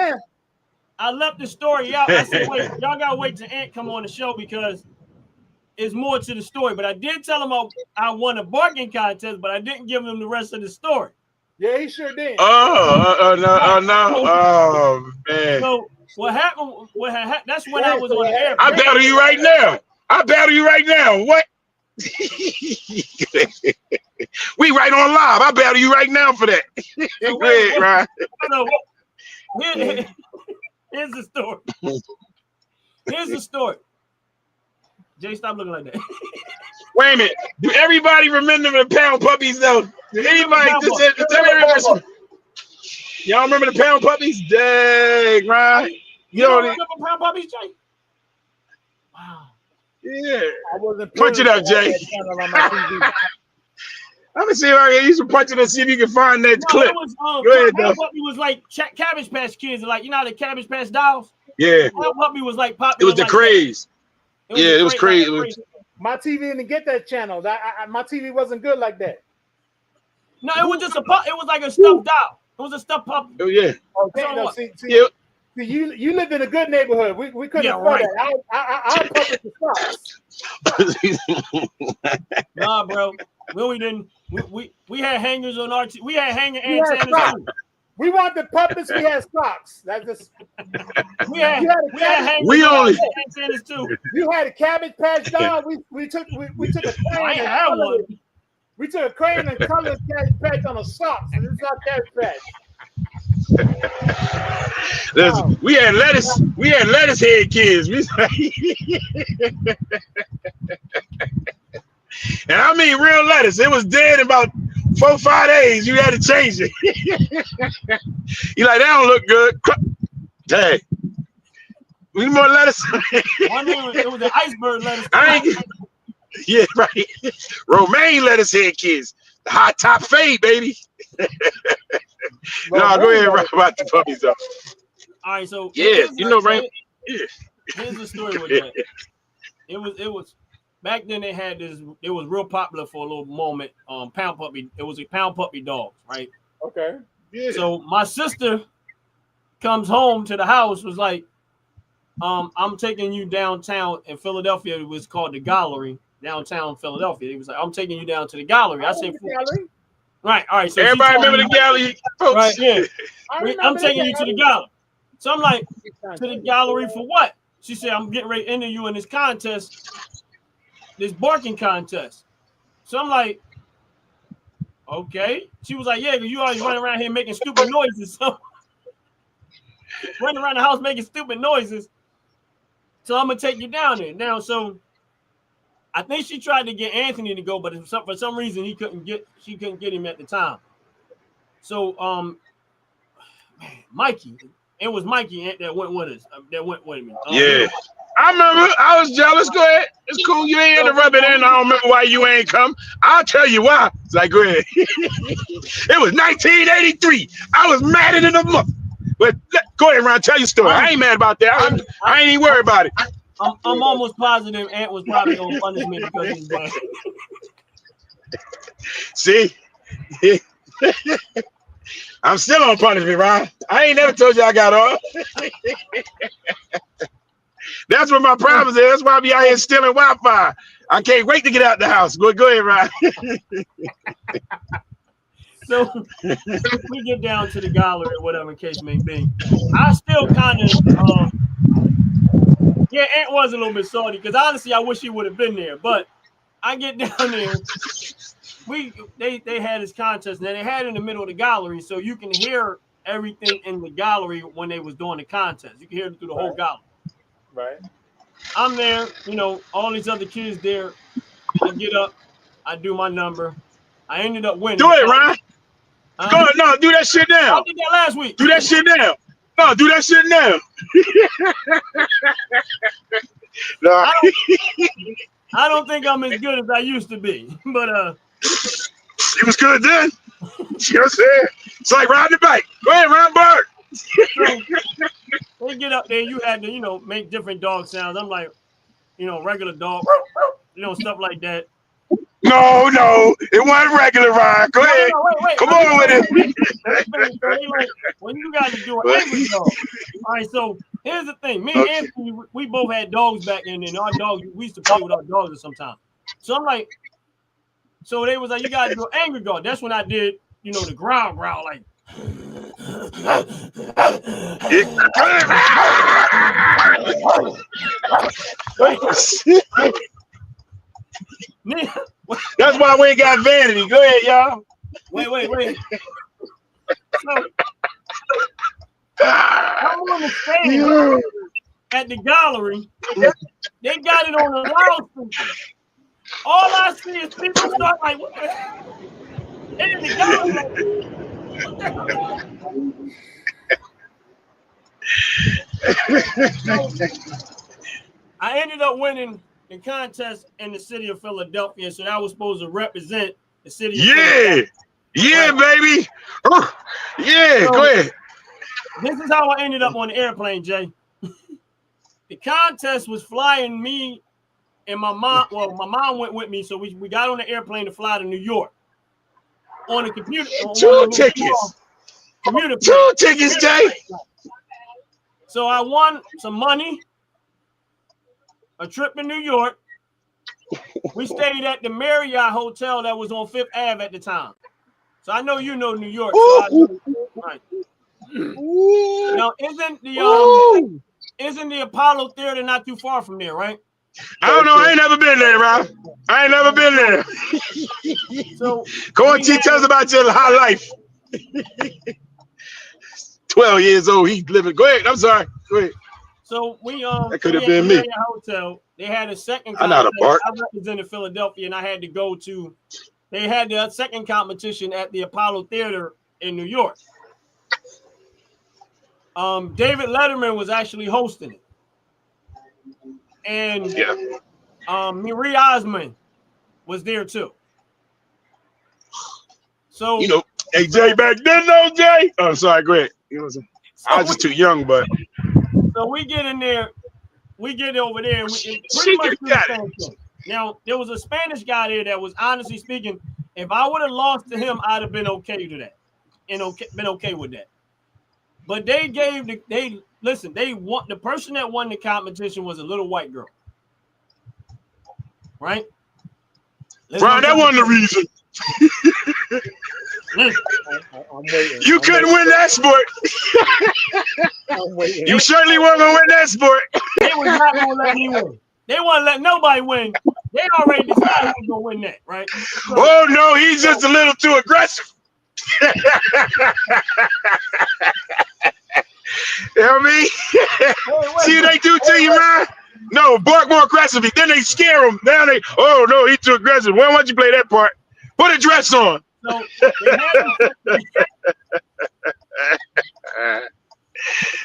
I left the story out. I said, wait, y'all gotta wait till Ant come on the show because it's more to the story. But I did tell him I won a bargain contest, but I didn't give him the rest of the story. Yeah, he sure did. No. Oh, man. So what happened? That's when I was on the air. I battle you right now. What? We right on live. I battle you right now for that. So Go ahead, Ryan. So here's the story. Here's the story. Jay, stop looking like that. Wait a minute. Do everybody remember the Pound Puppies though? Did anybody y'all remember the Pound Puppies? Dang, Ryan. You don't remember Pound Puppies, Jay? Wow. Yeah. I wasn't punch it up, Jay. I'm gonna see if I can use some punch it and see if you can find that clip. It was, Go ahead, though. Puppy was like Cabbage Patch Kids, like you know how the Cabbage Patch dolls. Yeah. Pound Puppy was like popular. It was the craze. It was crazy. My TV didn't get that channel. My TV wasn't good like that. No, it was just it was like a stuffed doll. It was a stuffed puppy. Oh yeah. Okay. No, see, yeah. You lived in a good neighborhood. We couldn't afford that. I'll puppet the socks. Nah, bro. We didn't. We had hangers on our. We had hanger antennas too. We want the puppets. We had socks. That's just. We had hangers we on only antennas too. You had a Cabbage Patch doll. We took a crane and colored it. We took a crane and colored Cabbage Patch on a socks, and this is our Cabbage Patch. Listen, we had lettuce head kids. And I mean real lettuce. It was dead in about 4-5 days. You had to change it. You like, that don't look good. Dang. We need more lettuce. It was an iceberg lettuce. Yeah, right. Romaine lettuce head kids. The hot top fade, baby. No, go ahead, right about the puppies though. All right, so yeah, you know, right? Yeah. Here's the story with that. It was back then. They had this. It was real popular for a little moment. Pound Puppy. It was a Pound Puppy dogs, right? Okay. Yeah. So my sister comes home to the house. Was like, I'm taking you downtown in Philadelphia. It was called the Gallery, downtown Philadelphia. He was like, I'm taking you down to the Gallery. I said, gallery. Right, all right. So everybody remember the Gallery, folks? Right, yeah. I'm taking you to the Gallery. So I'm like, to the Gallery for what? She said, I'm getting ready to enter you in this contest, this barking contest. So I'm like, okay. She was like, yeah, because you always running around here making stupid noises. So running around the house making stupid noises. So I'm gonna take you down there. Now, so I think she tried to get Anthony to go, but for some reason she couldn't get him at the time. So Mikey. It was Mikey that went with us. That went with me. Yeah. I remember. I was jealous. Go ahead. It's cool. You ain't had to rub it in. I don't remember why you ain't come. I'll tell you why. It's like, go ahead. It was 1983. I was mad at the month. But go ahead, Ron. Tell your story. I ain't mad about that. I ain't even worried about it. I'm almost positive Ant was probably gonna punish me because he's black. See? I'm still on punishment, Ron. I ain't never told you I got off. That's what my problem is. That's why I be out here stealing Wi-Fi. I can't wait to get out the house. Go ahead, Ron. So we get down to the Gallery, whatever case may be. I still kind of, Ant was a little bit salty because honestly, I wish he would have been there. But I get down there. They had this contest, and they had it in the middle of the gallery, so you can hear everything in the gallery when they was doing the contest. You can hear it through the whole gallery. Right. I'm there, all these other kids there. I get up, I do my number. I ended up winning. Do it, Ryan. Go ahead, no, do that shit now. I did that last week. Do that shit now. No, do that shit now. No. I don't think I'm as good as I used to be, but it was good then. You know what I'm saying? It's like riding the bike. Go ahead, ride bird. So they get up there, you had to, make different dog sounds. I'm like, regular dog, stuff like that. No, it wasn't regular, Ryan. Go ahead. Wait. Come on with it. Like, when you guys do an angry dog. All right, so here's the thing. Me and Anthony, we both had dogs back then, and our dogs, we used to play with our dogs sometimes. So I'm like, so they was like, you gotta do an angry dog. That's when I did the growl like. That's why we ain't got vanity. Go ahead, y'all. Wait. So I'm on the stand at the gallery. They got it on the loudspeaker. All I see is people start like, what the hell? And in the gallery, like, what the hell? I ended up winning the contest in the city of Philadelphia, so that was supposed to represent the city of Philadelphia. Yeah, right. Baby. Yeah, so, go ahead. This is how I ended up on the airplane, Jay. The contest was flying me and my mom. Well, my mom went with me, so we got on the airplane to fly to New York. On the computer. Two tickets, Jay. So I won some money, a trip in New York. We stayed at the Marriott Hotel that was on Fifth Ave at the time. So I know you know New York. So right. Now, isn't the Apollo Theater not too far from there, right? I don't know. I ain't never been there, Rob. I ain't never been there. So go on, tell us about your high life. 12 years old, he's living. Go ahead. I'm sorry. Go ahead. So that could have been me. Hotel. They had a second I represented Philadelphia, and I had to go to. They had the second competition at the Apollo Theater in New York. David Letterman was actually hosting it, and Marie Osmond was there too. So hey Jay, back then though, Jay. Oh, sorry, go ahead. I was just too young, but. So we get in there, we get over there, and we pretty much do the same thing. Now, there was a Spanish guy there that was, honestly speaking, if I would have lost to him, I'd have been okay to that, and been okay with that. But they won. The person that won the competition was a little white girl, right? Brian, that wasn't the reason. You couldn't win that sport. You certainly weren't gonna win that sport. They was not gonna let me win. They wouldn't let nobody win. They already decided who's gonna win that, right? So, oh no, he's just a little too aggressive. You know what I mean? See what they do to you, man? No, bark more aggressively. Then they scare him. Now oh no, he's too aggressive. Why don't you play that part? Put a dress on. So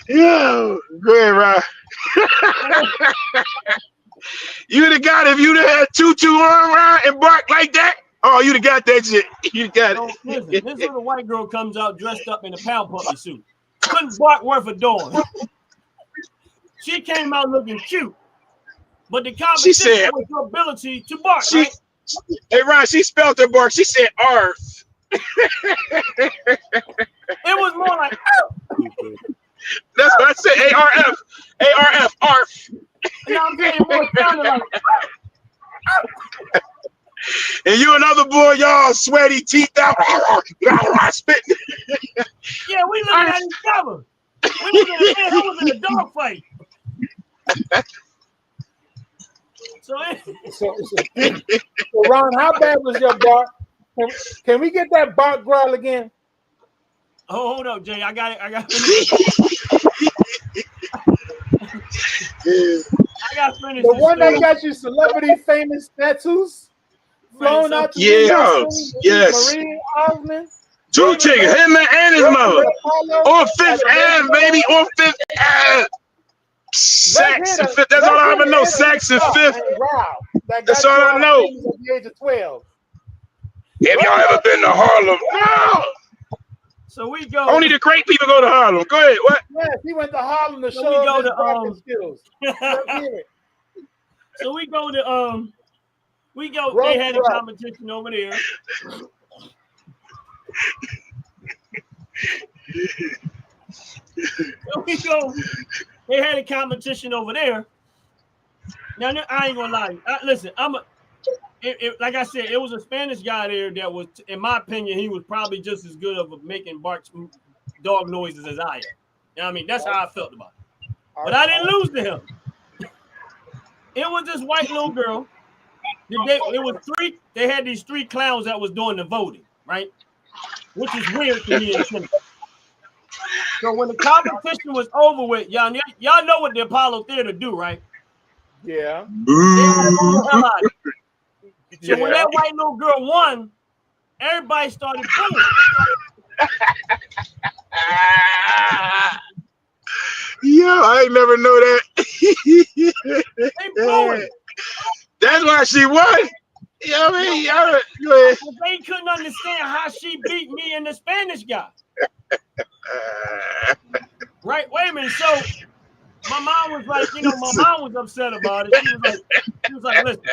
yo, go ahead, Rob. You'd have got it if you'd have had tutu on around and bark like that. Oh, you'd have got that shit. You got it. Listen, this little white girl comes out dressed up in a pound puppy suit. Couldn't bark worth a darn. She came out looking cute, but the competition was her ability to bark. Right? Hey, Ron, she spelled her bark. She said "arf." It was more like "arf." That's what I said. ARF, ARF, ARF. You know what I'm saying? More sounded like "arf." And you another boy, y'all sweaty teeth out, spitting. Yeah, we looking at each other. We was in a dog fight. So Ron, how bad was your bark? Can we get that bark growl again? Oh, hold up, Jay. I got it. I got finished. The one that got you celebrity famous tattoos flown out to yes. Marie Osmond. Two chicks, him and his mother. On Fifth Ave, baby. On Fifth Ave. Sax and Fifth. That's all I ever know. Sax and Fifth. That's all I know. At the age of 12. Have y'all ever been to Harlem? No. So we go. Only the great people go to Harlem. Go ahead. What? Yes, he went to Harlem to show his barking skills. So we go to They had a competition over there. So we go. They had a competition over there. Now I ain't gonna lie. Listen, like I said, it was a Spanish guy there that was, in my opinion, he was probably just as good of making dog noises as I am. You know what I mean? That's how I felt about it. But I didn't lose to him. It was this white little girl. They had these 3 clowns that was doing the voting, right? Which is weird to me. So when the competition was over with, y'all know what the Apollo Theater do, right? Yeah. So when that white little girl won, everybody started booing. Yeah, I ain't never know that. They booing. That's why she won. You know what I mean? Go ahead. They couldn't understand how she beat me and the Spanish guy. Right? Wait a minute. So my mom was like, my mom was upset about it. She was like, listen,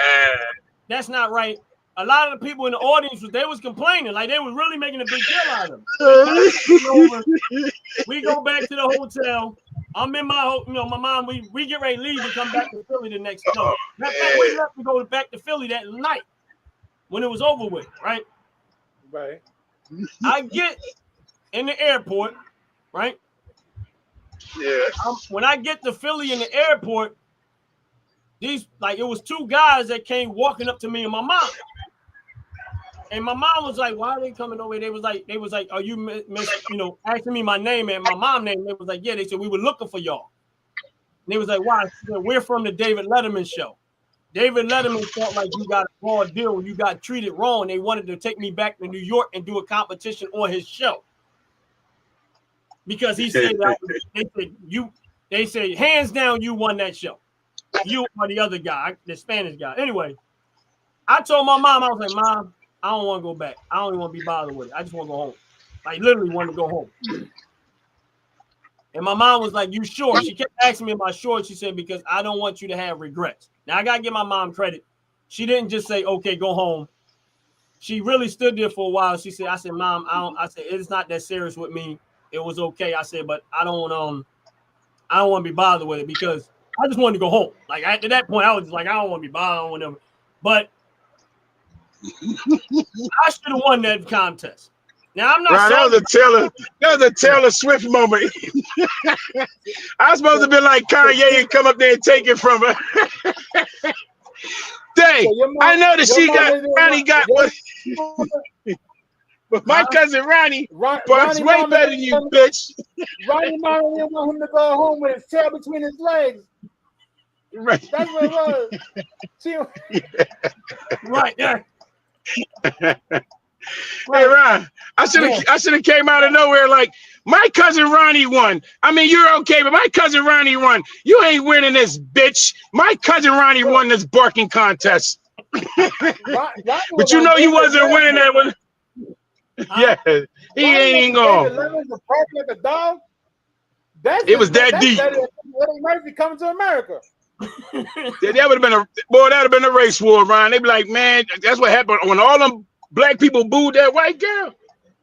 that's not right. A lot of the people in the audience, they was complaining. Like, they was really making a big deal out of them. We go back to the hotel. I'm in my, my mom, we get ready to leave and come back to Philly the next day. Matter of fact, we left to go back to Philly that night when it was over with, right? Right. I get in the airport, right? Yeah. When I get to Philly in the airport, it was 2 guys that came walking up to me and my mom. And my mom was like, why are they coming over? They was like, are you asking me my name and my mom's name? They was like, yeah. They said, we were looking for y'all. And they was like, why? Said, we're from the David Letterman show. David Letterman felt like you got a raw deal. You got treated wrong. They wanted to take me back to New York and do a competition on his show. Because he said, they said, hands down, you won that show. You or the other guy, the Spanish guy. Anyway, I told my mom, I was like, Mom, I don't want to go back. I don't even want to be bothered with it. I just want to go home. I literally wanted to go home. And my mom was like, you sure? She kept asking me, am I sure? She said, because I don't want you to have regrets. Now, I got to give my mom credit. She didn't just say, okay, go home. She really stood there for a while. She said, I said, Mom, I said, it's not that serious with me. It was okay. I said, but I don't want to be bothered with it because I just wanted to go home. Like, at that point, I was just like, I don't want to be bothered with them. But I should have won that contest. Now I'm not. Right, that was a Taylor Swift moment. I was supposed to be like Kanye and come up there and take it from her. Dang, so I know that Ronnie got what. But my cousin Ronnie barks way better than you, bitch. Ronnie mama didn't want him to go home with his tail between his legs. Right. That's what it was. Right, yeah. Hey Ron, I should have came out of nowhere like my cousin Ronnie won. I mean, you're okay, but my cousin Ronnie won. You ain't winning this, bitch. My cousin Ronnie won this barking contest. But you know you wasn't winning that one. Yeah, he ain't even going. Like a dog. It was that deep. Eddie Murphy coming to America. That would have been a race war, Ron. They'd be like, man, that's what happened when all them black people booed that white girl.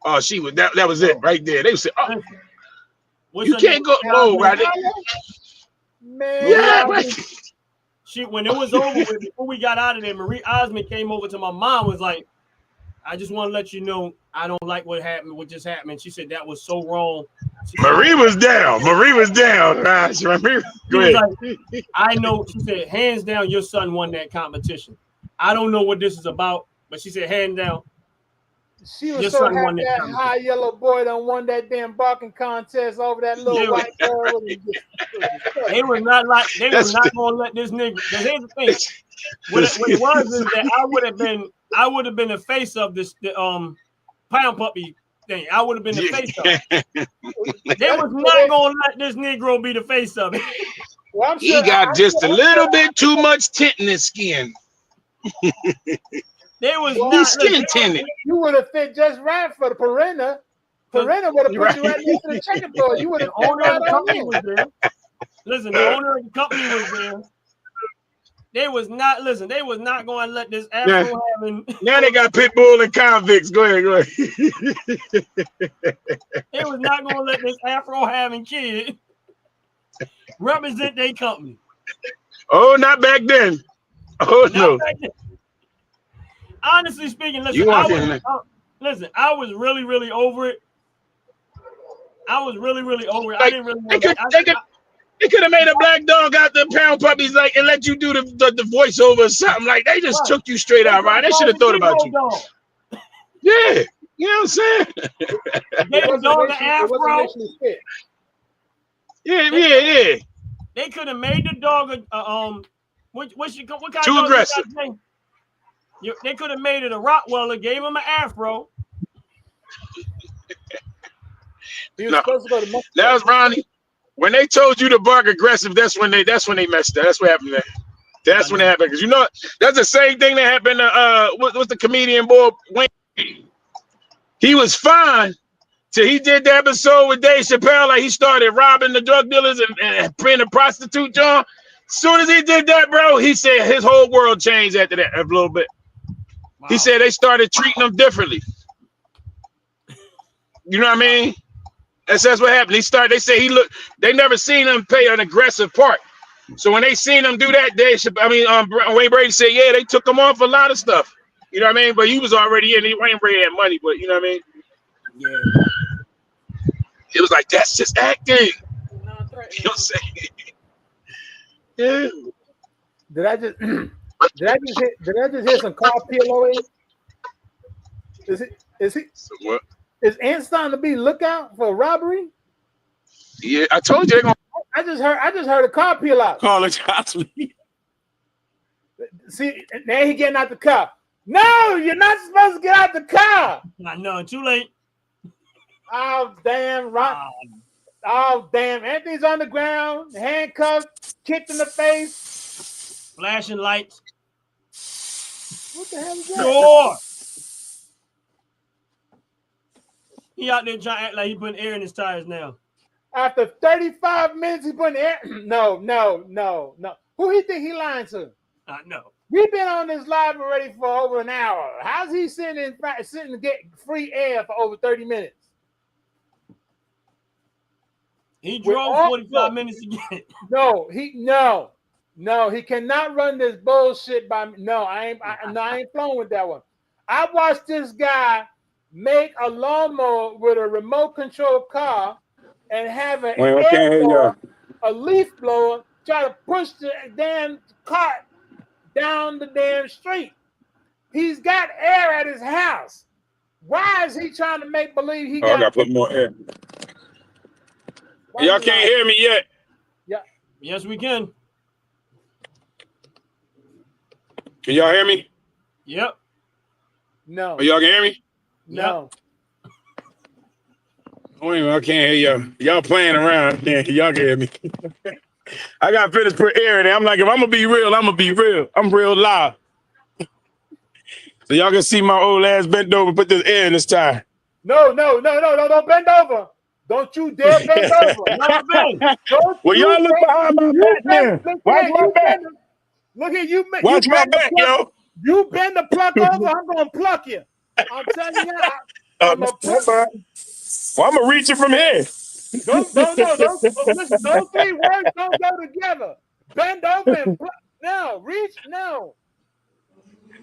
Oh, she was that was it right there. They would say, oh, you can't go. Oh, right. Man, yeah, right. When it was over with, before we got out of there, Marie Osmond came over to my mom, was like, I just want to let you know I don't like what just happened. She said that was so wrong. Marie was down. Right. Go ahead. Like, I know. She said, hands down, your son won that competition. I don't know what this is about, but she said, hands down. She was so happy that high yellow boy done won that damn barking contest over that little white girl. They was not going to let this nigga. Here's the thing. What it was is that I would have been the face of this pound puppy thing. I would have been the face of it. They was not going to let this Negro be the face of it. Well, he got just a little bit too much tint in his skin. There was not skin tinted. You would have fit just right for the Perina. Perina would have put you right next to the chicken door. You would have owner of the company was there. Listen, the owner of the company was there. They was not going to let this Afro having. Now they got pit bull and convicts. Go ahead. They was not going to let this Afro having kid represent their company. Oh, not back then. Oh, no. honestly speaking, listen, You walk in there. listen, I was really, really over it. I was really, really over it. I Like, didn't really they want could, they could have made a black dog out the pound puppies, like, and let you do the voiceover or something. Like, they just took you straight out, right? They should have thought about you. Dog. Yeah, you know what I'm saying? Gave the dog an afro. Yeah. They could have made the dog what kind Too of aggressive. Dog they could have made it a Rottweiler, gave him an afro. He was supposed to go to Mexico. That was Ronnie. When they told you to bark aggressive, that's when they messed up. That's what happened there. That's when it happened. Because you know that's the same thing that happened to what's the comedian boy Wayne? He was fine till he did the episode with Dave Chappelle. Like he started robbing the drug dealers and praying a prostitute, John. As soon as he did that, bro, he said his whole world changed after that a little bit. Wow. He said they started treating him differently. You know what I mean? That's what happened. They say they never seen him play an aggressive part. So when they seen him do that, Wayne Brady said, yeah, they took him off a lot of stuff. You know what I mean? But he was already in. Wayne Brady had money, but you know what I mean? Yeah. It was like, that's just acting. You know what I'm saying? Yeah. Did I just hear some car PLOA? Is Ant starting to be lookout for robbery? Yeah, I told you they're gonna. I just heard a car peel out. Call it Jocelyn. See, now he getting out the car. No, you're not supposed to get out the car. I know, too late. Oh damn! Right. Oh damn! Anthony's on the ground, handcuffed, kicked in the face, flashing lights. What the hell is that? Sure. He out there trying to act like he putting air in his tires now. After 35 minutes, he putting air. No. Who he think he lying to? I know. We've been on this live already for over an hour. How's he sitting to get free air for over 30 minutes? He drove 45 minutes to get it. No, he cannot run this bullshit by me. No, I ain't flowing with that one. I watched this guy make a lawnmower with a remote control car and have a leaf blower try to push the damn cart down the damn street. He's got air at his house. Why is he trying to make believe he got? I gotta put more air. Y'all can't hear me yet. Yeah. Yes, we can. Can y'all hear me? Yep. No. Y'all can hear me? No. Wait a minute, I can't hear y'all. Y'all playing around. Y'all can hear me. I got to finish put air in there. I'm like, if I'm going to be real, I'm going to be real. I'm real live. So y'all can see my old ass bent over, put this air in this tire. No, don't bend over. Don't you dare bend over. Well, y'all look behind my back, man. Watch my back. Look at you. Watch my back, yo. You bend the pluck over, I'm going to pluck you. I'm telling you that. I'm going to reach it from here. Listen, those three words don't go together. Bend over and pluck. No, reach, no.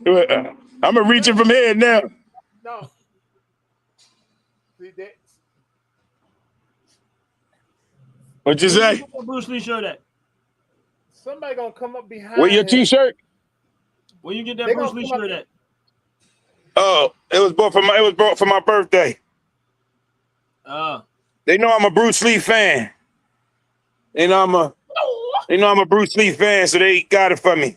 I'm going to reach it from here now. No. See that? What'd you say? Bruce Lee shirt at? Somebody gonna come up behind. Where your T-shirt? Where you get that Bruce Lee shirt at? Oh, it was bought for my birthday. They know I'm a Bruce Lee fan. They know I'm a Bruce Lee fan, so they got it for me.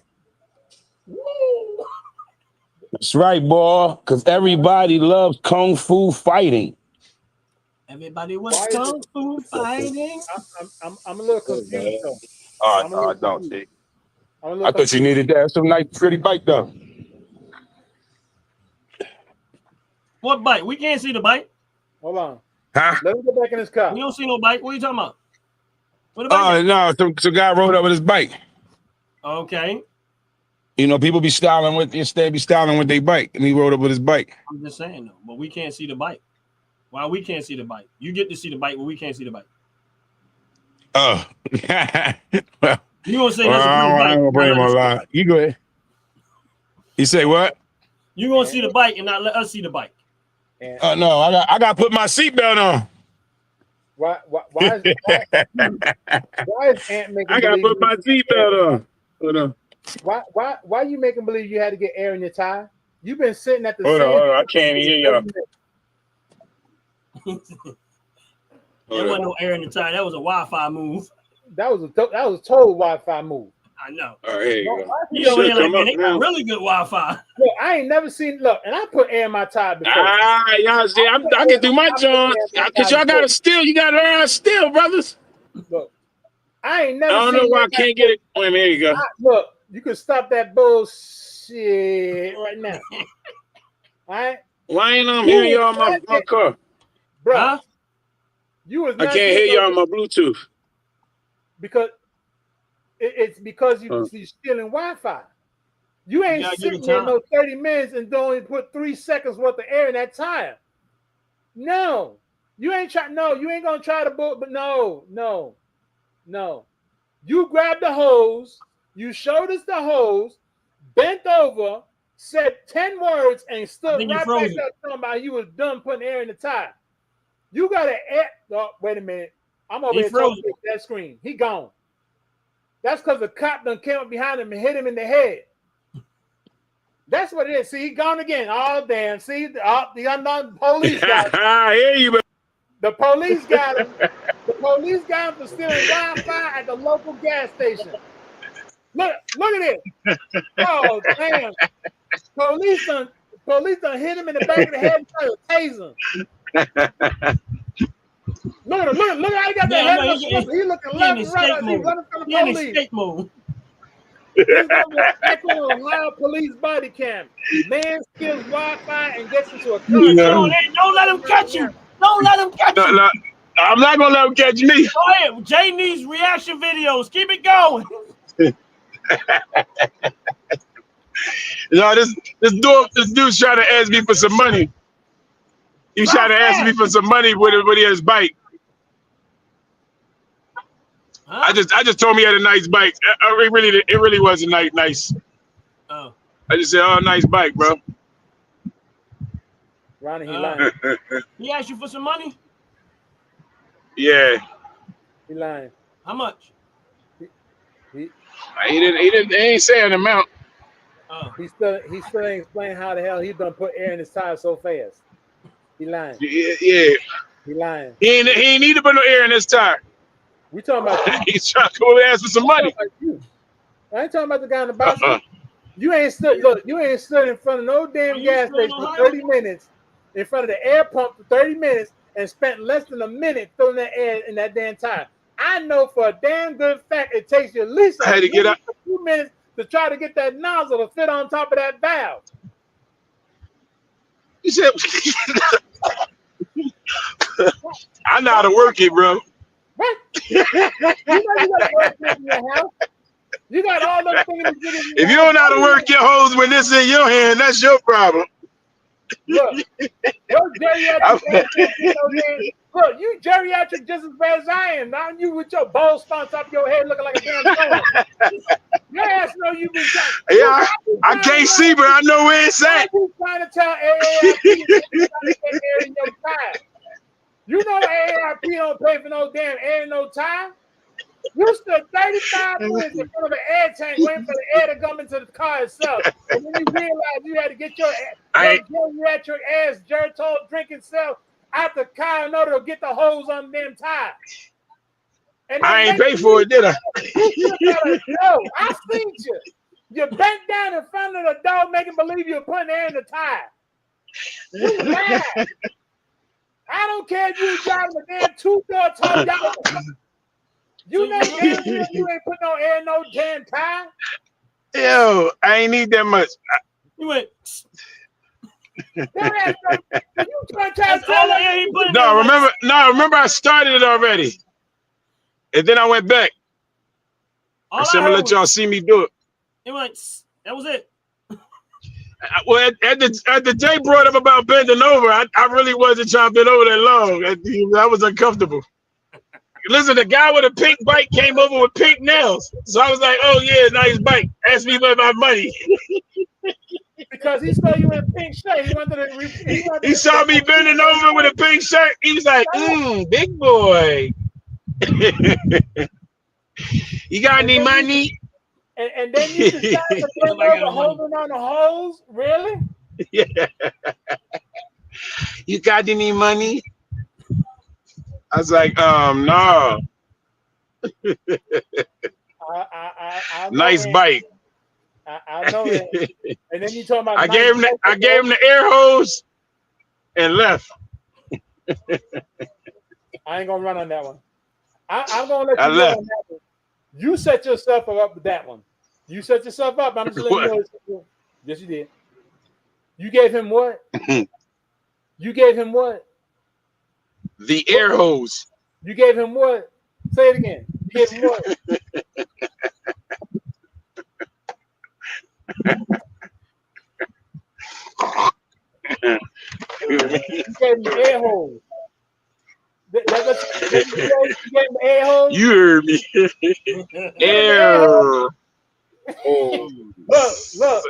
That's right, boy. Because everybody loves kung fu fighting. Everybody wants kung fu fighting. I'm a little confused though. No, I don't see. I thought you needed that. Some nice, pretty bike though. What bike? We can't see the bike. Hold on. Huh? Let him get back in his car. We don't see no bike. What are you talking about? What the bike? No, some guy rode up with his bike. Okay. You know, people be styling with their bike, and he rode up with his bike. I'm just saying though, but we can't see the bike. Why we can't see the bike? You get to see the bike, but we can't see the bike. Oh. Well, you gonna say that's a real bike? I ain't gonna blame him a lot. You go ahead. You say what? You gonna see the bike and not let us see the bike. Oh no, I got to put my seatbelt on. Why is Ant making I got to believe put my seatbelt on. Hold on. why you making believe you had to get air in your tire? You've been sitting at the Hold same. on. I can't even hear y'all. There wasn't no air in the tire. That was a Wi-Fi move. That was a total Wi-Fi move. I know. All right, here you go. You over there like, man, they got really good Wi-Fi. Look, I ain't never seen. Look, and I put air in my tire before. Y'all see, I can do my job. Cause y'all gotta steal. You gotta learn how to steal, brothers. Look, I ain't never. I don't know why I can't get it. Wait a minute, here you go. Look, you can stop that bullshit right now. All right. Why ain't I hearing y'all on my car? Bro, Huh? you was I not can't hear y'all on my Bluetooth. Because it's because you're stealing Wi-Fi. You ain't sitting there no 30 minutes and don't even put 3 seconds worth of air in that tire. No, you ain't try. No, you ain't gonna try to book. But no. You grabbed the hose. You showed us the hose. Bent over, said 10 words, and stood right back there talking about you was done putting air in the tire. You got to air. Oh, wait a minute. I'm over here talking to that screen. He gone. That's because the cop done came up behind him and hit him in the head. That's what it is. See, he gone again. Oh, damn. See, the unknown police got him. I hear you, but The police got him. The police got him for stealing Wi-Fi at the local gas station. Look at it. Oh, damn. Police done hit him in the back of the head and tried to tase him. Look at him. Look how he got that head. He looking left and right as he's running from the police. Escape mode. This is on loud police body cam. Man steals Wi-Fi and gets into a car. Don't let him catch you. Don't let him catch you. No, I'm not gonna let him catch me. Go ahead. Jay needs reaction videos. Keep it going. This dude's trying to ask me for some money. He's trying to ask me for some money with his bike. Huh? I just told him he had a nice bike. It really wasn't nice. Oh. I just said, oh, nice bike, bro. Ronnie, he lying. He asked you for some money? Yeah. He lying. How much? He ain't saying an amount. Oh. He still ain't explaining how the hell he done put air in his tire so fast. He lying. Yeah. He lying. He ain't need to put no air in his tire. We talking about you. He's trying to go ask for some money. I ain't talking about the guy in the box. You ain't stood in front of no damn gas station for 30 minutes, in front of the air pump for 30 minutes, and spent less than a minute filling that air in that damn tire. I know for a damn good fact it takes you at least a few minutes to try to get that nozzle to fit on top of that valve. You said I know how to work it, bro. What? You got work in your house. You got all those things. If you don't know how to work your hose when this in your hand, that's your problem. Look, you geriatric just as bad as I am. Now you with your bowl spot on top of your head looking like a damn phone. Your ass know you been trying. Yeah, I can't see, but I know where it's at. You trying to tell AARP to get air in your tire. You know AARP don't pay for no damn air in no tire. You stood 35 minutes in front of an air tank waiting for the air to come into the car itself. And then you realize you had to get your geriatric ass Geritol drinking self out the car in order to get the hose on the damn tire. And I ain't pay for it, did I? No, I seen you. You bent down in front of the door making believe you were putting air in the tire. You mad. I don't care if you driving a damn two-door Toyota. You know you ain't put no air in no damn tire. Yo, I ain't need that much. You went. Remember I started it already. And then I went back. I said, I'm gonna let y'all see me do it. It went. That was it. Well, at the Jay brought up about bending over, I really wasn't trying to bend over that long. I was uncomfortable. Listen, the guy with a pink bike came over with pink nails. So I was like, oh, yeah, nice bike. Ask me about my money. because he saw you in pink shirt. He wanted He saw me bending over with a pink shirt. He was like, big boy. You got any money? And then you decided to bend over holding on the hose? Really? Yeah. You got any money? I was like, no. I Nice bike. I know that. And then you talking about I gave him the air hose and left. I ain't gonna run on that one. I'm gonna let you I go left. on that one. You set yourself up with that one. You set yourself up. I'm just letting you know. Yes, you did. You gave him what? You gave him what? The air hose. You gave him what? Say it again. You gave him what? You gave him the air hose. That's what you gave him the air hose? You heard me. Air. Look. Look.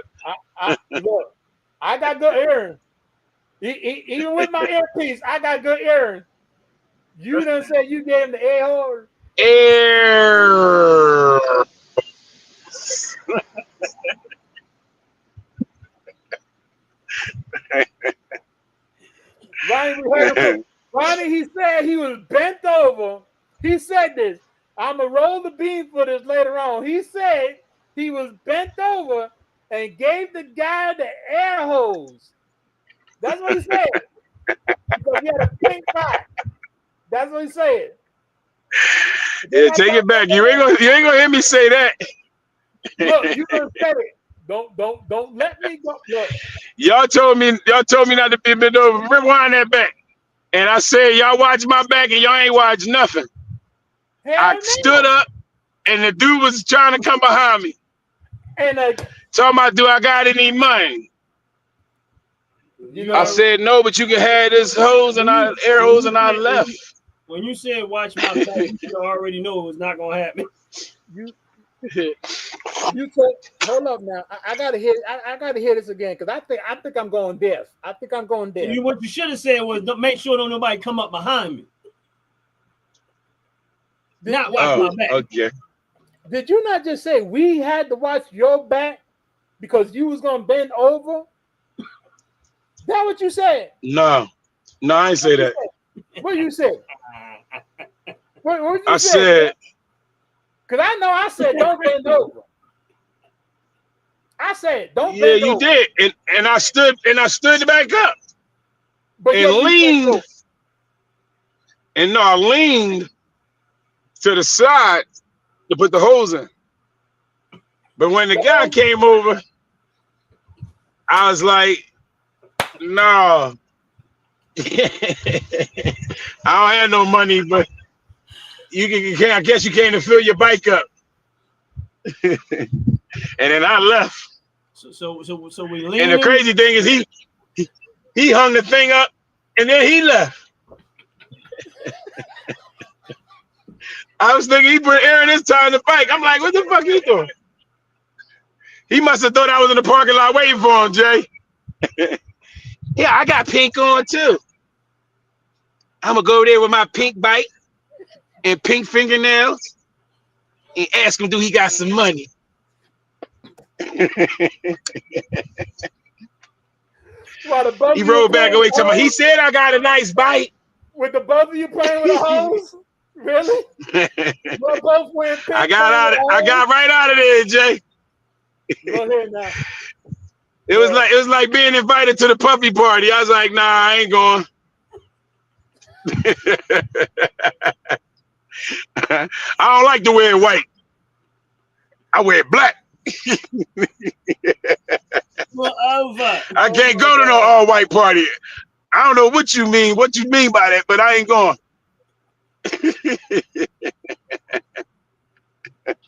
I got good earring. Even with my earpiece, I got good earring. You done said you gave him the air hose. Air. Ronnie, he said he was bent over. He said this. I'm going to roll the beam for this later on. He said he was bent over and gave the guy the air hose. That's what he said. Because he had a pink eye. That's what he said. Yeah, take it back. You ain't gonna hear me say that. Look, you done said it. Don't let me go. Look. Y'all told me not to be bent over. Rewind that back. And I said, y'all watch my back and y'all ain't watch nothing. I stood up and the dude was trying to come behind me. And talking about, do I got any money? You know, I said no, but you can have this hose and air hose, and I left. When you said watch my back, you already know it was not gonna happen. You said, hold up now. I gotta hear. I gotta hear this again because I think I'm going deaf. I think I'm going deaf. What you should have said was make sure don't nobody come up behind me. Not watch my back. Okay. Did you not just say we had to watch your back because you was gonna bend over? That what you said? No, I ain't say that. What you said? What you I said. Because I know I said don't bend over. I said don't bend over. Yeah, you did. And I stood back up. But and leaned. And no, I leaned to the side to put the hose in. But when the guy came over, I was like, no. I don't have no money, but you can. I guess you came to fill your bike up. And then I left. So we leaned. And the crazy thing is he hung the thing up and then he left. I was thinking he put air in his tire in the bike. I'm like, what the fuck you doing? He must have thought I was in the parking lot waiting for him, Jay. Yeah, I got pink on too. I'm gonna go there with my pink bike and pink fingernails and ask him, do he got some money? He rolled back away to me. He said I got a nice bike. With the both of you playing with a hose? Really? We're both wearing pink. I got right out of there, Jay. Go ahead now. It was like being invited to the puppy party. I was like, nah, I ain't going. I don't like to wear white. I wear black. I can't go to no all white party. I don't know what you mean by that, but I ain't going.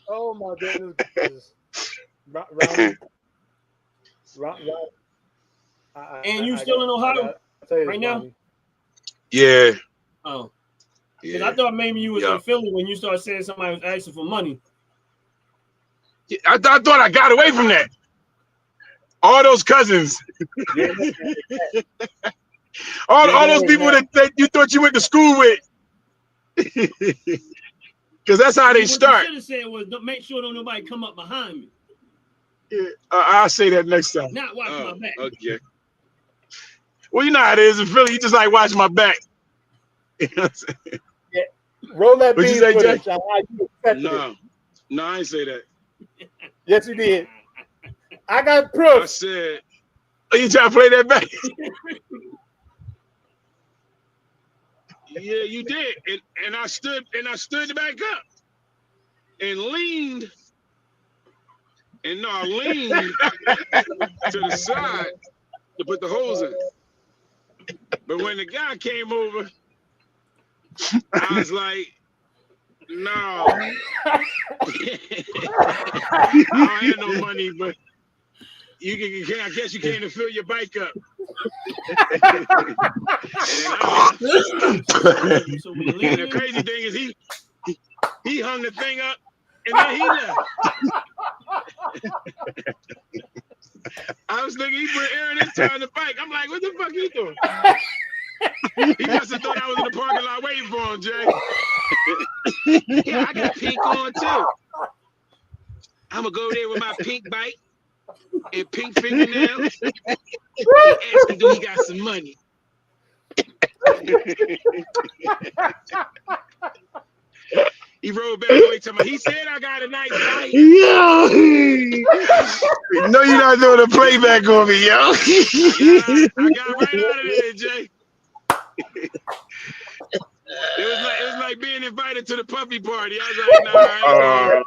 Oh my goodness. And you still in Ohio right now? Yeah. Oh. Because I thought maybe you was in Philly when you started saying somebody was asking for money. I thought I got away from that. All those cousins. Yeah, all those people that you thought you went to school with. Because that's how they start. What you should have said was, make sure don't nobody come up behind me. Yeah, I'll say that next time. Not watch my back. Okay. Well, you know how it is in Philly. You just like watch my back. You know what I'm saying? Yeah. Roll that What'd bean you say, footage Jay? on how you accepted it. No, I ain't say that. Yes, you did. I got proof. I said, "Oh, you trying to play that back?" Yeah, you did, and I stood back up and leaned, and no, I leaned to the side to put the holes in. But when the guy came over, I was like, "No, I don't have no money, but you can. I guess you came to fill your bike up." And the crazy thing is he hung the thing up and then he left. I was thinking he put air in his tire on the bike. I'm like, what the fuck you doing? He must have thought I was in the parking lot waiting for him, Jay. Yeah, I got pink on too. I'm gonna go there with my pink bike and pink fingernails and ask him, do he got some money? He rolled back away to me. He said I got a nice bike. Yo, no, you're not doing a playback on me, yo. I got right out of there, Jay. It was like being invited to the puppy party. I was like, nah,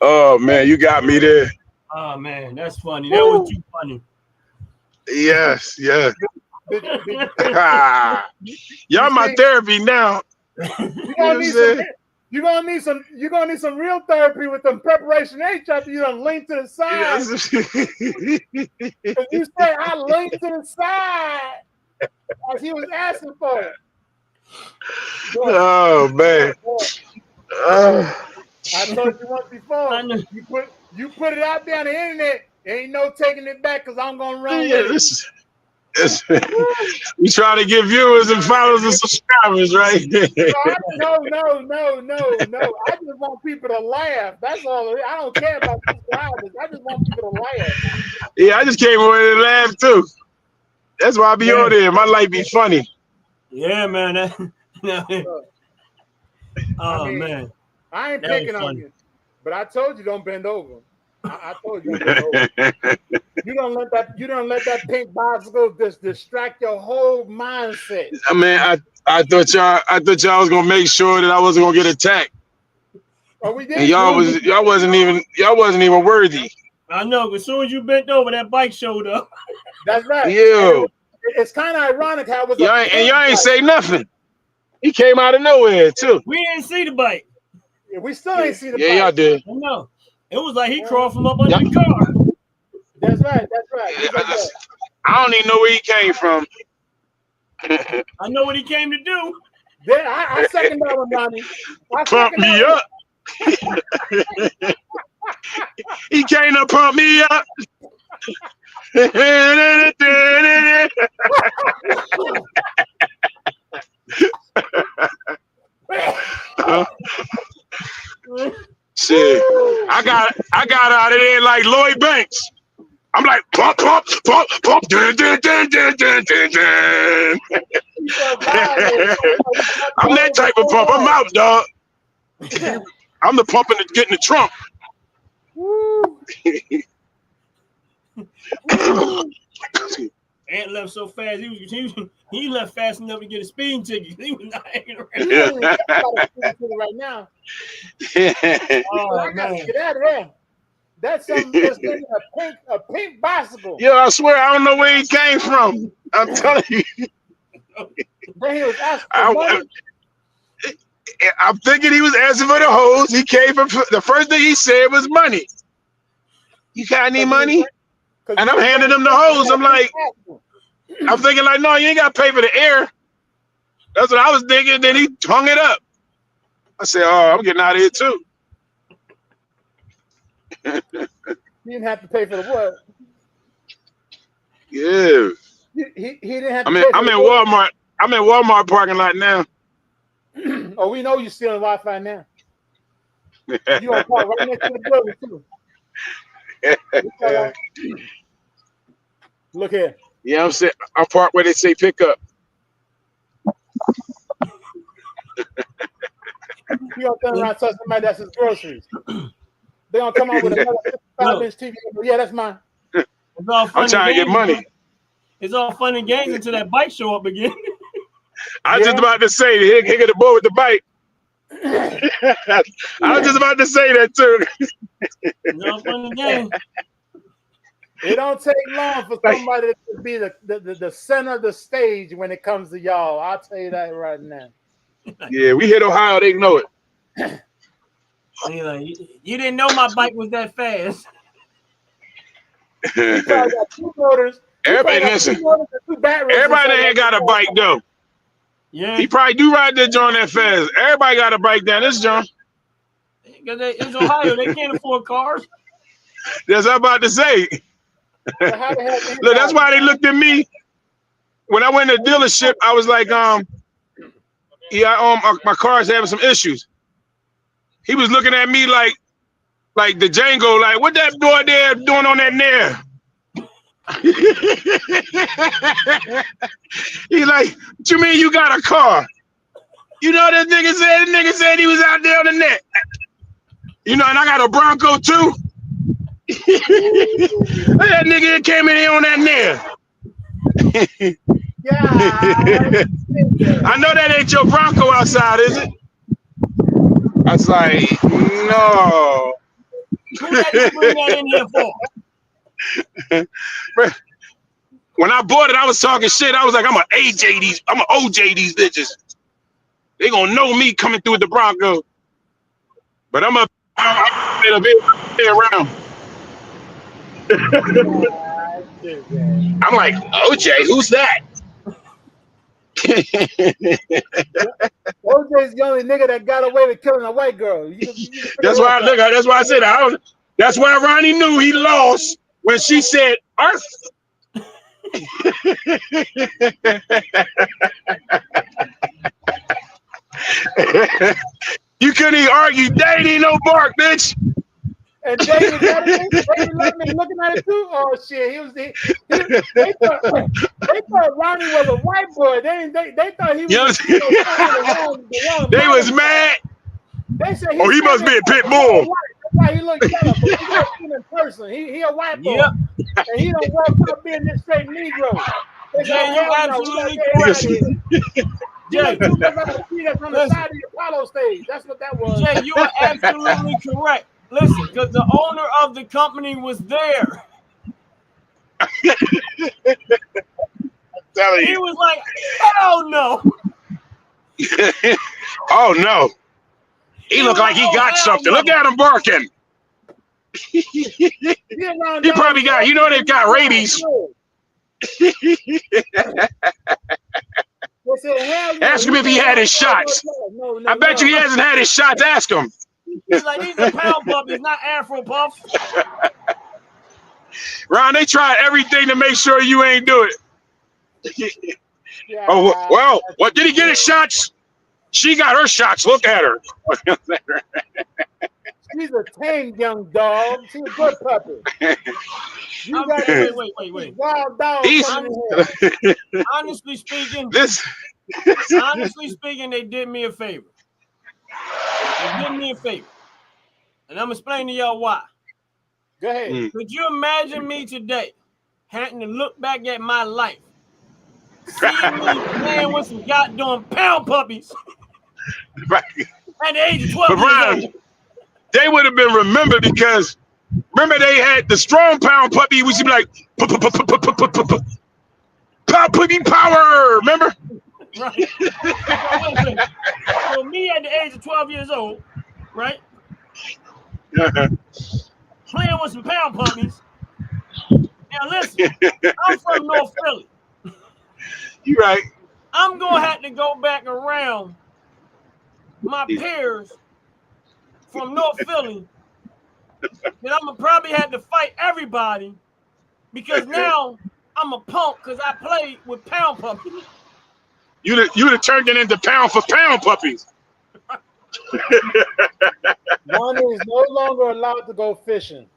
oh man, you got me there. Oh man, that's funny. That was too funny. Yes. Y'all my therapy now. You're gonna need some real therapy with them preparation H after you done lean to the side. Yes. You say I leaned to the side as he was asking for it. Oh man. I told you once before. You put it out there on the internet. Ain't no taking it back because I'm gonna run with it. We trying to get viewers and followers and subscribers, right? No. I just want people to laugh. That's all. I don't care about subscribers. I just want people to laugh. Yeah, I just came over here to laugh too. That's why I be on there. My life be funny. Yeah, man. Man. I ain't picking on you, but I told you don't bend over. I told you don't bend over. You don't let that pink bicycle just distract your whole mindset. I mean, I thought y'all was gonna make sure that I wasn't gonna get attacked. Oh, we did. And y'all wasn't even worthy. I know. As soon as you bent over, that bike showed up. That's right. Yo, it's kind of ironic how it was. Y'all ain't say nothing. He came out of nowhere too. We didn't see the bike. Yeah, we still ain't see the bike. Yeah, y'all did. No, it was like he crawled from up under the car. That's right. I don't even know where he came from. I know what he came to do. Yeah, I second that one, Ronnie. Pump me up. He came to pump me up. Shit, I got out of there like Lloyd Banks. I'm like pump, dun, dun, dun, dun, dun, dun, dun. I'm that type of pump. I'm out, dog. I'm the pumping to get in the trunk. Ant left so fast. He left fast enough to get a speeding ticket. He was not hanging around. Right now. Oh, I gotta get out of there. That's something that's a pink bicycle. Yo, I swear I don't know where he came from. I'm telling you. Then he was asking for money. I'm thinking he was asking for the hose. He came from the first thing he said was money. You got any money? And I'm handing him the hose. I'm like, I'm thinking like, no, you ain't got to pay for the air. That's what I was thinking. Then he hung it up. I said, "Oh, I'm getting out of here too." You didn't have to pay for the what? Yeah. He didn't have to I'm pay in, for I'm the in what? Walmart. I'm in Walmart parking lot now. Oh, we know you're stealing Wi-Fi now. You gonna park right next to the building too. Look here. Yeah, I'm parked where they say pick up. You gonna turn around and tell somebody that's his groceries. They gonna come out with another 55-inch TV. Yeah, that's mine. It's all fun I'm trying to and get games. money. It's all fun and games until that bike show up again. I was just about to say, here get the boy with the bike. I was just about to say that too. It's all fun and games. It don't take long for somebody to be the center of the stage when it comes to y'all. I'll tell you that right now. Yeah, we hit Ohio, they know it. Like, you didn't know my bike was that fast. You probably got 2 motors. Everybody listen. Everybody ain't got a bike though. Yeah. He probably do ride that joint that fast. Everybody got a bike down this joint. Because it's Ohio, they can't afford cars. That's what I'm about to say. Look, that's why they looked at me when I went to the dealership. I was like, yeah, my car's having some issues. He was looking at me like the Django, like, what that boy there doing on that nair? He like, what you mean you got a car? You know what that nigga said? The nigga said he was out there on the net. You know, and I got a Bronco too. That nigga came in here on that nair. Yeah. I know that ain't your Bronco outside, is it? I was like, no. Who that you bring that in here for? When I bought it, I was talking shit. I was like, I'm gonna OJ these bitches. They gonna know me coming through with the Bronco. But I'm around. I'm like, OJ, who's that? OJ's the only nigga that got away with killing a white girl. That's why I said that's why Ronnie knew he lost when she said Earth. You couldn't even argue. Dave ain't no bark, bitch. And Dave was looking at it too. Oh shit, they thought Ronnie was a white boy. They thought he was. They was mad. They said he must be a pit bull. That's why he looked yellow. But he was in person. He a white boy. Yep. And he don't walk up being this straight Negro. Jay, you absolutely correct. Jay, that's on the side of the Apollo stage. That's what that was. Jay, you are absolutely correct. Listen, because the owner of the company was there. I'm telling you. He was like, "Oh no." Oh no. He looked like he got something. Look at him barking. He probably got, you know, they've got rabies. Ask him if he had his shots. I bet you he hasn't had his shots. Ask him. He's like, these are pound puppies, not Afro puffs. Ron, they tried everything to make sure you ain't do it. Oh, well, what did he get his shots? She got her shots. Look at her. She's a tame young dog. She's a good puppy. Wait. Wild dog. Honestly speaking, they did me a favor. They did me a favor. And I'm going to explain to y'all why. Go ahead. Could you imagine me today having to look back at my life, seeing me playing with some goddamn pound puppies right. at the age of 12 years old? They would have been remembered because remember they had the strong pound puppy. We should be like pound puppy power. Remember? Right. So me at the age of 12 years old, right? Playing with some pound puppies. Now listen, I'm from North Philly. You right. I'm gonna have to go back around my peers from North Philly. Then I'm gonna probably have to fight everybody because now I'm a punk because I played with pound puppies. You'd have turned it into pound for pound puppies. One is no longer allowed to go fishing.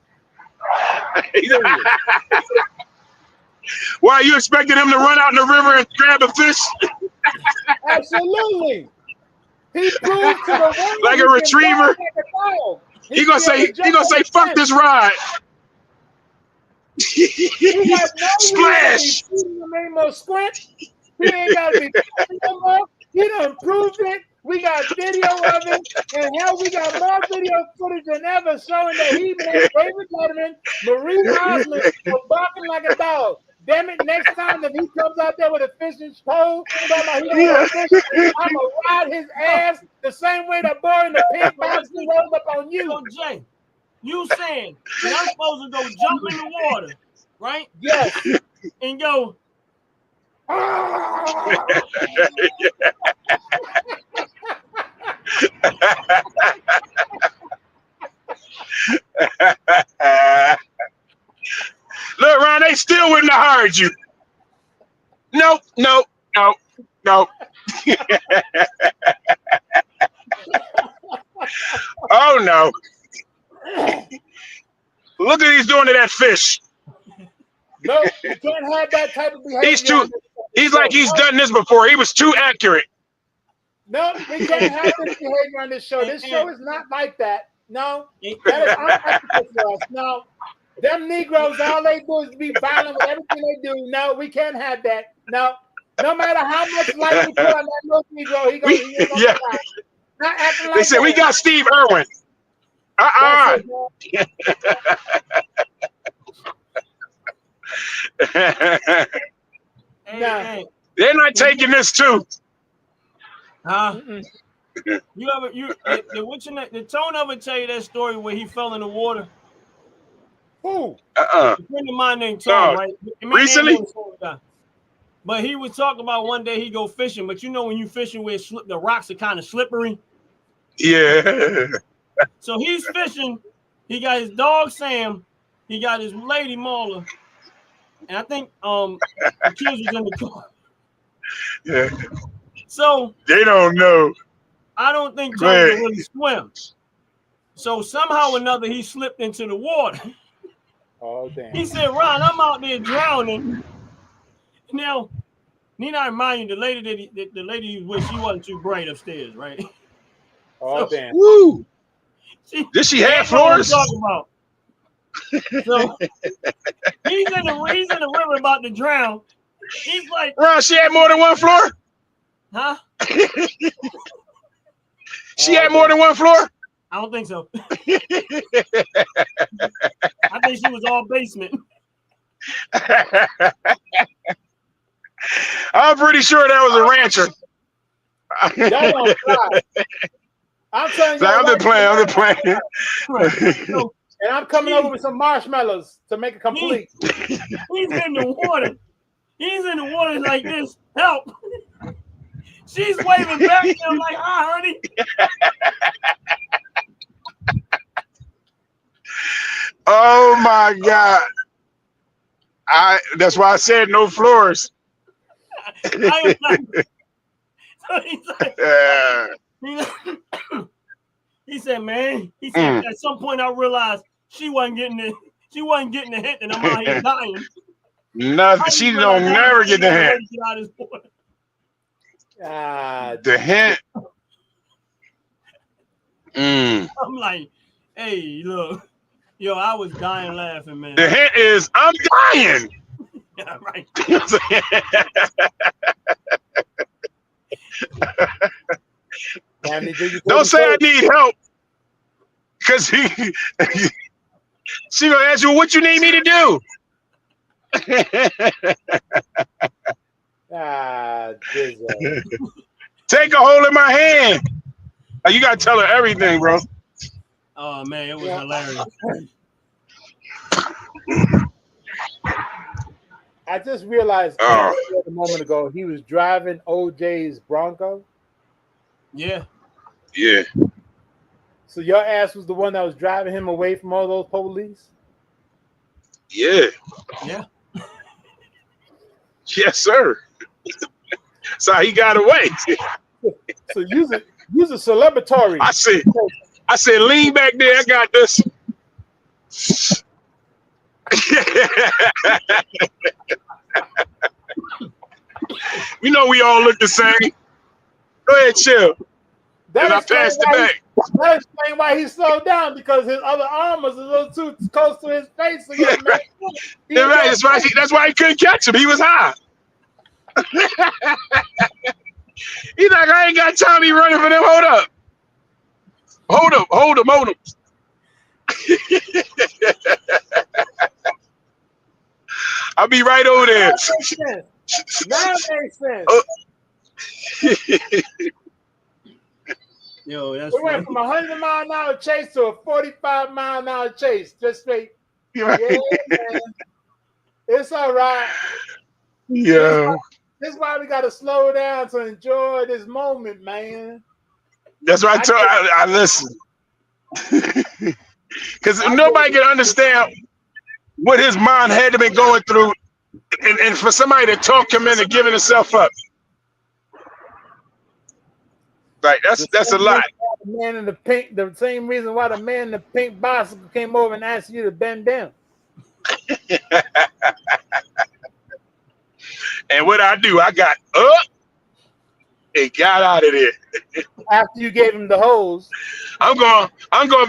Why you expecting him to run out in the river and grab a fish? Absolutely. He proved to the world Like a retriever. He gonna say, fuck this ride. Splash. He ain't more squint. He ain't gotta be no more. He done proved it. We got video of it, and hell, we got more video footage than ever showing that he made David Letterman, Marie Osmond, for barking like a dog. Damn it! Next time if he comes out there with a fishing pole, I'm gonna ride his ass the same way the boy in the pink box rolls up on you. So Jay, you saying that I'm supposed to go jump in the water, right? Yes. And go. Look, Ron, they still wouldn't have hired you. Nope. Oh no. Look what he's doing to that fish. No, you can't have that type of behavior. He's like he's done this before. He was too accurate. No, we can't have this behavior on this show. This show is not like that. No, that is unethical for us. No, them Negroes, all they do is be violent with everything they do. No, we can't have that. No, no matter how much life we put on that little Negro, he gonna yeah. Not acting like They said that. we got Steve Irwin. Hey. They're not taking this too. Huh? The Tone ever tell you that story where he fell in the water? Who? A friend of mine named Tone, right? Recently? But he was talking about one day he go fishing, but you know when you fishing where the rocks are kind of slippery. Yeah. So he's fishing. He got his dog Sam. He got his lady Marla. And I think the kids was in the car. Yeah. So they don't know. I don't think Tony can really swim. So somehow or another he slipped into the water. Oh damn. He said, Ron, I'm out there drowning. Now, need I remind you, the lady he was with, she wasn't too bright upstairs, right? Oh damn. Woo! Did she have floors? Talking about. So he's in the river about to drown. He's like, Ron, she had more than one floor? Huh? She had more than one floor? I don't think so. I think she was all basement. I'm pretty sure that was a rancher. Don't fly. I'm telling you. I'm just playing. And I'm coming over with some marshmallows to make it complete. He's in the water. He's in the water like this. Help. She's waving back to him like, hi, honey. Oh my God. That's why I said no floors. He said, man, at some point I realized she wasn't getting the hint and I'm out here dying. Nothing. She don't never get the hint. The hint. I'm like, hey, look. Yo, I was dying laughing, man. The hint is, I'm dying. Yeah, right. Don't say I need help. Because she gonna ask you what you need me to do. Take a hold of my hand. You gotta tell her everything, bro. Oh man, it was hilarious. I just realized Oh. a moment ago he was driving OJ's Bronco. Yeah. Yeah. So your ass was the one that was driving him away from all those police? Yeah. Yeah. Yes, sir. So he got away. So use a celebratory. I said, lean back there. I got this. You know we all look the same. Go ahead, chill. And I passed it back. That explains why he slowed down, because his other arm was a little too close to his face. So Yeah, right. That's why he couldn't catch him. He was high. He's like, I ain't got time to be running for them. Hold up. Hold him. I'll be right over there. That makes sense. Yo, that's We went from a 100-mile-an-hour chase to a 45-mile-an-hour chase, just straight. Right. Yeah, man. It's all right. Yeah. This is why we got to slow down to enjoy this moment, man. That's what I listen. Because nobody can understand what his mind had to be going through, and for somebody to talk him into giving himself up. Like that's a lot. The man in the pink, the same reason why the man in the pink bicycle came over and asked you to bend down. And what I do, I got up and got out of there. After you gave him the hose. I'm going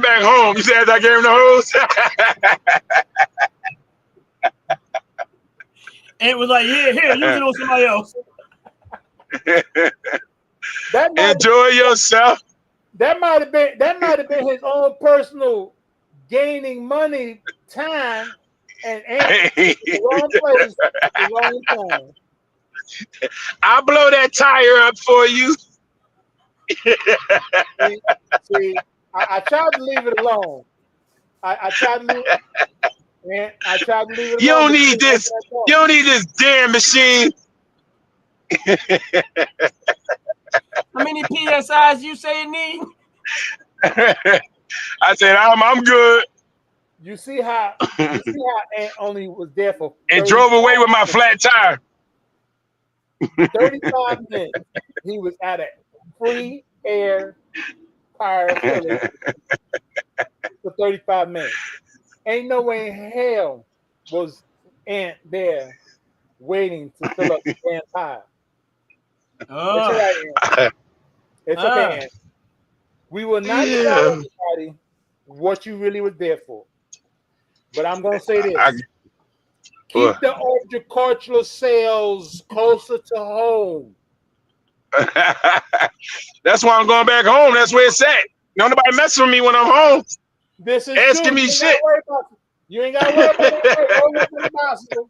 back home. You said as I gave him the hose. And it was like, yeah, here, use it on somebody else. Enjoy yourself. That might have been his own personal gaining money time and the wrong place, the wrong time. I'll blow that tire up for you. See, I tried to leave it alone. I tried to leave it. Man, I tried to leave it alone. You don't need this. You don't need this damn machine. How many PSIs you say it need? I said, I'm good. You see how Ant only was there for and drove away with my flat tire. 35 minutes. He was at a free air tire filler for 35 minutes. Ain't no way in hell was Ant there waiting to fill up the damn tire. It's all right, Ant. It's okay, Ant. We will not tell everybody what you really was there for. But I'm going to say this. Keep the horticultural sales closer to home. That's why I'm going back home. That's where it's at. Don't nobody mess with me when I'm home. This is asking me shit. You ain't got to worry about that.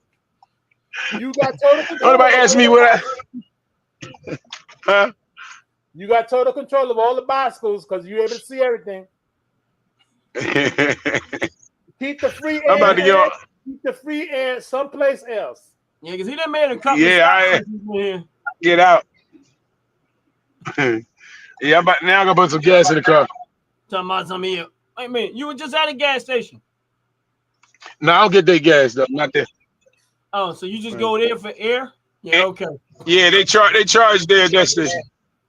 You got total control. Don't nobody ask me what Huh? You got total control of all the bicycles because you're able to see everything. Keep the free air. I'm about to go. Keep the free air someplace else. Yeah, because he done made a couple. Yeah, get out. Yeah, I'm gonna put some gas in the car. Talking about some here. Wait a minute, you were just at a gas station. No, I don't get that gas though. Not there. Oh, so you just go there for air? Yeah, okay. Yeah, they charge there at that station.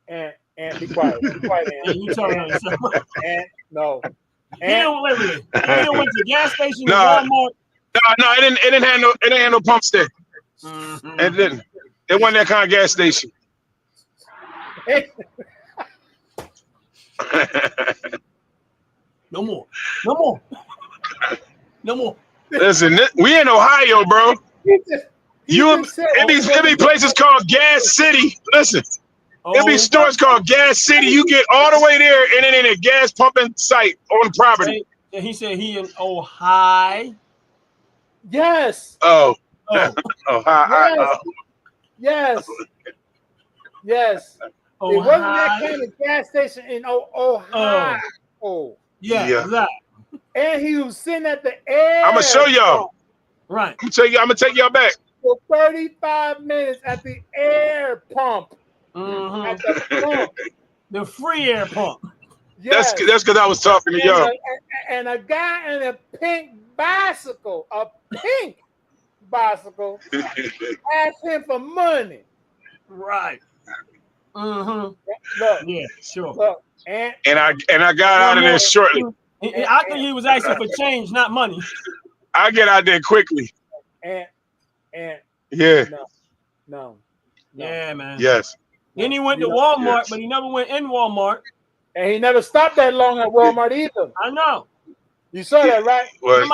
And be quiet. Be quiet, and you turn on yourself. And no. He didn't went to gas station. No, Walmart. No, it didn't have no pumps there. Mm-hmm. It didn't. It wasn't that kind of gas station. No more. No more. No more. Listen, we in Ohio, bro. It be places called Gas City. Listen, it be stores called Gas City. You get all the way there, and it ain't a gas pumping site on property. And he said he in Ohio. Yes. Oh. Ohio. Yes. Yes. Ohio. It wasn't that kind of gas station in Ohio. Yeah. Right. And he was sitting at the edge. I'm gonna show y'all. Right. I'm gonna take y'all back. for 35 minutes at the air pump. Mhm. At the pump. The free air pump. Yes. That's because I was talking to y'all. And a guy in a pink bicycle, asked him for money. Right. Look, Yeah, sure. look, and I got out of there shortly. I think he was asking for change, not money. I get out there quickly. And Yeah. No. Yeah, man. Yes. Then he went to Walmart, but he never went in Walmart. And he never stopped that long at Walmart either. I know. You saw that, right? Well,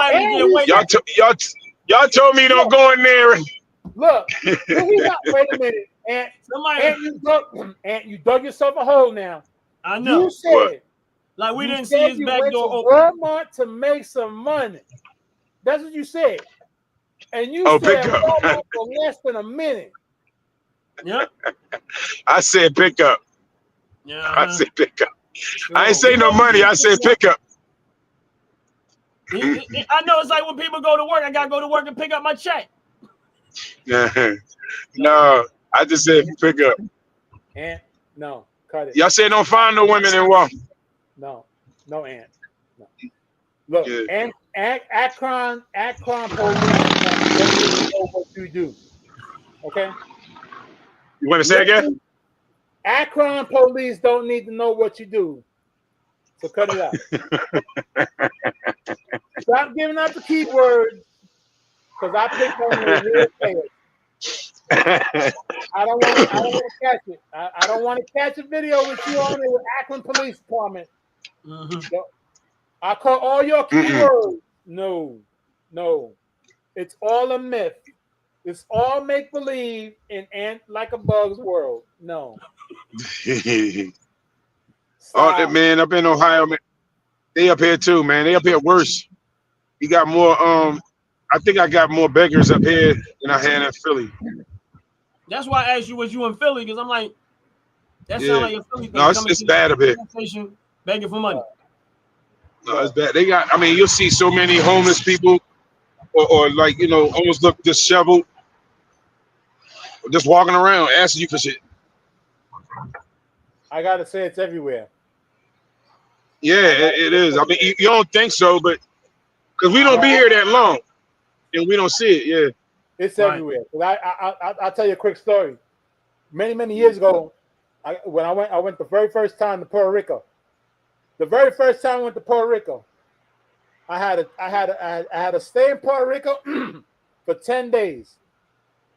y'all told me don't go in there. Look, wait a minute. And you dug yourself a hole now. I know. You said like we didn't see his back door open. Walmart to make some money. That's what you said. And you said Walmart for less than a minute. Yep. I said pick up. Yeah. I said pick up. I ain't say no money. I said pick up. I know it's like when people go to work, I gotta go to work and pick up my check. No, I just said pick up. And no, cut it. Y'all say don't find no women in Walmart. No, Aunt. No. Look, and Akron police don't know what you do. Okay. You want to say again? Akron police don't need to know what you do. So cut it out. Stop giving out the keywords, because I picked on the real players. I don't want to catch it. I don't want to catch a video with you on it with Akron Police Department. So I call all your keywords. No. It's all a myth. It's all make believe in Ant Like a Bug's world. No. Oh man, up in Ohio, man. They up here too, man. They up here worse. You got more. I think I got more beggars up here than I had in Philly. That's why I asked you, was you in Philly? Because I'm like, that sounds like a Philly thing. No, it's bad up here. Begging for money. No, it's bad. They got. I mean, you'll see so many homeless people, or like almost look disheveled, just walking around asking you for shit. I gotta say, it's everywhere. Yeah, it is. I mean, you don't think so, but because we don't be here that long, and we don't see it. Yeah, it's everywhere. I'll tell you a quick story. Many years ago, when I went the very first time to Puerto Rico. The very first time I went to Puerto Rico, I had to stay in Puerto Rico for 10 days.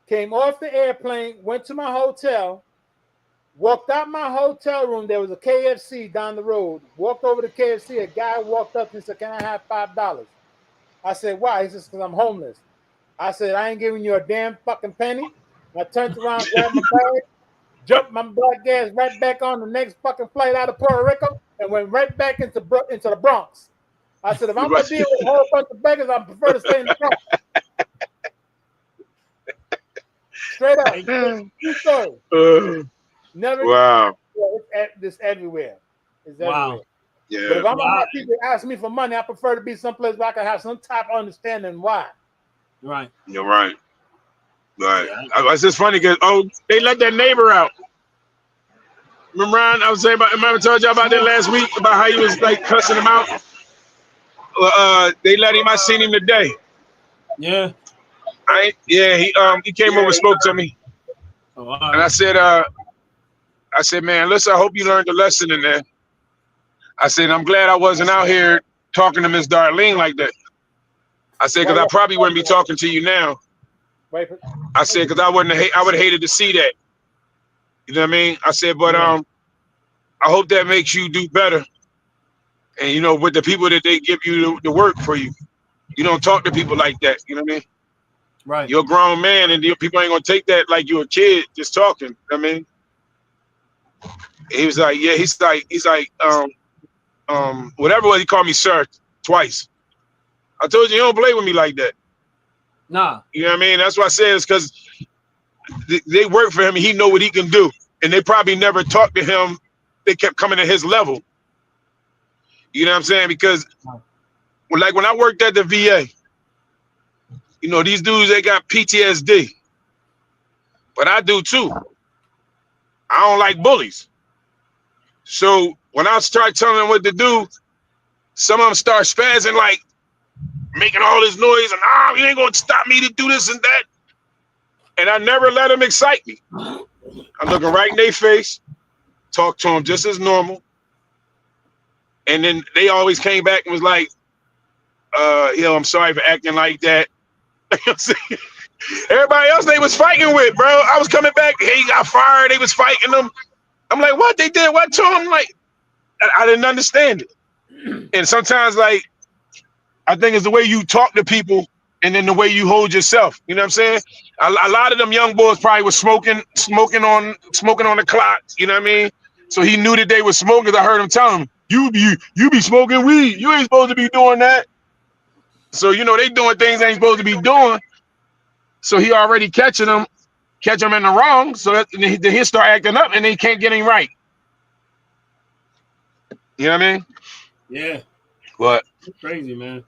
Came off the airplane, went to my hotel. Walked out my hotel room. There was a KFC down the road. Walked over to KFC. A guy walked up and said, "Can I have $5?" I said, "Why?" He says, "Because I'm homeless." I said, "I ain't giving you a damn fucking penny." I turned around, grabbed my bag, jumped my black ass right back on the next fucking flight out of Puerto Rico, and went right back into the Bronx. I said, "If I'm gonna deal with a whole bunch of beggars, I prefer to stay in the Bronx." Straight up, true story. Never. Wow. It's everywhere. It's everywhere. Wow. Yeah. But if I'm gonna have people ask me for money, I prefer to be someplace where I can have some type of understanding why. Right. You're right. Right. Yeah. It's just funny because they let that neighbor out. Remember, Ron, I was saying about. Remember, I told you about that last week about how he was like cussing him out. They let him. I seen him today. Yeah. He came over and spoke to me, and I said, man, listen, I hope you learned the lesson in there. I said, I'm glad I wasn't out here talking to Miss Darlene like that. I said, because I probably wouldn't be talking to you now. I said, because I would have hated to see that. You know what I mean? I said, but I hope that makes you do better. And with the people that they give you the work for you, you don't talk to people like that. You know what I mean? Right. You're a grown man, and people ain't gonna take that like you're a kid just talking. You know what I mean? He was like, yeah, he's like, whatever it was, he called me sir twice. I told you don't play with me like that. Nah. You know what I mean? That's why I said it's because they work for him and he know what he can do. And they probably never talked to him. They kept coming to his level. You know what I'm saying? Because like when I worked at the VA, these dudes, they got PTSD. but I do too. I don't like bullies. So when I start telling them what to do, some of them start spazzing, like making all this noise, and you ain't gonna stop me to do this and that. And I never let them excite me. I'm looking right in their face, talk to them just as normal. And then they always came back and was like, I'm sorry for acting like that. Everybody else they was fighting with, bro. I was coming back, he got fired, they was fighting them. I'm like, what? They did what to him? Like, I didn't understand it. And sometimes, like, I think it's the way you talk to people and then the way you hold yourself. You know what I'm saying? A lot of them young boys probably was smoking on the clock. You know what I mean? So he knew that they were smoking. I heard him tell him, you be smoking weed. You ain't supposed to be doing that. So, they doing things they ain't supposed to be doing. So he already catch them in the wrong. So that, then he'll start acting up and they can't get him right. You know what I mean? Yeah. But it's crazy, man.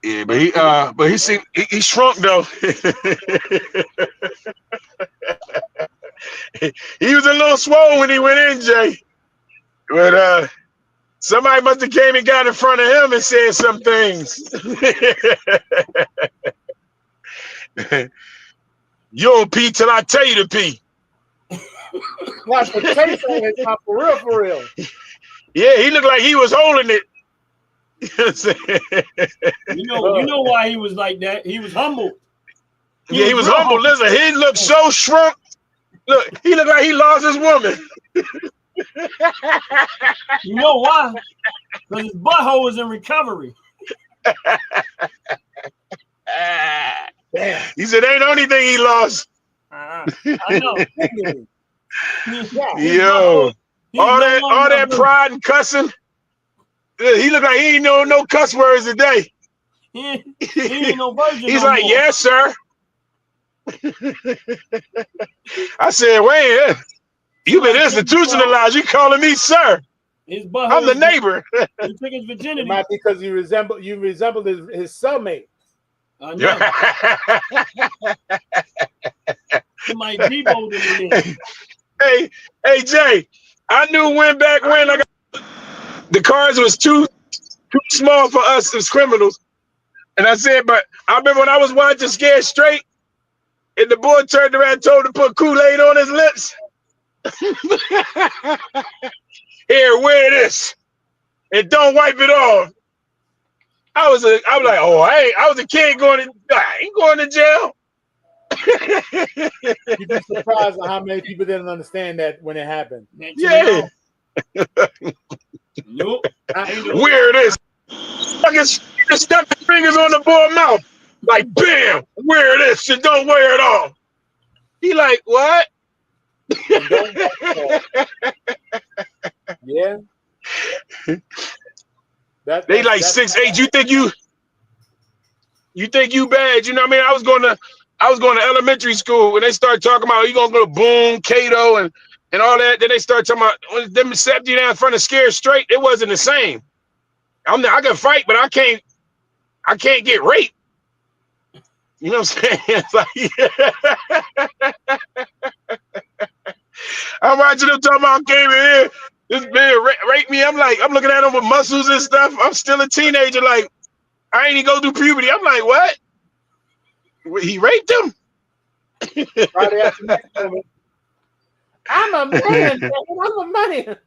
Yeah, but he shrunk though. He was a little swole when he went in, Jay. But somebody must have came and got in front of him and said some things. You don't pee till I tell you to pee. Like the taste on it, not for real. Yeah, he looked like he was holding it. You know why he was like that? He was humble. He was humble. Listen, he looked so shrunk. Look, he looked like he lost his woman. You know why? Because his butthole was in recovery. He said, ain't the only thing he lost. I know. Yo, all that pride and cussing. He looked like he ain't know no cuss words today. He ain't no virgin. He's no like, more. yes, sir. I said, wait, you've been institutionalized. You calling me sir? I'm the neighbor. He took his virginity. It might be because you resemble his cellmate. I know. He might devote him. Hey, Jay, I knew back when the cars was too small for us as criminals. And I said, but I remember when I was watching Scared Straight, and the boy turned around and told him to put Kool-Aid on his lips. Here, wear this. And don't wipe it off. I was like, I was a kid I ain't going to jail. You'd be surprised at how many people didn't understand that when it happened. Yeah. Nope. Wear this. Fucking stuck the fingers on the boy's mouth. Like, bam, wear this shit. Don't wear it off. He like, what? Yeah. They like 6'8". You think you bad? You know what I mean? I was going to elementary school when they started talking about you gonna go to Boone, Cato, and all that. Then they started talking about when them set you down in front of Scared Straight. It wasn't the same. I can fight, but I can't get raped. You know what I'm saying? It's like, I'm watching them talking about came in here. This man raped me. I'm looking at him with muscles and stuff. I'm still a teenager. Like, I ain't even go through puberty. I'm like, what? He raped him? Friday afternoon. I'm a man. I'm a man.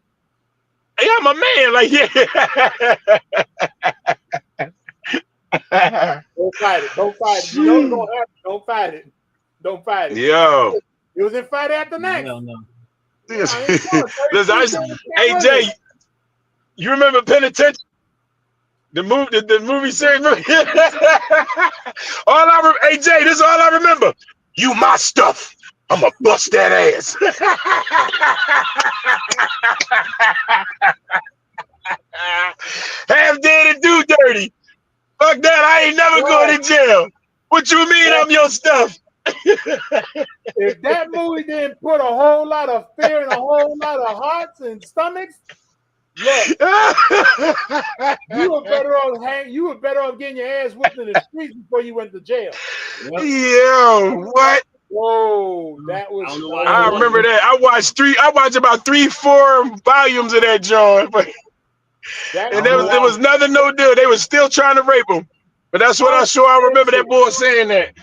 Hey, I'm a man. Like, yeah. Don't fight it. Don't fight it. You know it's gonna happen. Don't fight it. Don't fight it. Yo. It was in Friday After Next. Hell no. Listen, hey Jay, you remember Penitentiary? The movie series. Hey Jay, this is all I remember. You my stuff. I'ma bust that ass. Half dead and do dirty. Fuck that. I ain't never going to jail. What you mean I'm your stuff? If that movie didn't put a whole lot of fear in a whole lot of hearts and stomachs, look, you were better off getting your ass whipped in the streets before you went to jail. Yo, what? Whoa, that I was don't know why I they remember that. I watched about 3-4 volumes of that joint, but that and don't know there why. was nothing, no deal. They was still trying to rape him. But that's what I saw. I remember that boy saying that.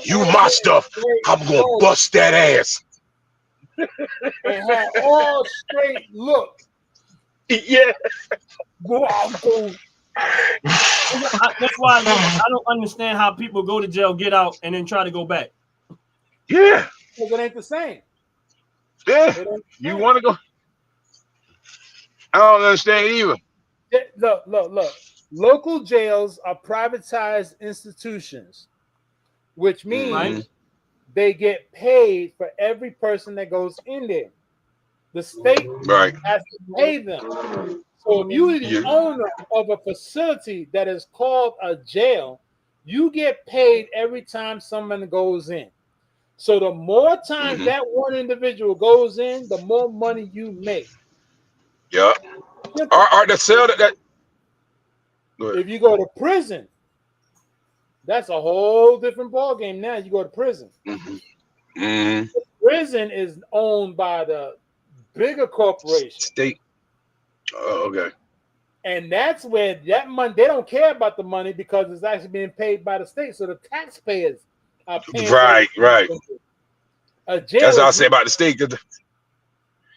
You my stuff. I'm gonna bust that ass. and had all straight look. Yeah. Whoa, That's why I don't understand how people go to jail, get out, and then try to go back. Yeah. because it ain't the same. Yeah. It ain't the You same. want to go? I don't understand either. Look. Local jails are privatized institutions, which Right? means they get paid for every person that goes in there. The state Right. has to pay them. So if you're the Yeah. owner of a facility that is called a jail, you get paid every time someone goes in. So the more times that one individual goes in, the more money you make. Yeah. Simple. Or the cell that. Go ahead. If you go to prison, that's a whole different ballgame now. You go to prison. Mm-hmm. Prison is owned by the bigger corporation. State. Oh, okay. And that's where that money, they don't care about the money because it's actually being paid by the state. So the taxpayers are paying Right. for Right. a That's jail. what I say about the state.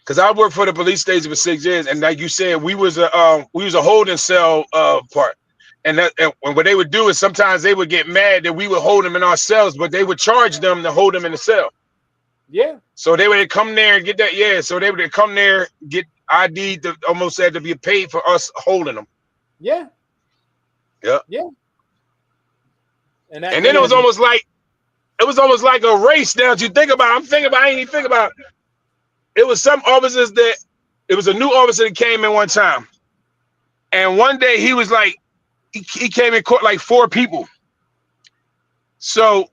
Because I worked for the police station for 6 years, and like you said, we was a holding cell part, and what they would do is sometimes they would get mad that we would hold them in our cells, but they would charge them to hold them in the cell. Yeah. So they would come there and get that. Yeah. So they would come there, get ID to almost had to be paid for us holding them. Yeah. Yeah. Yeah. And then it was almost like a race. Now that you think about, I ain't even think about. It was some officers that it was a new officer that came in one time, and one day he was like, he came in court like 4 people. So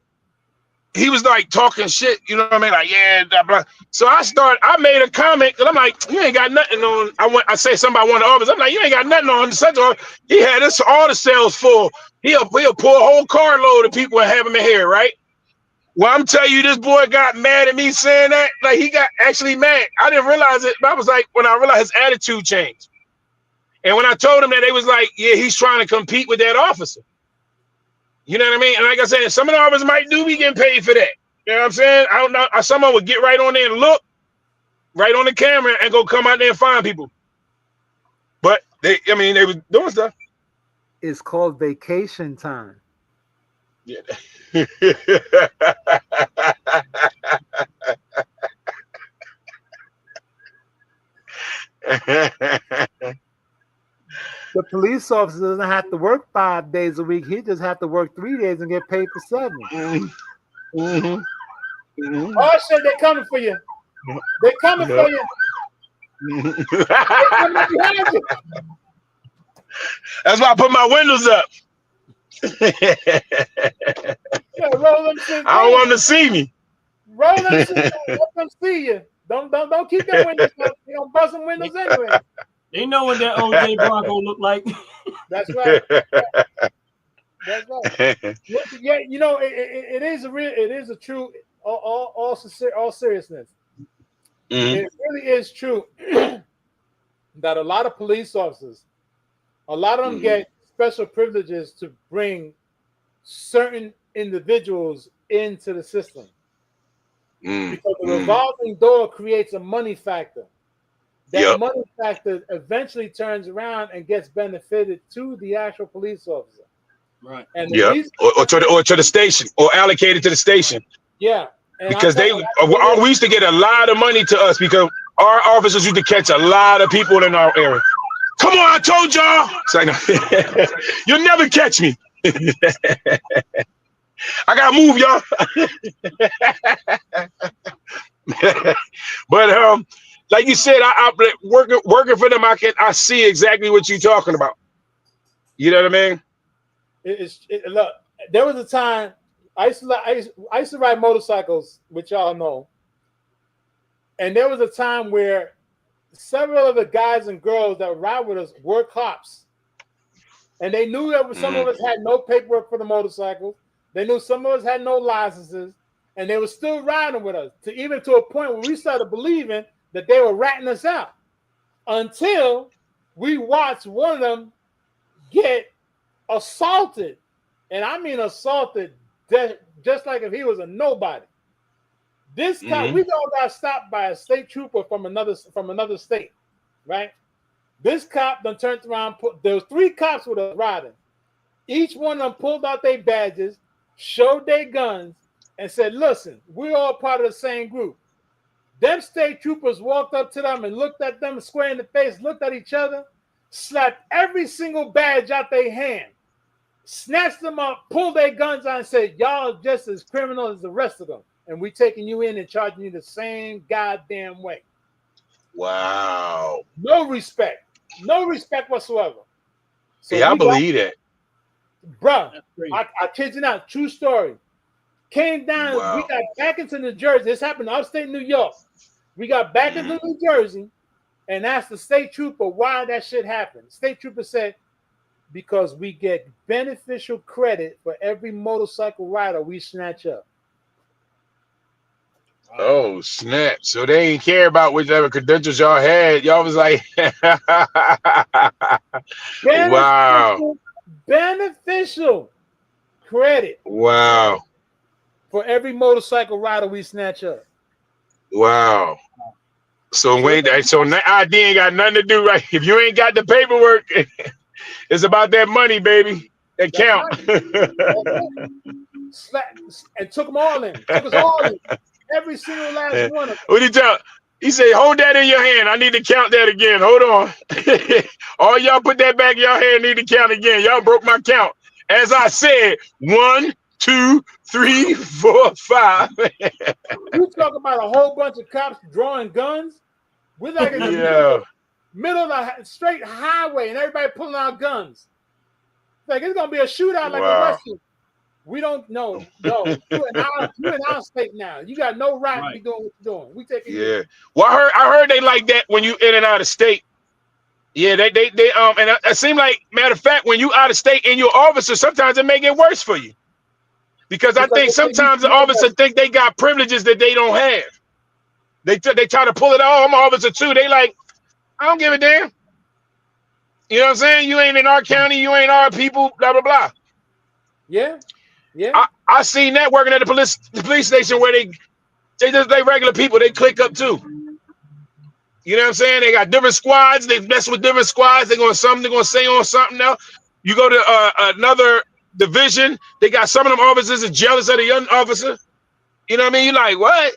he was like talking shit, you know what I mean? Like, yeah, blah, blah. So I made a comment, because I'm like, you ain't got nothing on. I say somebody one of the officers. I'm like, you ain't got nothing on the central. He had all the cells full. He'll pull a whole carload of people and have them in here, right? Well, I'm telling you, this boy got mad at me saying that. Like, he got actually mad. I didn't realize it, but I was like, when I realized his attitude changed. And when I told him that, they was like, yeah, he's trying to compete with that officer. You know what I mean? And like I said, some of the officers might be getting paid for that. You know what I'm saying? I don't know. Someone would get right on there and look right on the camera and go come out there and find people. But they was doing stuff. It's called vacation time. Yeah. The police officer doesn't have to work 5 days a week. He just have to work 3 days and get paid for 7. Mm-hmm. Mm-hmm. Oh shit, they're coming for you. They're coming for you. They're coming behind you. That's why I put my windows up. Yeah, roll them shit I don't want them to see me. Roll them shit down. Let them see you. Don't keep them windows up. You don't bust them windows anyway. They know what that OJ Bronco looked like. That's right. That's right. Yeah, you know, it is a true, all seriousness. Mm-hmm. It really is true that a lot of police officers, a lot of them get special privileges to bring certain individuals into the system. Because the revolving door creates a money factor. That money factor eventually turns around and gets benefited to the actual police officer. Right. And or to the station, or allocated to the station. Yeah. And because we used to get a lot of money to us because our officers used to catch a lot of people in our area. Come on, I told y'all. It's like, you'll never catch me. I gotta move, y'all. But like you said, I working for them. I see exactly what you're talking about. You know what I mean? Look, there was a time I used to ride motorcycles, which y'all know, and there was a time where several of the guys and girls that ride with us were cops, and they knew that some of us had no paperwork for the motorcycles. They knew some of us had no licenses, and they were still riding with us, even to a point where we started believing that they were ratting us out, until we watched one of them get assaulted. And I mean assaulted just like if he was a nobody. This cop, we all got stopped by a state trooper from another state, right? This cop then turned around. There was 3 cops with us riding. Each one of them pulled out their badges, showed their guns, and said, "Listen, we're all part of the same group." Them state troopers walked up to them and looked at them square in the face, looked at each other, slapped every single badge out their hand, snatched them up, pulled their guns out, and said, "Y'all just as criminal as the rest of them, and we taking you in and charging you the same goddamn way." Wow. No respect whatsoever. So yeah, I believe that. Bruh, I kid you not, true story. Came down, Wow. We got back into New Jersey. This happened in upstate New York. We got back into New Jersey and asked the state trooper why that shit happened. State trooper said, "Because we get beneficial credit for every motorcycle rider we snatch up." Oh, snap. So they ain't care about whichever credentials y'all had. Y'all was like, wow. Beneficial credit. Wow. For every motorcycle rider we snatch up. Wow. So wait, so ID ain't got nothing to do, right? If you ain't got the paperwork, it's about that money, baby. That count. And took them all in. Took us all in. Every single last one of them. What did he tell? He said, "Hold that in your hand. I need to count that again. Hold on." All y'all put that back in your hand. Need to count again. Y'all broke my count. As I said, 1, 2, 3, 4, 5. You talk about a whole bunch of cops drawing guns. We're like in the middle of the straight highway, and everybody pulling out guns. Like it's gonna be a shootout like a wrestling. We don't know. No, you're in our state now. You got no right to be doing what you're doing. We take it. Yeah. Well, I heard they like that when you in and out of state. Yeah, they and it seemed like, matter of fact, when you out of state and you're officer, sometimes it make it worse for you. Because I think sometimes the officer think they got privileges that they don't have. They try to pull it off. I'm an officer too. They like, I don't give a damn. You know what I'm saying? You ain't in our county. You ain't our people. Blah blah blah. Yeah, yeah. I seen that working at the police station where they just like regular people. They click up too. You know what I'm saying? They got different squads. They mess with different squads. They're gonna say on something else. You go to another division. They got some of them officers is jealous of the young officer. You know what I mean? You're like, what?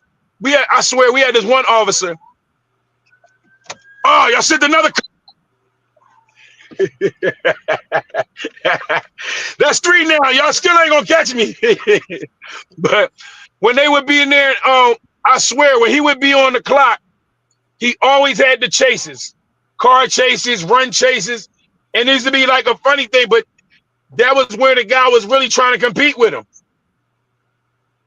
I swear we had this one officer. Oh, y'all sent another. That's 3 now. Y'all still ain't gonna catch me. But when they would be in there, I swear when he would be on the clock, he always had the chases, car chases, run chases, and it used to be like a funny thing, but that was where the guy was really trying to compete with him.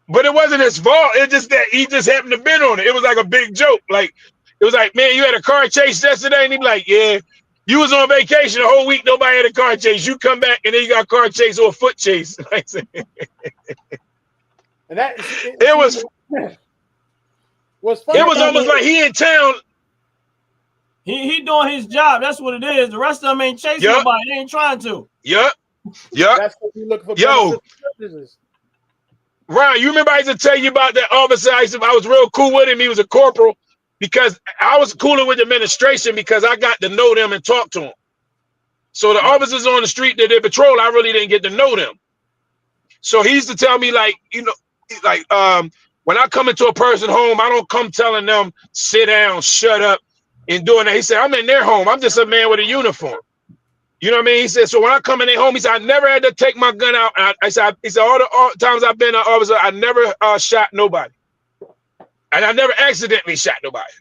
But it wasn't his fault. It's just that he just happened to been on it. It was like a big joke. Like it was like, man, you had a car chase yesterday, and he'd be like, yeah. You was on vacation the whole week. Nobody had a car chase. You come back and then you got a car chase or a foot chase. And that it was funny. It was almost like he in town. He doing his job. That's what it is. The rest of them ain't chasing nobody. They ain't trying to. Yep. That's what we looking for. Yo, Ryan, you remember I used to tell you about that officer? I was real cool with him. He was a corporal. Because I was cooler with the administration because I got to know them and talk to them. So the officers on the street that they patrol, I really didn't get to know them. So he used to tell me, like, you know, like when I come into a person's home, I don't come telling them sit down, shut up, and doing that. He said, I'm in their home. I'm just a man with a uniform. You know what I mean? He said, so when I come in their home, he said, I never had to take my gun out. He said, all the times I've been an officer, I never shot nobody. And I never accidentally shot nobody.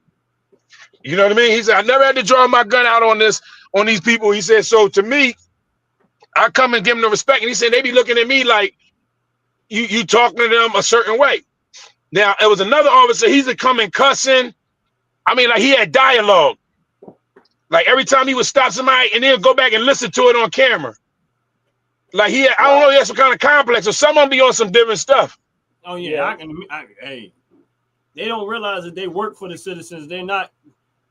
You know what I mean? He said, I never had to draw my gun out on these people. He said, so to me, I come and give them the respect. And he said, they be looking at me like you talking to them a certain way. Now, it was another officer. He's coming cussing. I mean, like he had dialogue. Like every time he would stop somebody and then go back and listen to it on camera. Like I don't know, he has some kind of complex, or some of them be on some different stuff. Oh yeah, hey, they don't realize that they work for the citizens. They're not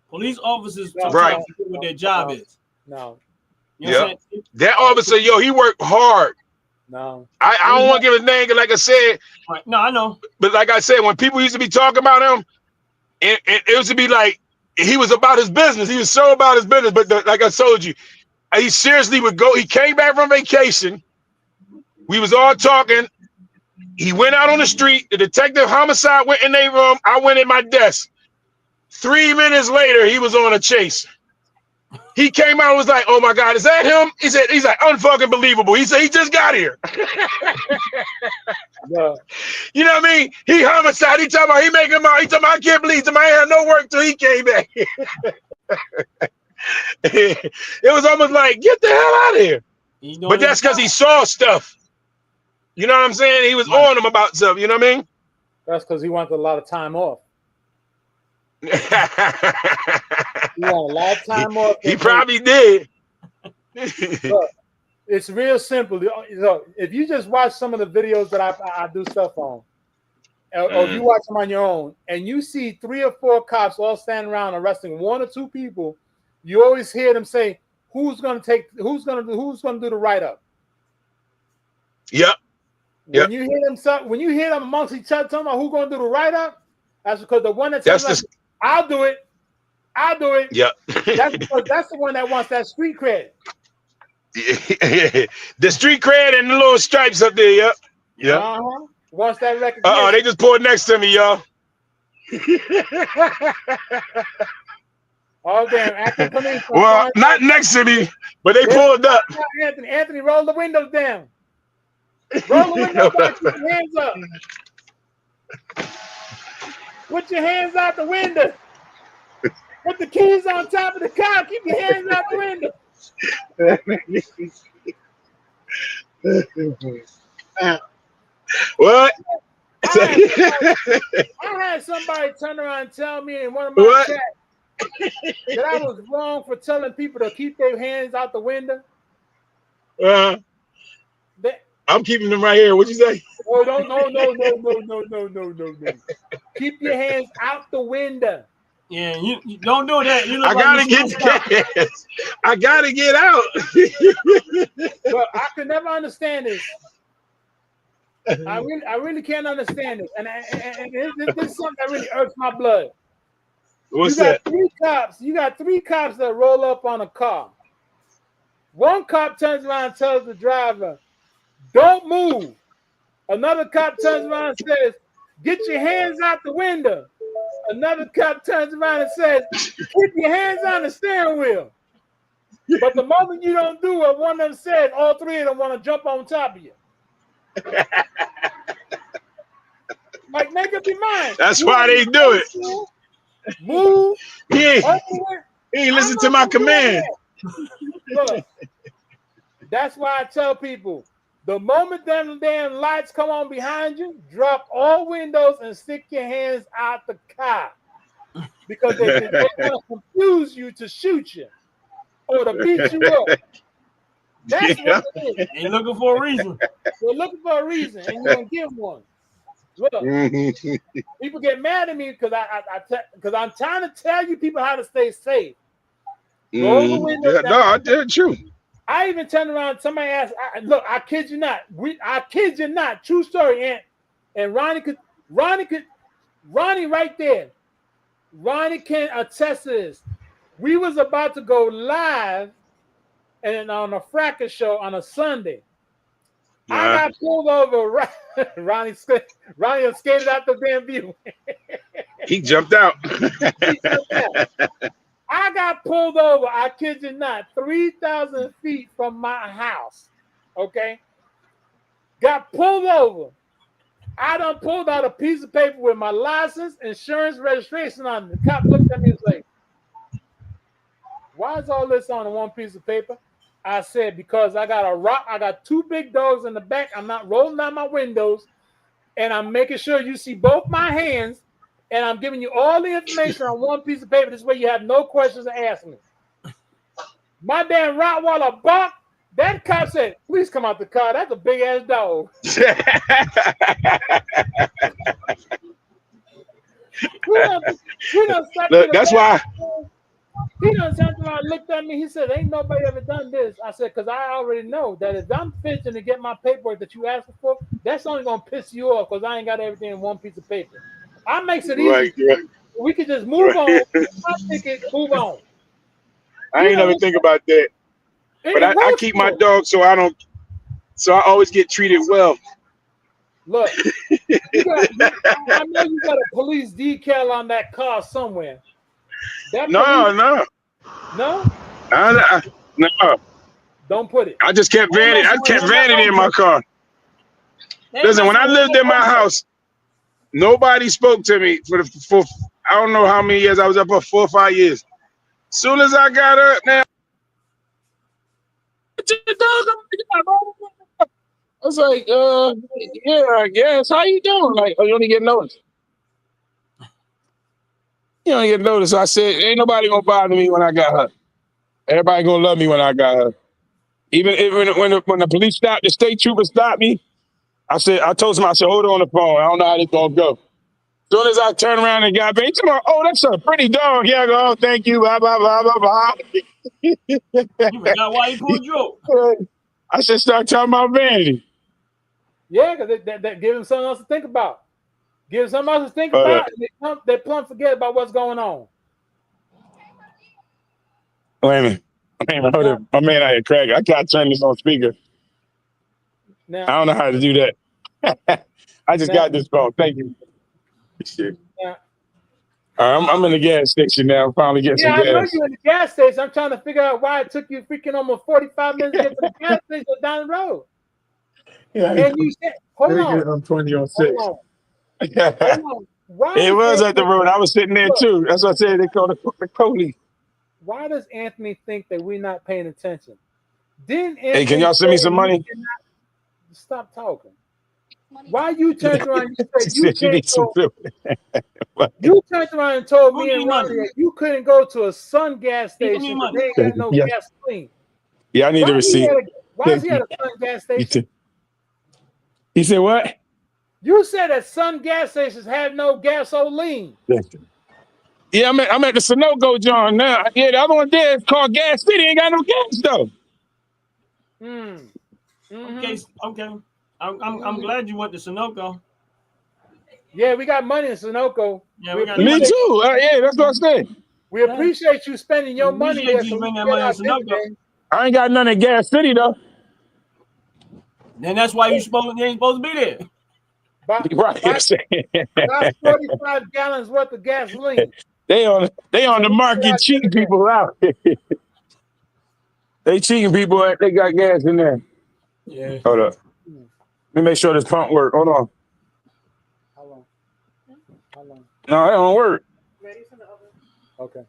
police officers. Sometimes forget what their job is. No. You know what I'm saying? That officer, he worked hard. No. I don't want to give his name, like I said. Right. No, I know. But like I said, when people used to be talking about him, it used to be like he was about his business. He was so about his business. But like I told you, he seriously would go. He came back from vacation. We was all talking. He went out on the street. The detective homicide went in their room. I went in my desk. 3 minutes later, he was on a chase. He came out and was like, "Oh my God, is that him?" He said, "He's like unfucking believable." He said, "He just got here." Yeah. You know what I mean? He homicide. He talking about he making out. He talking about I can't believe him. I ain't had no work till he came back. It was almost like, get the hell out of here. But that's because he saw stuff. You know what I'm saying? He was on him about stuff. You know what I mean? That's because he wanted a lot of time off. He wanted a lot of time off. He probably did. Look, it's real simple. Look, if you just watch some of the videos that I do stuff on, or you watch them on your own, and you see 3 or 4 cops all standing around arresting 1 or 2 people, you always hear them say, "Who's gonna do the write-up?" Yep. When you hear them amongst each other talking about who's gonna do the write-up, that's because the one that says, I'll do it. Yep. That's because that's the one that wants that street cred. The street cred and the little stripes up there. Yep. Yep. Wants that recognition. They just pulled next to me, y'all. Oh damn! Anthony, come in. Well, not next to me, but they pulled up. Anthony, roll the windows down. Roll the windows down. Keep your hands up. Put your hands out the window. Put the keys on top of the car. Keep your hands out the window. What? I had somebody turn around and tell me in one of my chats that I was wrong for telling people to keep their hands out the window. I'm keeping them right here. What'd you say? Oh, no. Keep your hands out the window. Yeah, you don't do that. I gotta get I gotta get out. But I could never understand this. I really can't understand this. And this is something that really irks my blood. What's that? You got 3 cops that roll up on a car. One cop turns around and tells the driver, "Don't move." Another cop turns around and says, "Get your hands out the window." Another cop turns around and says, "Keep your hands on the steering wheel." But the moment you don't do what one of them says, all 3 of them want to jump on top of you. Like, make up your mind. That's why they do it. Move. He ain't listen to my command. Look, that's why I tell people, the moment them damn lights come on behind you, drop all windows and stick your hands out the car. Because they're going to confuse you to shoot you or to beat you up. That's what it is. They're looking for a reason. They're looking for a reason, and you're going to give one. Look, people get mad at me because I'm trying to tell you people how to stay safe. Roll the windows down. No, that's true. I even turned around. Somebody asked, "Look, I kid you not. I kid you not. True story." And Ronnie right there. Ronnie can attest to this. We was about to go live, and on a Frackers Show on a Sunday. I got pulled over. Ronnie skated out the damn view. He jumped out. I got pulled over, I kid you not, 3,000 feet from my house. Okay? Got pulled over. I done pulled out a piece of paper with my license, insurance, registration on it. The cop looked at me and said, "Why is all this on one piece of paper?" I said, "Because I got 2 big dogs in the back. I'm not rolling down my windows, and I'm making sure you see both my hands, and I'm giving you all the information on one piece of paper. This way you have no questions to ask me." My damn Rottweiler barked. That cop said, "Please come out the car." That's a big ass dog. We done sat to Look, the that's back. why. He done sat around, looked at me. He said, "Ain't nobody ever done this." I said, "Cause I already know that if I'm fixing to get my paperwork that you asked for, that's only gonna piss you off because I ain't got everything in one piece of paper. I makes it easy. Right. We can just move on. I think it move on. I ain't never think about that. But It I works keep my for it. dog so I always get treated well. Look, I know you got a police decal on that car somewhere. That police, No. no, No. don't put it. I just kept vanity. I kept vanity in my car. Listen, when I lived in my house, nobody spoke to me for I don't know how many years I was up for 4 or 5 years. Soon as I got up, now I was like, yeah, I guess. How you doing? Like, oh, you only get noticed. You don't get noticed. I said, ain't nobody gonna bother me when I got her. Everybody gonna love me when I got her. Even when the police stopped, the state trooper stopped me. I told him, I said, hold on the phone. I don't know how this gonna go. As soon as I turned around and got back, he said, oh, that's a pretty dog. Yeah, I go, oh, thank you. Blah blah blah blah blah. You forgot why he pulled you over. I should start talking about vanity. Yeah, because that give them something else to think about. Give them something else to think about. And they plumb forget about what's going on. Wait a minute. Hold up. My man out here cracking. I gotta turn this on speaker. Now, I don't know how to do that. I just got this phone. Thank you. Shit. Now, I'm in the gas station now. I'm finally getting some I know gas. you're in the gas station. I'm trying to figure out why it took you freaking almost 45 minutes to get to the gas station down the road. Yeah, And you said, hold on. I'm 20 on 6. Hold on. Why It was Anthony, at the road. I was sitting there too. That's what I said. They called the police. why does Anthony think that we're not paying attention? Didn't Hey, can Anthony y'all send me say some he money? cannot- Stop talking. Why you turned around and She said you said she can't needs some go? food. You turned around and told Who me and need money? Ronnie that you couldn't go to a Sun gas People station need because money. they ain't got no Yeah. gasoline. Yeah, I need a receipt. Why is he at a Sun gas station? He said what? You said that Sun gas stations have no gasoline. Yeah, I'm at the Sunoco John now. Yeah, the other one there is called Gas City. Ain't got no gas though. Okay. I'm glad you went to Sunoco. Yeah, we got money in Sunoco. Yeah, We we got Me appreciate, too. Yeah, that's what I said. we appreciate you spending your money Appreciate there you so we spending can that get money our in Sunoco. dividends. I ain't got none in Gas City though. Then that's why you ain't supposed to be there. Buy Right. 45 gallons worth of gasoline. They on So the we market get our cheating dividends. people out. They cheating people. They got gas in there. Yeah. Hold up. Let me make sure this pump work. Hold on. How long? No, it don't work. Okay.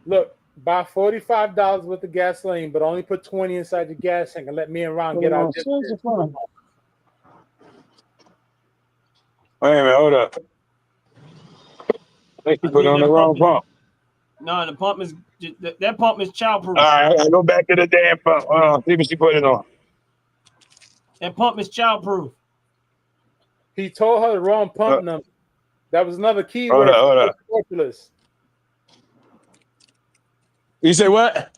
Look, buy $45 worth of gasoline, but only put 20 inside the gas tank and let me and Ron get our dividends. Wait a minute, hold up. I think you put on the wrong pump. No, the pump is that pump is childproof. All right, I go back to the damn pump. Hold on, see what she put it on. That pump is childproof. He told her the wrong pump number. That was another keyword. Hold up. You say what?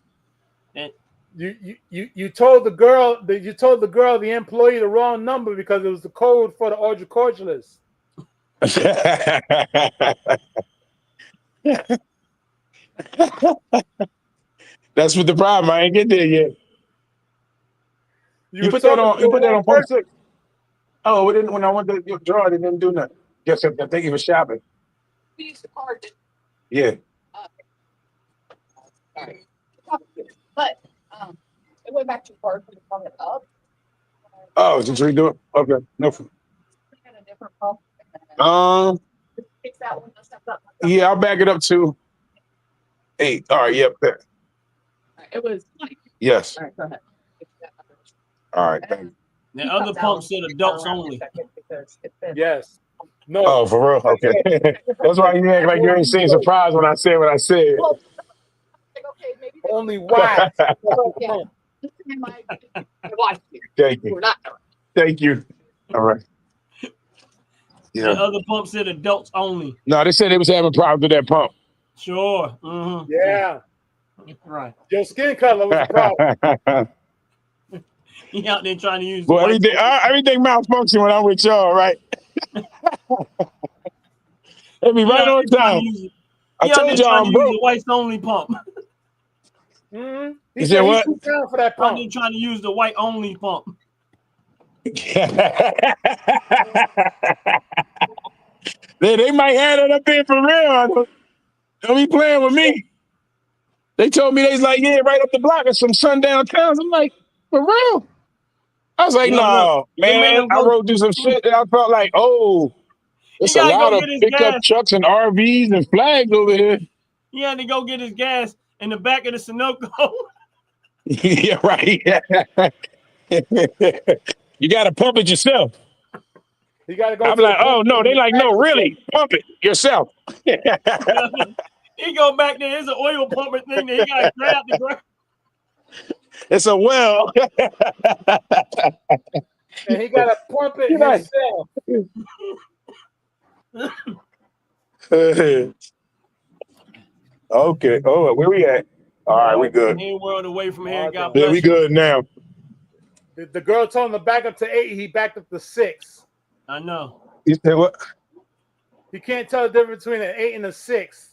And You told the girl the employee the wrong number because it was the code for the hydrocordialist. That's what the problem. I ain't get there yet. You put that on pump 6. Oh, when I went to draw, it didn't do nothing. Guess I think he was shopping. We used the card. Yeah. But it went back too far for the pump it up. Oh, just redo it? Okay. No. We had a different pump. Fix that one. Yeah, I'll back it up to 8. All right, yep. There. It was yes. All right, go ahead. All right, thank you. the other pump said adults only. Yes. No. Oh, for real? Okay. That's why you act like you ain't seen surprise when I said what I said. only wide. Thank you. Thank you. All right. The Yeah. other pump said adults only. No, they said they was having problems with that pump. Sure. Mm-hmm. Yeah. Right. Your skin color was a problem. He out there trying to use the Well, white. everything malfunction when I'm with y'all, right? They be right on time. I told y'all I'm broke. The whites only pump. Mm-hmm. He said what? He's too down for that pump. They're trying to use the white only pump. They might add it up in for real. Don't be playing with me. They told me they was like, yeah, right up the block at some sundown towns. I'm like, for real? I was like, no, man. I rode through some shit and I felt like, oh, it's a lot of pickup trucks and RVs and flags over here. He had to go get his gas in the back of the Sunoco. Yeah, right. You got to pump it yourself. You got to go. I'm like, oh, no. They like, no, really, pump it yourself. He go back there. There's an oil pumper thing that he got to grab the ground. It's a well. And he got to pump it himself. Okay. Oh, where we at? All right, we good. Any world away from here. God Yeah, bless we good now. The girl told him to back up to 8. He backed up to 6. I know. You said what? You can't tell the difference between an 8 and a 6.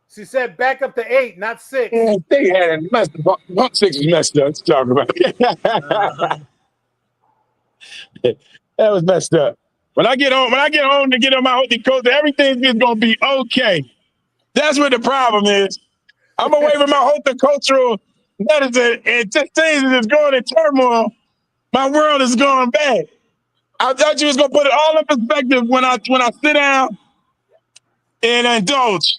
She said back up to 8, not 6. Yeah, they had it messed up. Bump 6 is messed up. Let's talk about it. That was messed up. When I get home to get on my holy coat, everything's just gonna be okay. That's what the problem is. I'm away from my horticultural medicine, and just things is going in turmoil. My world is going bad. I thought you was gonna put it all in perspective when I sit down and indulge.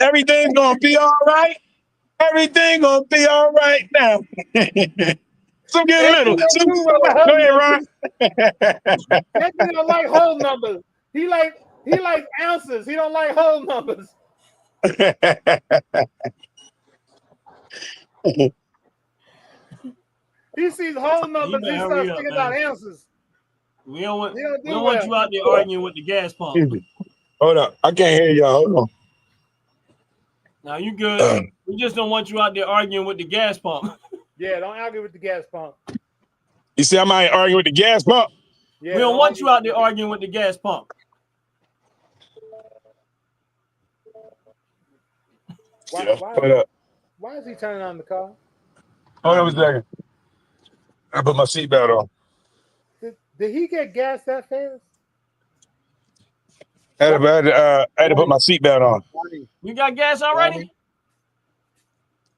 Everything's gonna be all right. Everything gonna be all right now. So get a little. Go ahead, Ron. That nigga don't like whole numbers. He like ounces. He don't like whole numbers. He sees whole numbers. He starts thinking about ounces. We don't want you out there arguing with the gas pump. Hold up. I can't hear y'all. Hold on. Now you good. We just don't want you out there arguing with the gas pump. Yeah, don't argue with the gas pump. You see, I might argue with the gas pump. Yeah, we don't want you out there arguing with the gas pump. Why is he turning on the car? Hold on a second. I put my seatbelt on. Did he get gas that fast? I had to put my seatbelt on. You got gas already?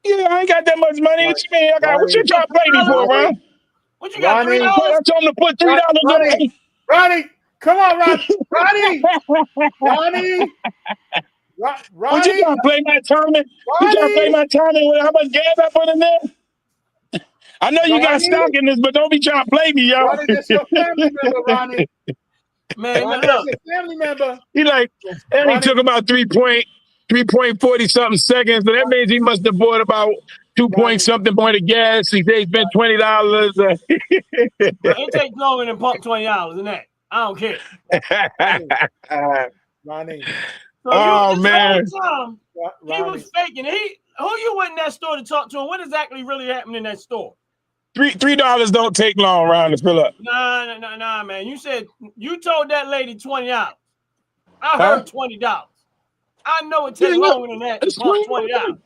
Yeah, I ain't got that much money. What you mean? What you trying to play me for, man? What you got, $3? I told him to put $3 on. Ronnie, come on, Ronnie. Ronnie. What you trying to play my timing? You trying to play my timing with how much gas I put in there? I know you got stock in this, but don't be trying to play me, y'all. Ronnie, that's your family member, Ronnie. Man, Ronnie, that's your family member. He took about 3.40 something seconds. So that means he must have bought about 2 point something point of gas. He spent $20. It takes longer than pump $20 than that. I don't care. Ronnie. So man. He was faking. Who you went in that store to talk to, and what exactly really happened in that store? $3 don't take long around to fill up. Nah, man. You said you told that lady $20. I heard $20. I know it takes longer than that to pump $20.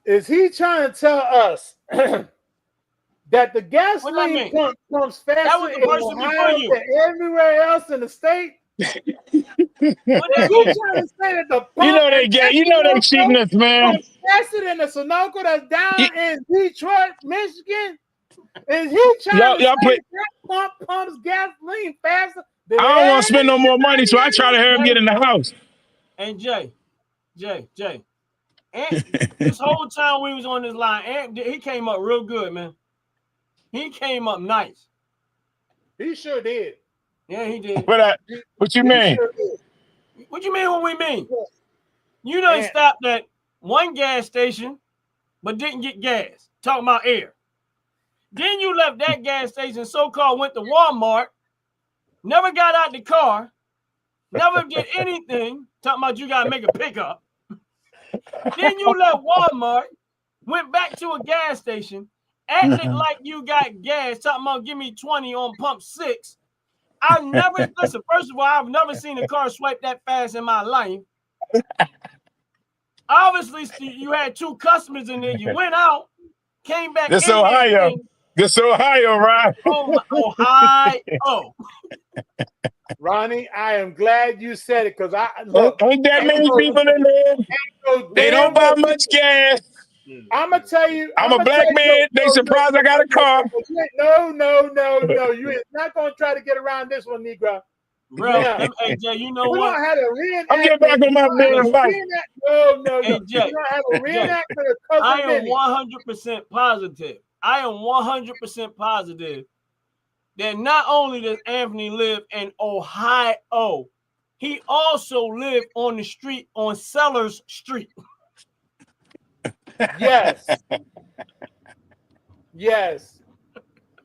Is he trying to tell us that the gasoline pumps faster in Ohio than everywhere else in the state? Is he trying to say that the pump they cheating us, man. Faster than the Sunoco that's down in Detroit, Michigan? Is he trying to say that pump pumps gasoline faster? I don't want to spend no more money, so I try to hurry him get in the house. And Jay. And this whole time we was on this line, he came up real good, man. He came up nice. He sure did. Yeah, he did. What you mean? Sure did. What you mean? What we mean? Yeah. You done Man. stopped at one gas station, but didn't get gas. Talking about air. Then you left that gas station, so-called went to Walmart, never got out the car, never did anything. Talking about you got to make a pickup. Then you left Walmart, went back to a gas station, acted like you got gas, talking about give me 20 on pump 6. I've never, listen, first of all, I've never seen a car swipe that fast in my life. Obviously, you had 2 customers in there. You went out, came back. This Ohio. This Ohio, right? Oh, my, Ohio. Ronnie, I am glad you said it because I look. Ain't that many people in there? They don't buy much gas. I'm gonna tell you. I'm a black man. They surprised I got a car. No. You is not gonna try to get around this one, Negro. Bro, Yeah. hey, Jay, you know We what? don't have a reenactment. I'm getting back on my damn bike. No. Hey, Jay, We don't have a reenactment of Cousin I am Vinny. 100% positive. I am 100% positive that not only does Anthony live in Ohio, he also lived on the street on Sellers Street. Yes.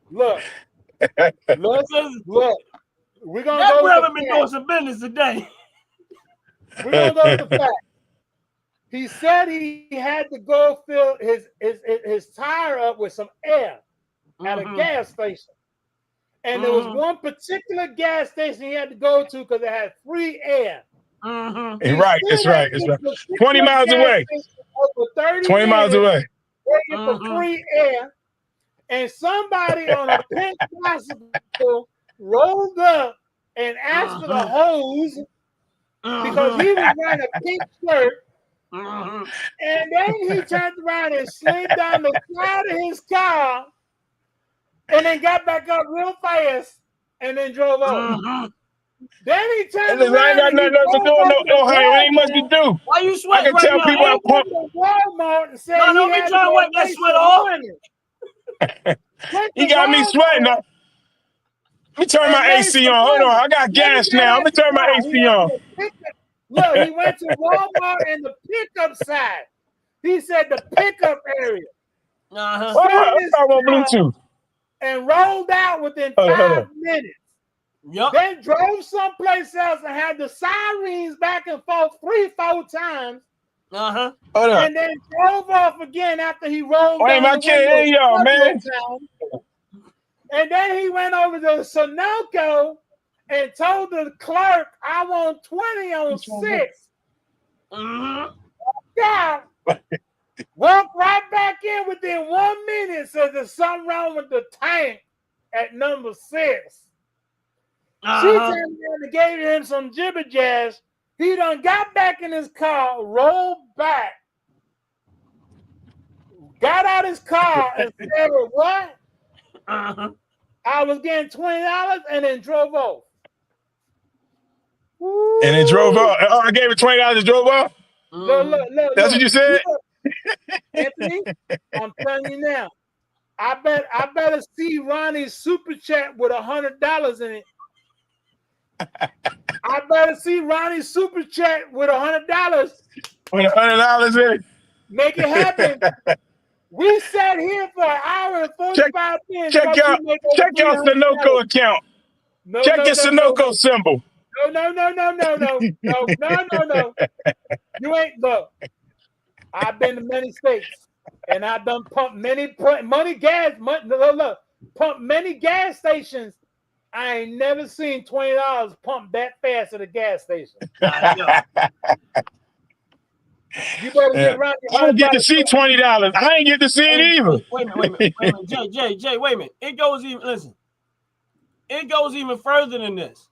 Look. We're gonna That go brother with been the doing fact. some business today. We're gonna go with the fact. He said he had to go fill his tire up with some air at a gas station. And there was one particular gas station he had to go to because it had free air. Right, it's right. 20 miles away. Over 30 20 miles away. Waiting for free air. And somebody on a pink bicycle rolled up and asked for the hose because he was wearing a pink shirt. And then he turned around and slid down the side of his car and then got back up real fast and then drove off. Then he turned around. I ain't got nothing else to do in Ohio. Ain't much to do. Why you sweating I can right tell now? people I pump. Walmart and said No, don't be trying to wipe that sweat off. He got me sweating. Let me turn my AC on. Hold on. I got gas now. Let me turn my AC on. Look, he went to Walmart and the pickup side. He said the pickup area. I want Bluetooth. And rolled out within 5 minutes. Yep. Then drove someplace else and had the sirens back and forth 3-4 times. And then drove off again after he rolled. Wait, I can't hear y'all, man. And then he went over to Sunoco and told the clerk, I want 20 on 6. God. Walked right back in within 1 minute. Says there's something wrong with the tank at number 6. She turned around and gave him some jibber jazz. He done got back in his car, rolled back, got out his car and said, what? I was getting $20 and then drove off. Woo. And then drove off. Oh, I gave it $20 and drove off? Look. That's what you said? Anthony, I'm telling you now. I better see Ronnie's super chat with $100 in it. I better see Ronnie's super chat with $100. With $100 in it. Make it happen. We sat here for an hour and 45 minutes. Check your Sunoco account. Check your Sunoco symbol. No. You ain't look. I've been to many states and I've done pumped many gas stations. I ain't never seen $20 pump that fast at a gas station. You better get around. I don't get to see $20. I ain't get to see it either. Wait a minute. Jay, wait a minute. It goes even further than this.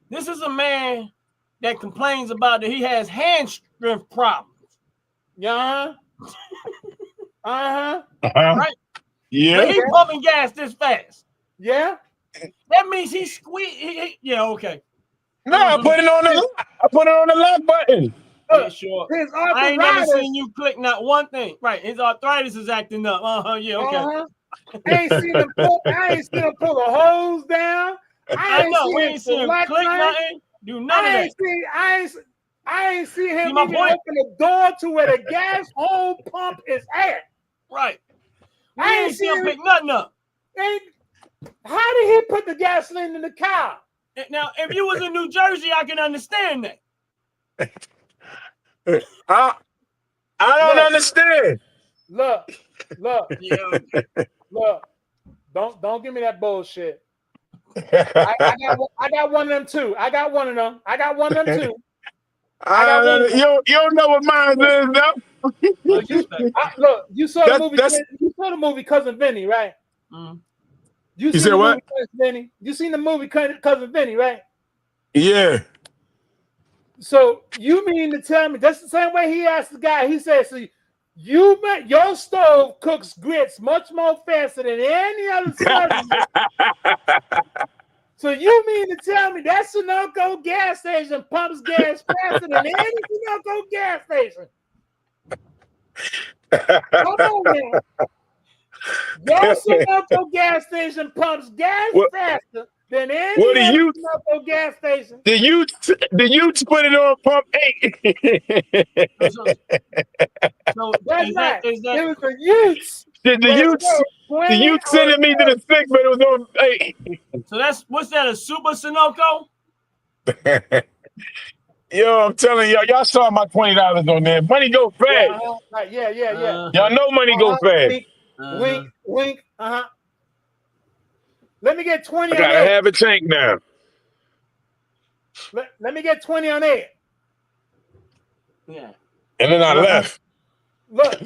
This is a man that complains about that he has hand strength problems. Yeah. Right? Yeah. But he pumping gas this fast. Yeah. That means he squeezed. Yeah, okay. No, I put it on the lock button. Yeah, sure. His I ain't never seen you click not one thing. Right. His arthritis is acting up. Yeah, okay. I ain't seen him pull a hose down. I ain't know see we him ain't see him select click nothing. nothing, do none of that. I ain't see him my even point? open the door to where the gas hole pump is at. Right. We I ain't see him pick nothing up. How did he put the gasoline in the car? Now, if you was in New Jersey, I can understand that. I don't understand. Look. Yeah. Look. Don't give me that bullshit. I got one of them too. I got one of them too. You don't know what mine is, though. Look, you saw the movie. You saw the movie Cousin Vinny, right? Mm. You seen said the what? movie Cousin Vinny? You seen the movie Cousin Vinny, right? Yeah. So you mean to tell me that's the same way he asked the guy? He said, "So your stove cooks grits much more faster than any other southern." So you mean to tell me that Sunoco gas station pumps gas faster than any Sunoco gas station? Come on, man. Your Sunoco gas station pumps gas faster than any other Sunoco gas station. The Utes put it on pump 8. So That's right. Is that It was the Utes. The Utes sending me to the 6, but it was on 8. So what's that? A Super Sunoco? Yo, I'm telling y'all saw my $20 on there. Money go fast. Yeah. Y'all know money go fast. Wink. Let me get 20 I on gotta it. have a tank now. Let me get 20 on it. Yeah. And then I left. Look.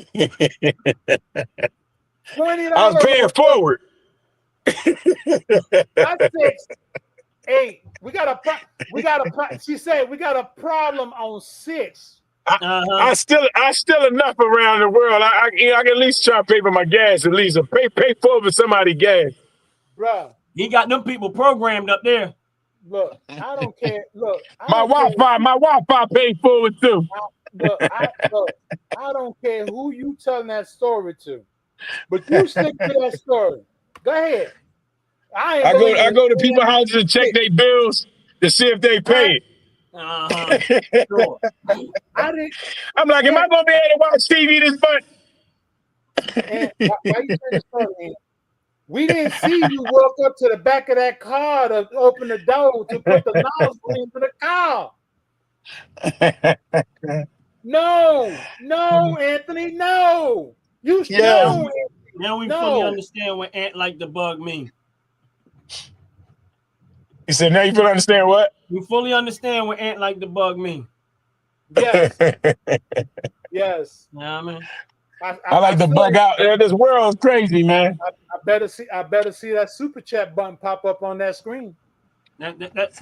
$20. I was paying forward. That's 6. 8. She said we got a problem on 6. I still enough around the world. I can at least try to pay for my gas, at least, or pay for somebody's gas. Bruh. He got them people programmed up there. Look, I don't care. Look, my Wi-Fi paid for it too. I don't care who you telling that story to, but you stick to that story. Go ahead. I go to people's houses and check their bills to see if they paid. Sure. I'm like, am I gonna be able to watch TV this month? And why you saying the story? We didn't see you walk up to the back of that car to open the door to put the nozzle into the car. No, Anthony, no. You know. Now we fully understand what ant like the bug mean. You said now you fully understand what? You fully understand what ant like the bug mean. Yes. Yes. Nah, man. I like to bug out. This world is crazy, man. I better see that super chat button pop up on that screen. That's that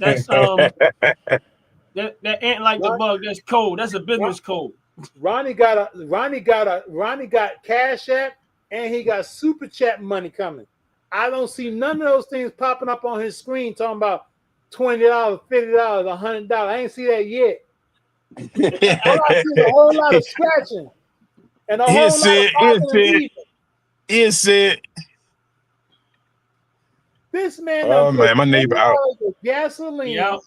ain't like the bug. That's code. That's a business code. Ronnie got Cash App and he got super chat money coming. I don't see none of those things popping up on his screen talking about $20, $50, $100. I ain't see that yet. All I see is a whole lot of scratching and a whole lot of Is it? This man, my neighbor out. Gasoline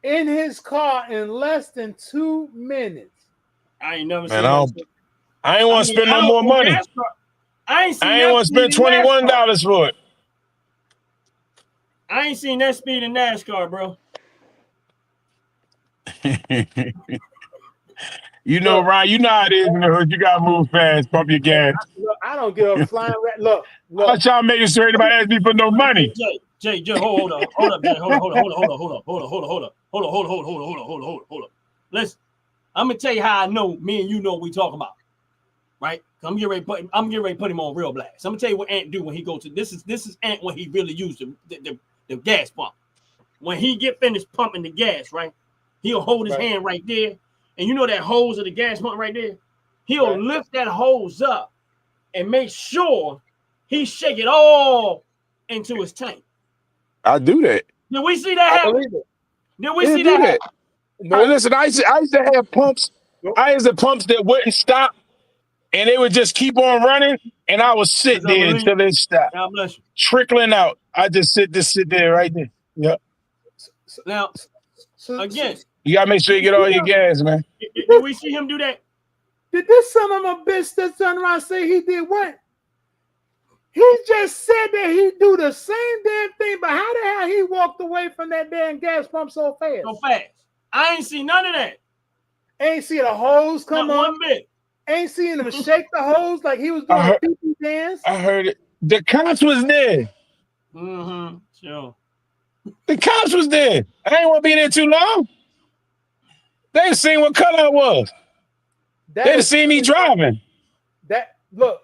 in his car in less than 2 minutes. I ain't never seen that. I ain't want to spend no more money. I ain't want to spend $21 for it. I ain't seen that speed in NASCAR, bro. You know, Ryan, you know how it is in the hood. You gotta move fast, pump your gas. Look, I don't give a flying rat. Look. I'm trying to make sure anybody asks me for no money. Jay, hold up, Jay, hold up. Listen, I'm gonna tell you how I know me and you know what we talking about, right? I'm getting ready to put him on real blast. I'm gonna tell you what Ant do when he go to this is Ant when he really used the gas pump. When he get finished pumping the gas, right? He'll hold his hand right there, and you know that hose of the gas pump right there. He'll lift that hose up and make sure he shake it all into his tank. I do that. Did we see that happen? Did we see that happen? No. Listen, I used to have pumps. I used to pumps that wouldn't stop, and they would just keep on running, and I would sit there until they stopped. God bless you. Trickling out. I just sit there right there. Yeah. Now, again, you gotta make sure you get all your gas, man. did we see him do that? Did this son of a bitch that turn around and say he did what? He just said that he do the same damn thing, but how the hell he walked away from that damn gas pump so fast? So fast. I ain't see none of that. Ain't see the hose come Not on. one bit. Ain't seen him shake the hose like he was doing a pee-pee dance. I heard it. The cops was there. Mm-hmm. Sure. The cops was there. I ain't want to be there too long. They seen what color I was. They'd seen me driving. That look,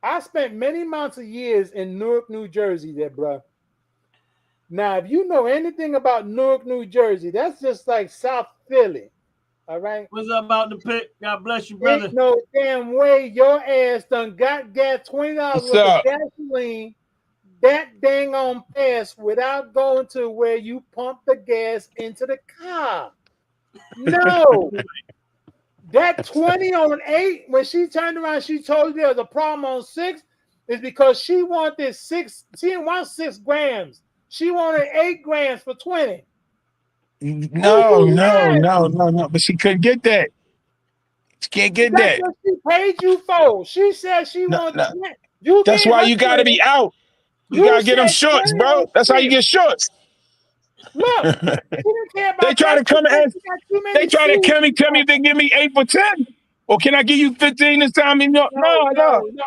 I spent many months of years in Newark, New Jersey there, bro. Now, if you know anything about Newark, New Jersey, that's just like South Philly. All right. What's up about the pit? God bless you, brother. Ain't no damn way your ass done got $20 worth of gasoline that dang on pass without going to where you pump the gas into the car. No. That 20 on 8, when she turned around, she told you there was a problem on 6, is because she wanted 6. She didn't want 6 grams. She wanted 8 grams for 20. No. But she couldn't get that. She can't get That's that. what she paid you for. She said she wanted No. 20. You That's why you got to be out. You got to get them shorts, bro. That's how you get shorts. Look, she didn't care about they try that. to come and they try to tell me if they give me 8 for 10. Or can I give you 15 this time? No.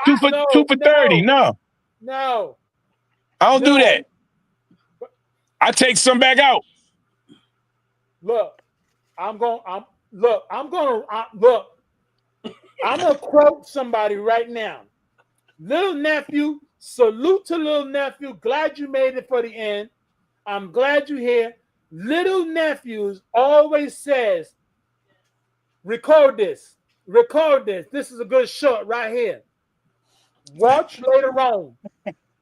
2 for 30. No. I don't do that. I take some back out. Look, I'm gonna quote somebody right now. Little nephew, salute to little nephew. Glad you made it for the end. I'm glad you're here. Little nephews always says, record this. This is a good shot right here. Watch later on.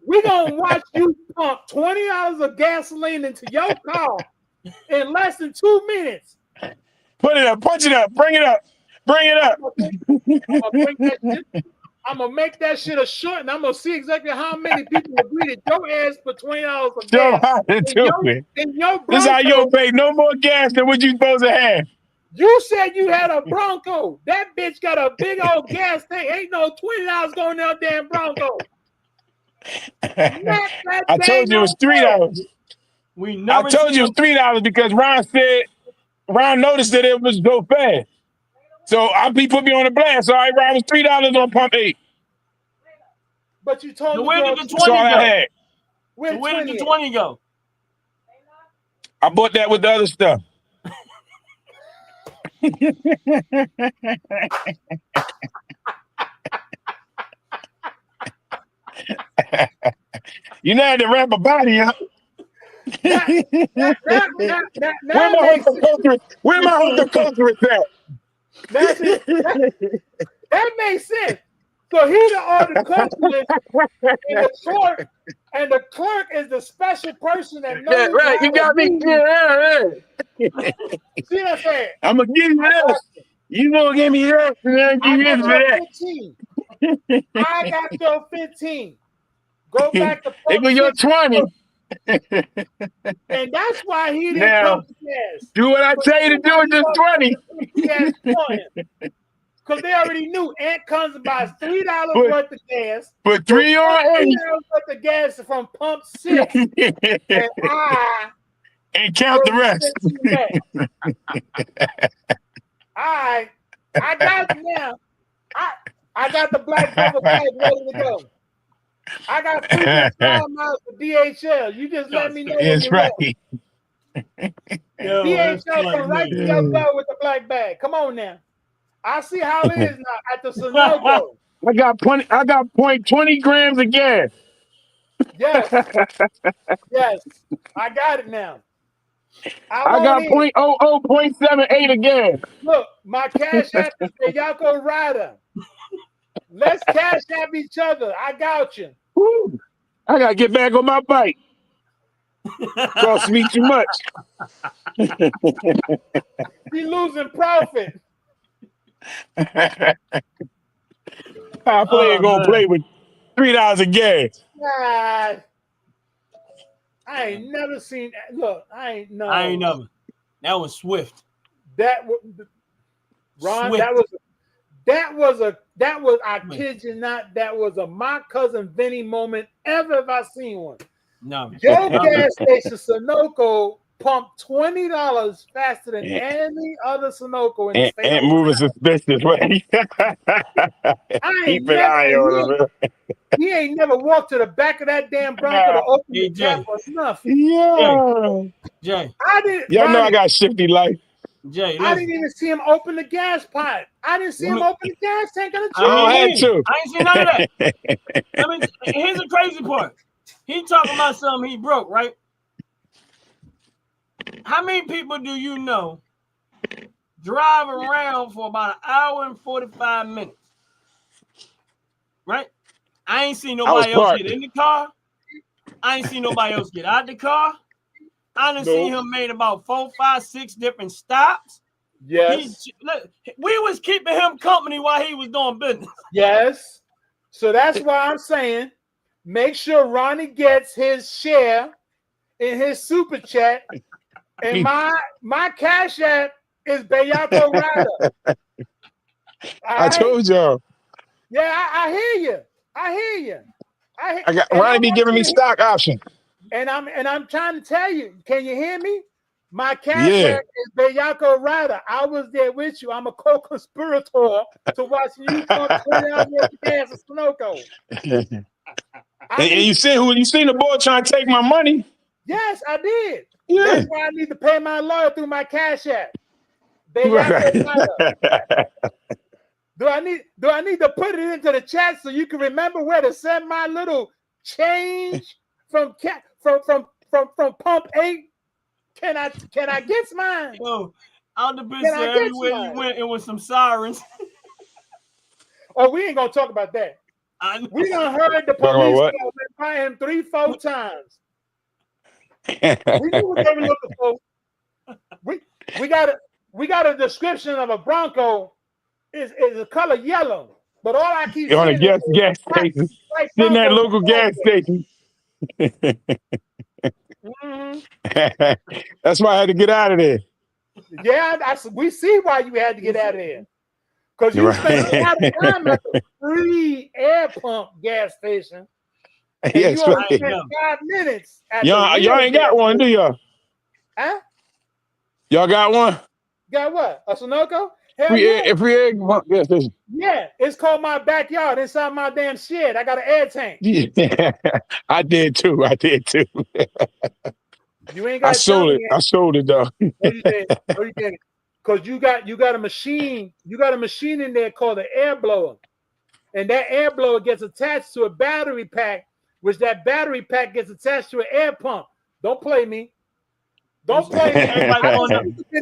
We're going to watch you pump $20 of gasoline into your car in less than 2 minutes. Put it up, punch it up, bring it up. I'm going to make that shit a short, and I'm going to see exactly how many people agree to your ass for $20 of gas. In your this is how you'll pay no more gas than what you supposed to have. You said you had a Bronco. That bitch got a big old gas tank. Ain't no $20 going in that damn Bronco. I told you it was $3. I told you it was $3 because Ron noticed that it was so fast. So he put me on the blast. All right, Ron, was $3 on pump 8. But you told me where did the 20 that's all I had. Where did the 20 go? I bought that with the other stuff. You know how to wrap a body up. Where my horticulturist at? That makes sense. So he the horticulturist and the clerk is the special person that knows. Yeah, right. You got me. See what I'm saying? I'm gonna give you this. You gonna give me that, and then give you this for that. I got your 15. Go back to it was your 20. And that's why he didn't pump the gas. Do what I tell you to do with just 20. Because they already knew Ant comes and buys $3 worth of gas. Put 3 on 8. $3 worth of gas from pump 6. And count the rest. I got it now. I got the black bubble bag ready to go. I got 3 miles for DHL. You just let me know. It's right. DHL come right to your door with the black bag. Come on now. I see how it is now at the Sunoco. I got 20 grams of gas. Yes. Yes. I got it now. I got 0.78 of gas. Look, my cash app is Yako Rider. Let's cash app each other. I got you. Woo. I gotta get back on my bike. Cost me too much. Be losing profit. Our player gonna play with $3 of gas. Nah. I ain't never seen. Look, I ain't no. I ain't never. That was swift. That was Ron. Swift. That was. I kid you not. That was a my cousin Vinny moment ever if I seen one. No. Your gas station Sunoco pumped $20 faster than any other Sunoco in the state. And moving suspicious way. Keep an eye on him. He ain't never walked to the back of that damn Bronco to open the cap or nothing. Yeah. Jay. I didn't. Y'all know Ronnie, I got shifty life. Jay, I didn't even see him open the gas pipe. I didn't see him open the gas tank of the truck. I had to. I ain't seen none of that. I mean, here's the crazy part. He talking about something he broke, right? How many people do you know drive around for about an hour and 45 minutes? Right? I ain't seen nobody else get in the car. I ain't seen nobody else get out the car. I done seen him made about 4, 5, 6 different stops. Yes. We was keeping him company while he was doing business. Yes. So that's why I'm saying make sure Ronnie gets his share in his super chat. And my cash app is Bellaco Rider. I told y'all. Yeah, I hear you. I hear you. I got Ronnie be giving me stock options. And I'm trying to tell you, can you hear me? My cash app is Bellaco Rider. I was there with you. I'm a co-conspirator to watching you pump $20 worth of gas at Sunoco. And you seen the boy trying to take my money? Yes, I did. Yeah. That's why I need to pay my lawyer through my cash app. Bellaco Rider. Do I need to put it into the chat so you can remember where to send my little change from pump 8? Can I get mine? Yo, out the bitch everywhere you went, it was some sirens. Oh, we ain't gonna talk about that. We done heard the police went by him 3-4 times. We knew what they were looking for. We got a description of a Bronco is a color yellow, but all I keep on a seeing gas station, in that local gas station. That's why I had to get out of there. Yeah, we see why you had to get out of there. Because you spent a lot of time at the free air pump gas station. And you only spent 5 minutes at y'all ain't got one, do y'all? Huh? Y'all got one? Got what? A Sunoco? Hell free air gas station. Yeah, it's called my backyard inside my damn shed. I got an air tank. Yeah, I did too. You ain't got I sold it though. No, you didn't. Because you got a machine. You got a machine in there called an air blower. And that air blower gets attached to a battery pack, which that battery pack gets attached to an air pump. Don't play me. Don't play me.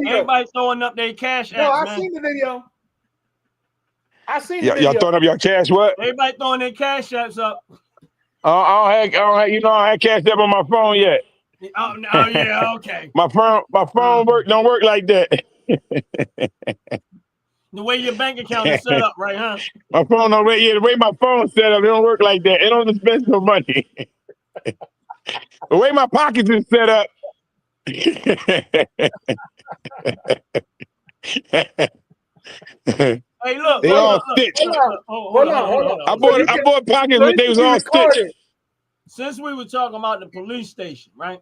Everybody throwing up their cash apps, man. I seen the video. Y'all throwing up your cash what? Everybody throwing their cash apps up. I don't have cash app on my phone yet. Oh yeah, okay. my phone don't work like that. The way your bank account is set up, right, huh? My phone the way my phone's set up, it don't work like that. It don't dispense no money. The way my pockets is set up. Hey, look. They all stitched. Hold on. I bought pockets, but they was all stitched. Since we were talking about the police station, right?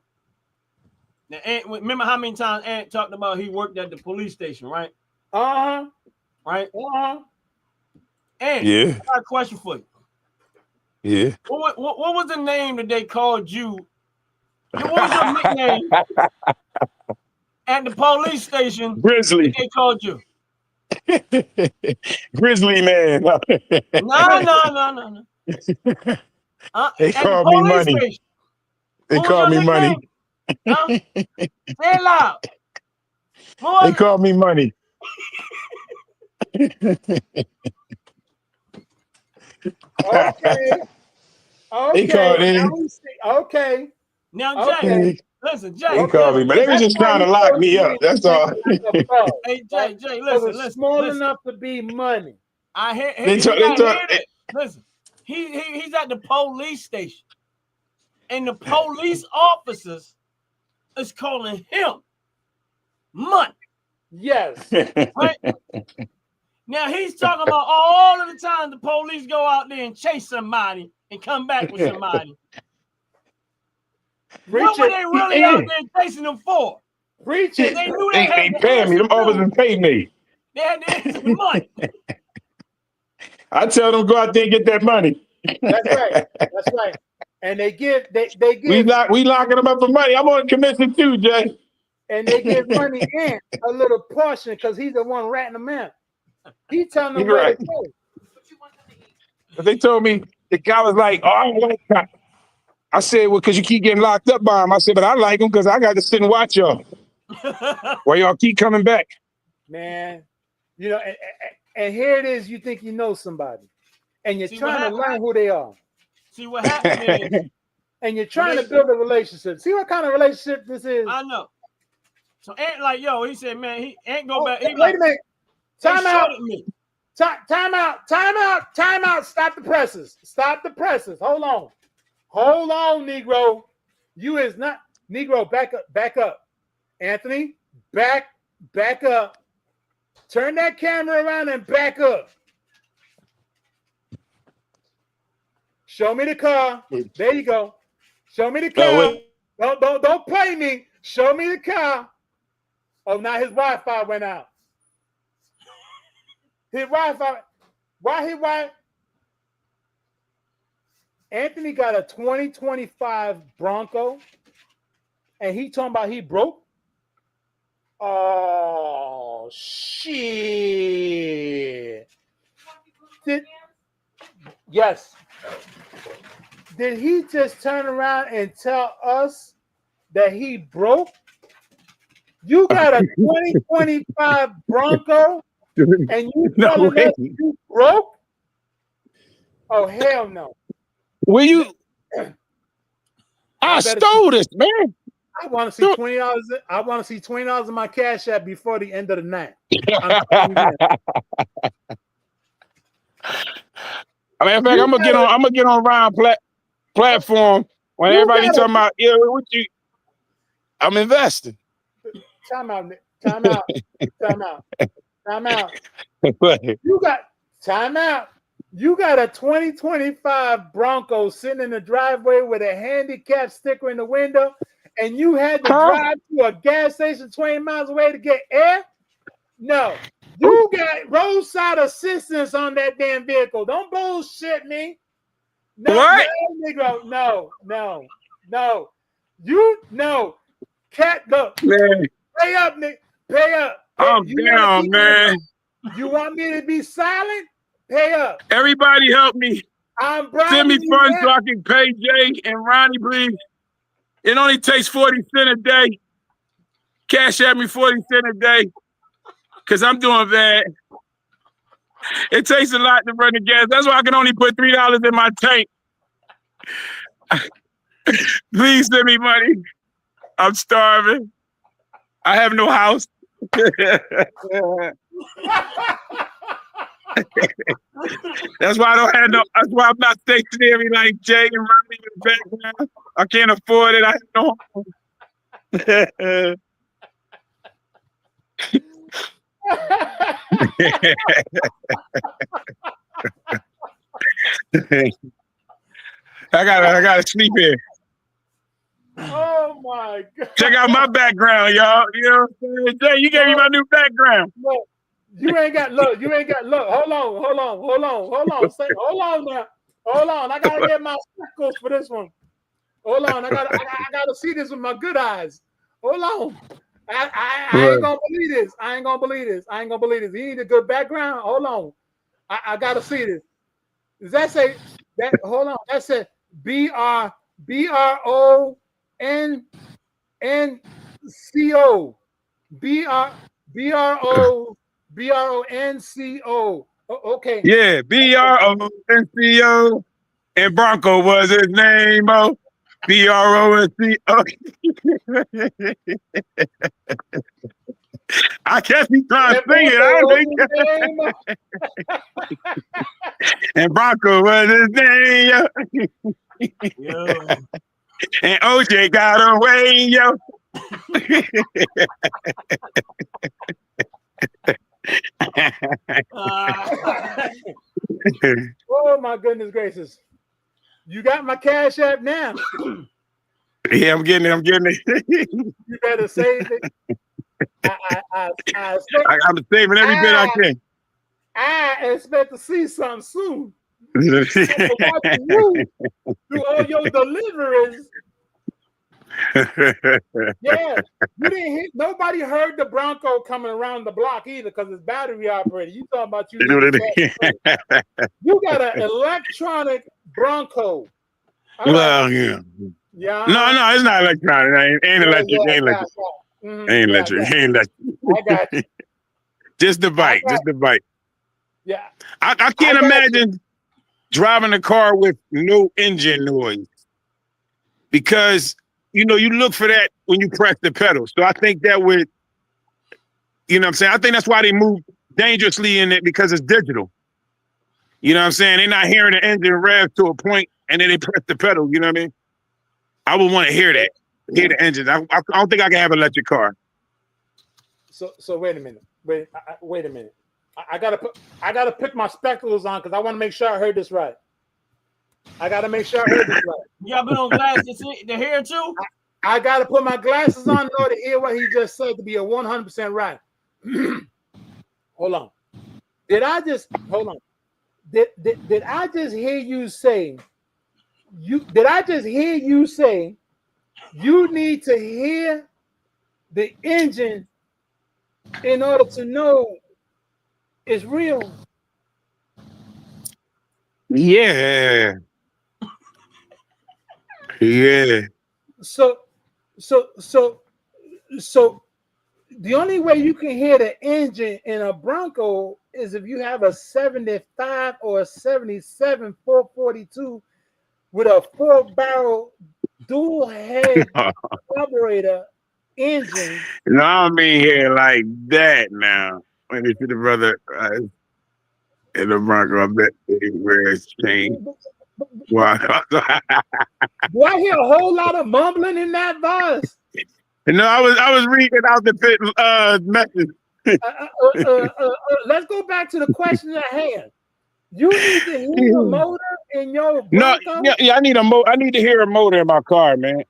Now, remember how many times Ant talked about he worked at the police station, right? Uh-huh. Right? Uh-huh. Ant, yeah. I got a question for you. Yeah. What was the name that they called you? What was your nickname at the police station? Grizzly. They called you. Grizzly man. No. They called me money. Station. They called me money. Huh? Say it loud. They called me money. Okay. They called it. Okay. Now, Jay, listen, Jay. They called me, but they was just trying to lock me up. That's all. Hey, Jay, listen. Small enough to be money. I hear they it. Listen, he's at the police station. And the police officers is calling him money. Yes. Right? Now he's talking about all of the time the police go out there and chase somebody and come back with somebody. What were they really out there chasing them for? Preach it. They knew They pay me. Them officers pay me. They had to answer the money. I tell them go out there and get that money. That's right. That's right. And they give. We locking them up for money. I'm on commission too, Jay. And they give money in a little portion because he's the one ratting them in. He telling them where to go. But they told me the guy was like, "Oh, I don't like that." I said, "Well, because you keep getting locked up by him." I said, "But I like him because I got to sit and watch y'all. While y'all keep coming back." Man, you know, and here it is. You think you know somebody, and you're trying to learn who they are. See what happened is, and you're trying to build a relationship. See what kind of relationship this is. I know. So Ant like, yo, he said, man, he ain't go back. He Wait a minute. Time out. Time out. Stop the presses. Hold on, Negro. You is not Negro. Back up. Anthony, back up. Turn that camera around and back up. Show me the car. There you go. Show me the car. Don't play me. Show me the car. Oh, now his Wi-Fi went out. His Wi-Fi. Why? Anthony got a 2025 Bronco, and he talking about he broke. Oh shit! Yes. Did he just turn around and tell us that he broke? You got a 2025 Bronco, and you telling us you broke? Oh hell no! Will you? I stole this, man. I want to see $20. I want to see $20 in my Cash App before the end of the night. I mean, in fact, I'm gonna get on Ryan platform when everybody talking about what you. I'm investing. Time out. You got time out. You got a 2025 Bronco sitting in the driveway with a handicap sticker in the window, and you had to drive to a gas station 20 miles away to get air? No. You got roadside assistance on that damn vehicle. Don't bullshit me. No, what? No. Cat, look. Man. Pay up, Nick. Pay up. I'm down, man. You want me to be silent? Pay up. Everybody help me. Send me funds so I can pay Jay and Ronnie, please. It only takes 40 cents a day. Cash at me 40 cents a day. Because I'm doing bad. It takes a lot to run the gas. That's why I can only put $3 in my tank. Please send me money. I'm starving. I have no house. That's why I don't have no. That's why I'm not stationary like Jay and Ronnie in the background. I can't afford it. I have no home. I gotta sleep here. Oh my God! Check out my background, y'all. You know what I'm saying? Jay, you gave me my new background. Look, you ain't got look. Hold on. Hold on now. Hold on. I gotta get my circles for this one. Hold on. I gotta see this with my good eyes. Hold on. I ain't gonna believe this. I ain't gonna believe this. You need a good background. Hold on. I gotta see this. Does that say that? Hold on. That said BRONCO. BRONCO. Okay. Yeah, BRONCO. And Bronco was his name. Oh, BRONCO. I guess he's trying to sing it. And Bronco was his name. Yo. And OJ got away, yo. Oh my goodness gracious! You got my Cash App now. Yeah, I'm getting it. You better save it. I expect, I'm saving every bit I can. I expect to see something soon. After watching you do all your deliveries. Yeah, you didn't hit. Nobody heard the Bronco coming around the block either because it's battery operated. You talking about you? You got an electronic Bronco. Well, yeah. Yeah. No, it's not electronic. Ain't electric. Ain't electric. Ain't electric. Ain't electric. I got you. Just the bike. Just the bike. Yeah. I can't imagine driving a car with no engine noise because you look for that when you press the pedal. So I think that would, you know what I'm saying? I think that's why they move dangerously in it because it's digital. You know what I'm saying? They're not hearing the engine rev to a point and then they press the pedal. You know what I mean? I would want to hear that, hear the engine. I don't think I can have an electric car. So wait a minute. Wait a minute. I gotta put my spectacles on because I want to make sure I heard this right. I gotta make sure I heard this right. You got to put on glasses to hear too? I gotta put my glasses on in order to hear what he just said to be a 100% right. Hold on. Did I just hear you say you need to hear the engine in order to know it's real? Yeah. Yeah. So the only way you can hear the engine in a Bronco is if you have a 75 or a 77 442 with a 4-barrel dual head carburetor engine. No, I don't mean here like that now. When you see the brother in the Bronco, I bet he wears chain. Wow. Do I hear a whole lot of mumbling in that voice? No, I was reading out the message. Let's go back to the question at hand. You need to hear the motor in your Bronco? No, yeah, I need to hear a motor in my car, man.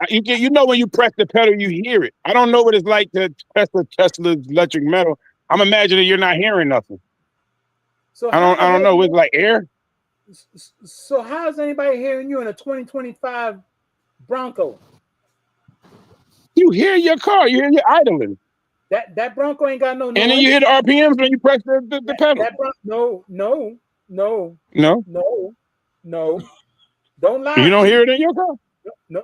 You know when you press the pedal, you hear it. I don't know what it's like to press the Tesla's electric metal. I'm imagining you're not hearing nothing. So I don't know. It's like air. So how is anybody hearing you in a 2025 Bronco? You hear your car. You hear your idling. That Bronco ain't got no noise. And then you hear the RPMs when you press the pedal. No. Don't lie. You don't hear it in your car?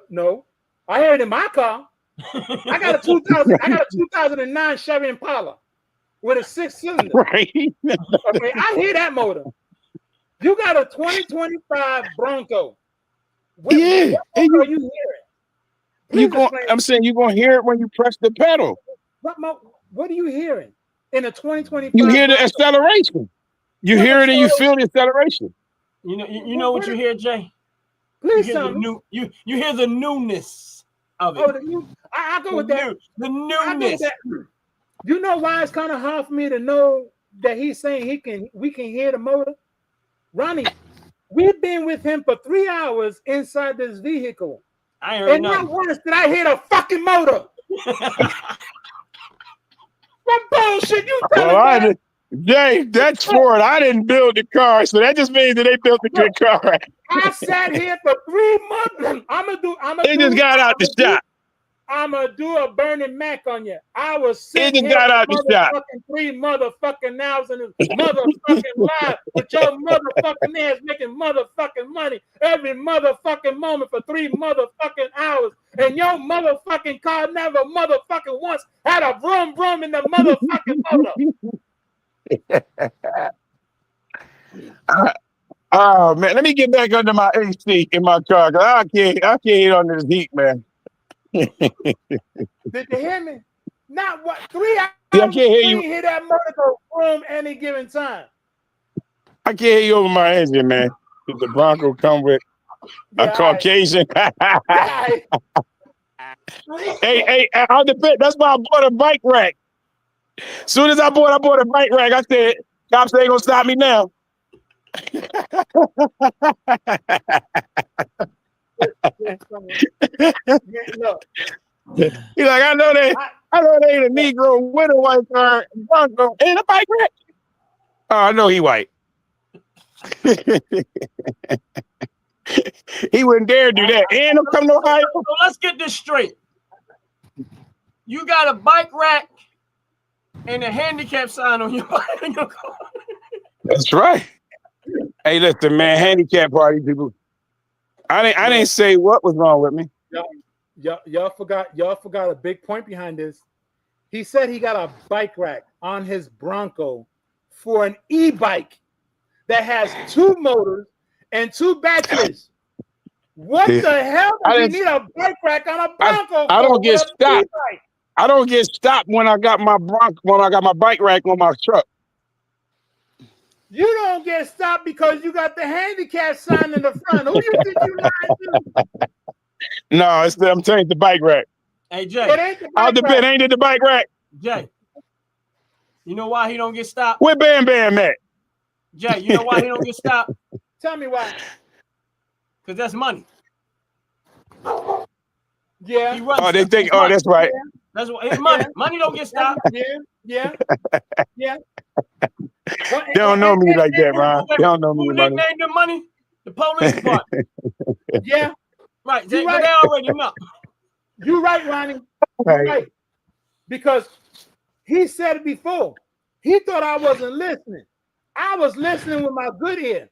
No. I hear it in my car. I got a 2009 Chevy Impala with a 6-cylinder. Right. Okay, I hear that motor. You got a 2025 Bronco. What motor are you hearing? I'm saying you're gonna hear it when you press the pedal. What are you hearing in a 2025? You hear the acceleration. You hear it and you feel the acceleration. You know what you hear, Jay? Please you hear the newness of it. Oh, I go with that. The newness. You know why it's kind of hard for me to know that he's saying we can hear the motor? Ronnie, we've been with him for 3 hours inside this vehicle. I heard not once did I hear the fucking motor. What bullshit you telling me? Jay, that's Ford. I didn't build the car, so that just means that they built a good car. I sat here for 3 months. They just got out the shop. I'm gonna do a Burning Mac on you. I was They sitting just got out the shop. 3 motherfucking hours in this motherfucking live with your motherfucking ass making motherfucking money every motherfucking moment for 3 motherfucking hours, and your motherfucking car never motherfucking once had a vroom vroom in the motherfucking motor. Oh man, let me get back under my AC in my car. I can't hit under this heat, man. Did you hear me? Not what 3 hours. I can't hear you. Hear that motor go boom any given time. I can't hear you over my engine, man. The Bronco come with A Caucasian. Right. Hey, I'll depend. That's why I bought a bike rack. Soon as I bought a bike rack, I said, cops ain't gonna stop me now. Look, He's like, I know they ain't a Negro with a white car, Bronco, and a bike rack. Oh, I know he white. He wouldn't dare do that. And I'm coming to Ohio. So let's get this straight. You got a bike rack and a handicap sign on your car. That's right. Hey, listen, man, handicap party people. I didn't say what was wrong with me. Y'all forgot a big point behind this. He said he got a bike rack on his Bronco for an e-bike that has 2 motors and 2 batteries. What the hell does he need a bike rack on a Bronco? I don't get stopped. I don't get stopped when I got my bike rack on my truck. You don't get stopped because you got the handicap sign in the front. Who you think you lied to? No, I'm telling you, the bike rack. Hey, Jay. It ain't the bike I'll depend. rack. Ain't it the bike rack? Jay. You know why he don't get stopped? Where Bam Bam at? Jay, you know why he don't get stopped? Tell me why. Because that's money. Yeah. He runs Oh, they stuff. think. It's Oh, money. that's right. That's what it's money. Money don't get stopped. Yeah. They don't know me like that, Ron. They don't know me Who like that. nicknamed the money? The police department. Yeah. Right. They right. already know. You're right, Ronnie. You're right. Because he said it before. He thought I wasn't listening. I was listening with my good ear.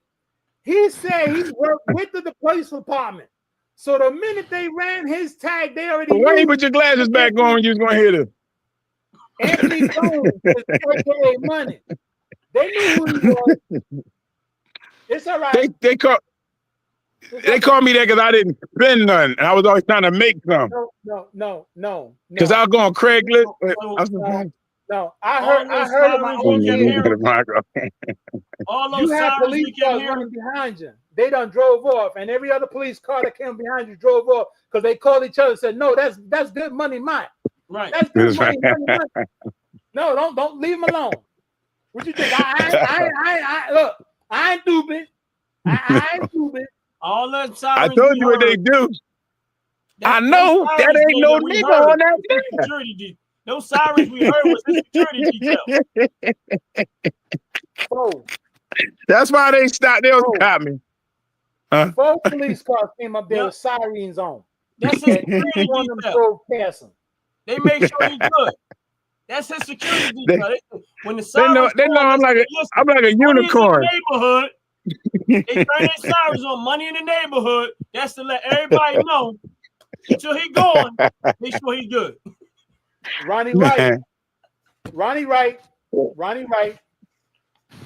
He said he worked with the police department. So the minute they ran his tag, they already Why knew. you put your glasses back on when you was going to hear this? Anthony Jones is AKA Money. They knew who he was. It's all right. They call me that because I didn't spend none. And I was always trying to make some. No. Because I was going Craigslist. No, I heard in my own ears. All those You had sirens police we can cars hear. running behind you. They done drove off, and every other police car that came behind you drove off because they called each other and said, "No, that's good money, mine. Right. That's good money, money. No, don't leave him alone. What you think? Look, I ain't stupid. I ain't stupid. All that sirens. I told you what they do. I know that ain't no nigga on that security. Those sirens we heard was the security detail. Oh. That's why they stopped. They don't stop me. 4 police cars came up there with sirens on. That's his security detail. They make sure he's good. That's his security detail. When the sirens they know I'm like a unicorn. Neighborhood. They turn their sirens on. Money in the neighborhood. That's to let everybody know until he gone. Make sure he's good. Ronnie Wright.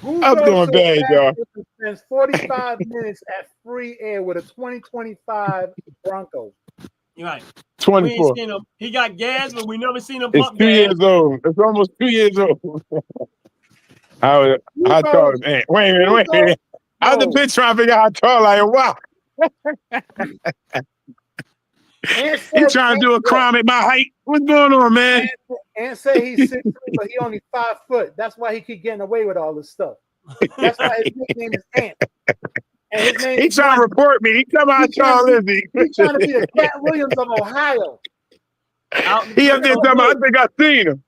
Who I'm doing bad, y'all. Spends 45 minutes at free air with a 2025 Bronco. You're right. 24. He got gas, but we never seen him It's pump 2 gas. years old. It's almost 2 years old. How tall is man? Wait a minute. I was been trying to figure out how tall I am. Wow. He trying to do a crime at my height. What's going on, man? And say he's 6'3", but he only 5 foot. That's why he keep getting away with all this stuff. That's why his nickname is Ant. And his name He trying to report me. He come out tall, is he? He's trying to be the Cat Williams of Ohio. He up there talking about, I think I seen him.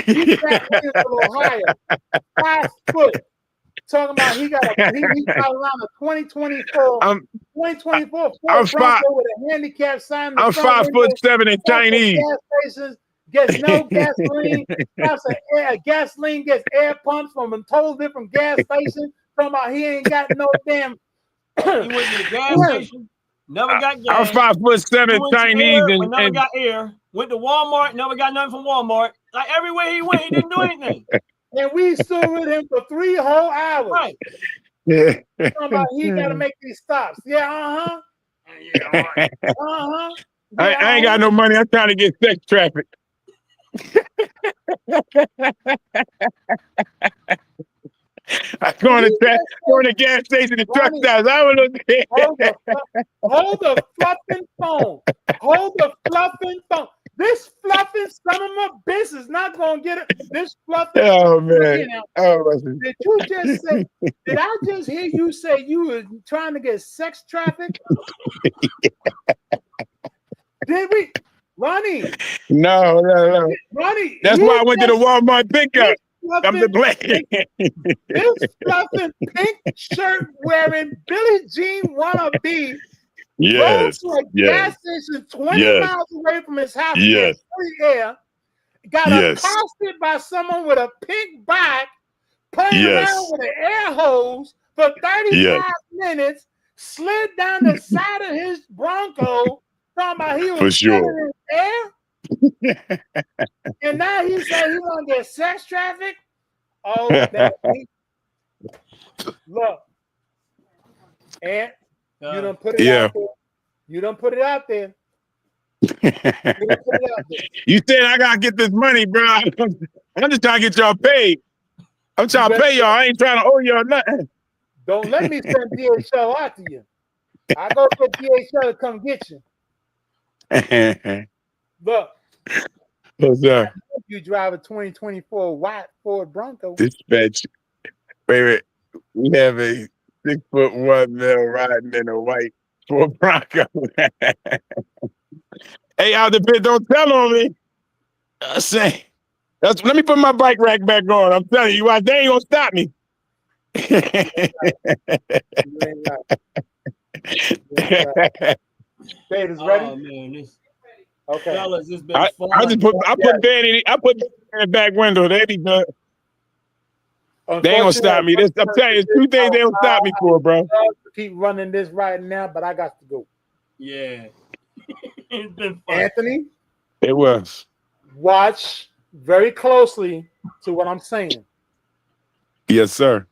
He's Cat Williams of Ohio. 5 foot. Talking about he got around a 2024 Ford Bronco with a handicap sign. I'm 5'7" and Chinese. Gas stations, gets no gasoline. Gasoline gets air pumps from a total different gas station. Talking about he ain't got no damn. He went to the gas station, never got gas. I'm 5'7" Chinese and never got air. Went to Walmart, never got nothing from Walmart. Like everywhere he went, he didn't do anything. And we stood with him for 3 whole hours. Right. Yeah. He got to make these stops. Yeah, Yeah, right. I ain't got no money. I'm trying to get sex trafficked. I go on the gas station and truck stops. I don't know. Hold the fluffing phone. Hold the fluffing phone. This fluffing son of a bitch is not gonna get it. This fluffing. Oh man. Did you just say? Did I just hear you say you were trying to get sex trafficked? Did we, Ronnie? No. Ronnie. That's why I went to the Walmart pickup. I'm the blame. This fluffing pink shirt wearing Billie Jean wannabe. Yes. Rode to a gas station 20 miles away from his house. Yes. Free air. Got accosted by someone with a pink bike, playing around with an air hose for 35 minutes, slid down the side of his Bronco, talking about he was in air. And now he said he want to get sex traffic. Oh, look. And you done put it out there. You done put it out there. You said I gotta get this money, bro. I'm just trying to get y'all paid. I'm trying to pay y'all. I ain't trying to owe y'all nothing. Don't let me send DHL out to you. I go get DHL to come get you. Look. What's that? You drive a 2024 white Ford Bronco. Dispatch. Baby, we have a 6'1" male riding in a white Ford Bronco. Hey, out the pit, don't tell on me. I say, let me put my bike rack back on. I'm telling you, they ain't gonna stop me. Dave is ready. Oh man, okay. Fellas, it's been fun. I put Danny in the back window. They be good. They ain't gonna stop me. I'm telling you, 2 things they don't stop me for, bro. Keep running this right now, but I got to go. Yeah. It's been fun. Anthony? It was. Watch very closely to what I'm saying. Yes, sir.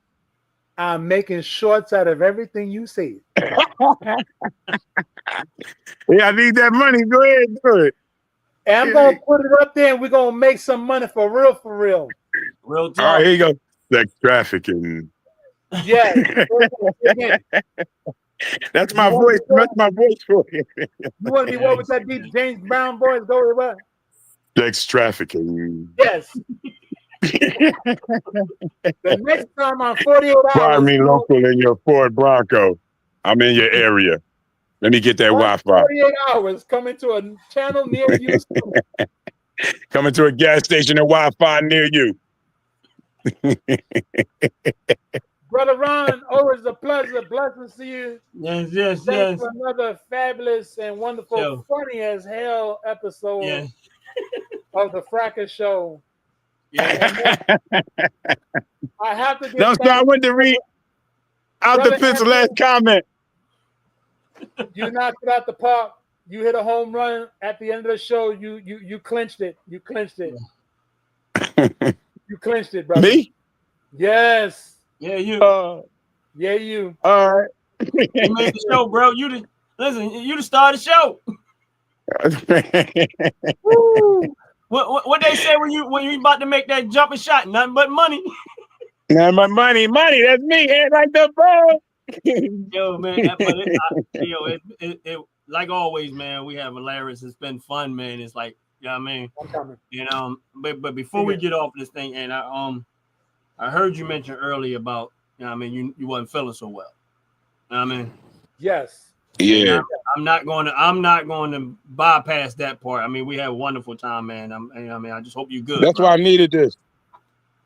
I'm making shorts out of everything you said. Yeah, I need that money. Go ahead and do it. And I'm going to put it up there and we're going to make some money for real, for real. Real talk. All right, here you go. Sex trafficking. Yeah. That's my voice. That's my voice for you. You want to be what with that deep James Brown voice? Go with what? Sex trafficking. Yes. The next time on 48 hours. Fire me local in your Ford Bronco. I'm in your area. Let me get that Wi-Fi. 48 hours coming to a channel near you. Coming to a gas station and Wi-Fi near you. Brother Ron, always a pleasure. Blessings to you. Yes. Thanks for another fabulous and wonderful, funny as hell episode of the Frackers Show. Yeah. I have to get I went to read out the pencil last comment. You knocked it out the park. You hit a home run at the end of the show. You clinched it. You clinched it. You clinched it, brother. Me? Yes. Yeah, you. Yeah, you. All right. You made the show, bro. You the star of the show. What they say when you about to make that jumping shot? Nothing but money. Nothing but money. That's me. Ain't like the ball. Yo, man. It like always, man. We have hilarious. It's been fun, man. It's like, you know what I mean? I'm coming. You know, but before we get off this thing, and I heard you mention earlier about, you know what I mean, you wasn't feeling so well. You know what I mean? Yes. Yeah. I'm not going to bypass that part. I mean, we had a wonderful time, man. I just hope you're good. That's why I needed this.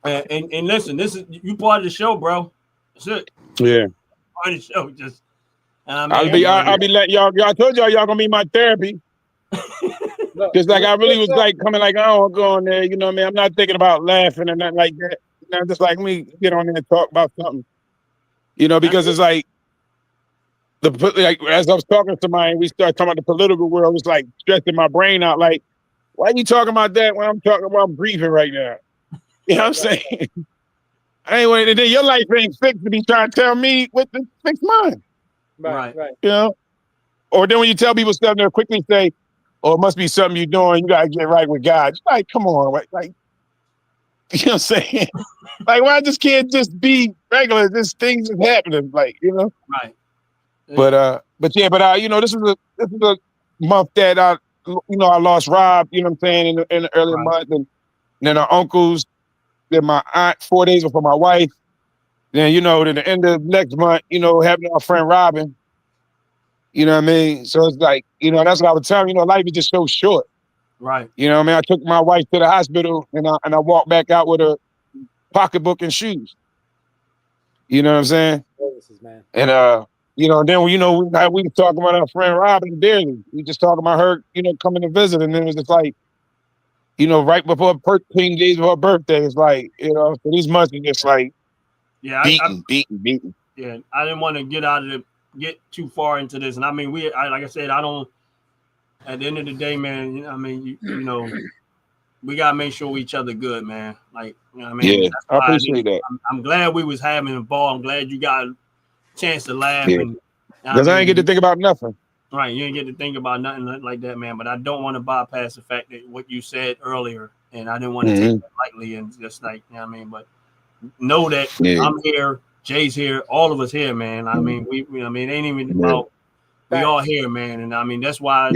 And listen, this is you part of the show, bro. That's it. Yeah. Part of the show. Just I'll be letting y'all. I told y'all gonna be my therapy. Just like I really was like coming like, I don't go on there, you know what I mean? I'm not thinking about laughing and nothing like that. You know, just like me get on there and talk about something. You know, because it's like as I was talking to somebody, we started talking about the political world. It's like stressing my brain out. Like, why are you talking about that when I'm talking about I'm grieving right now? You know what I'm saying? Anyway, then your life ain't fixed to be trying to tell me what to fix mine. Right. You know? Or then when you tell people stuff, they'll quickly say, oh, it must be something you're doing. You got to get right with God. It's like, come on. Like, You know what I'm saying? Like, why just can't just be regular? This things is happening, like, you know. Right. But you know, this is a month that I lost Rob. You know what I'm saying in the early month, and then our uncles, then my aunt 4 days before my wife. Then then the end of next month, having our friend Robin. You know what I mean? So it's like, that's what I would tell him. Life is just so short. Right. You know what I mean? I took my wife to the hospital and I walked back out with a pocketbook and shoes. You know what I'm saying? Man. And then we were talking about our friend Robin dearly. We just talking about her, coming to visit, and then it was just like, right before 13 days of her birthday, it's like, so these months are just like beating. Yeah, I didn't want to get too far into this, and I mean, like I said, I don't. At the end of the day, man, I mean, we gotta make sure each other good, man. Like, I mean, yeah, I appreciate that. I'm glad we was having a ball. I'm glad you got a chance to laugh, and because I ain't get to think about nothing. Right, you didn't get to think about nothing like that, man. But I don't want to bypass the fact that what you said earlier, and I didn't want to take it lightly and just like, I mean, but know that I'm here, Jay's here, all of us here, man. I mean, it ain't even about we all here, man, and I mean that's why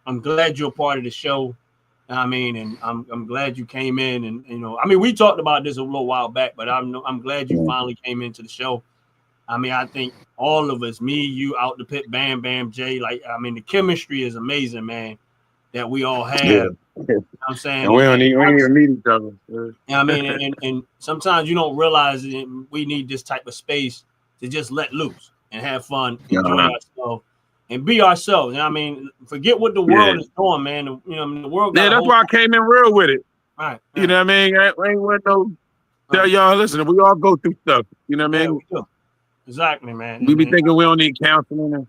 I'm glad you're a part of the show. I mean, and I'm glad you came in, and I mean, we talked about this a little while back, but I'm glad you finally came into the show. I mean, I think all of us, me, you, Out the Pit, Bam, Bam, Jay, like, I mean, the chemistry is amazing, man, that we all have. You know what I'm saying? And we don't even meet each other. I mean, and sometimes you don't realize we need this type of space to just let loose and have fun, enjoy ourselves, and be ourselves. I mean, forget what the world is doing, man. The world. That's why I came in real with it. Right. You know what I mean? I ain't want no tell y'all, listen, we all go through stuff. You know what I mean? Exactly, man. We be thinking we don't need counseling.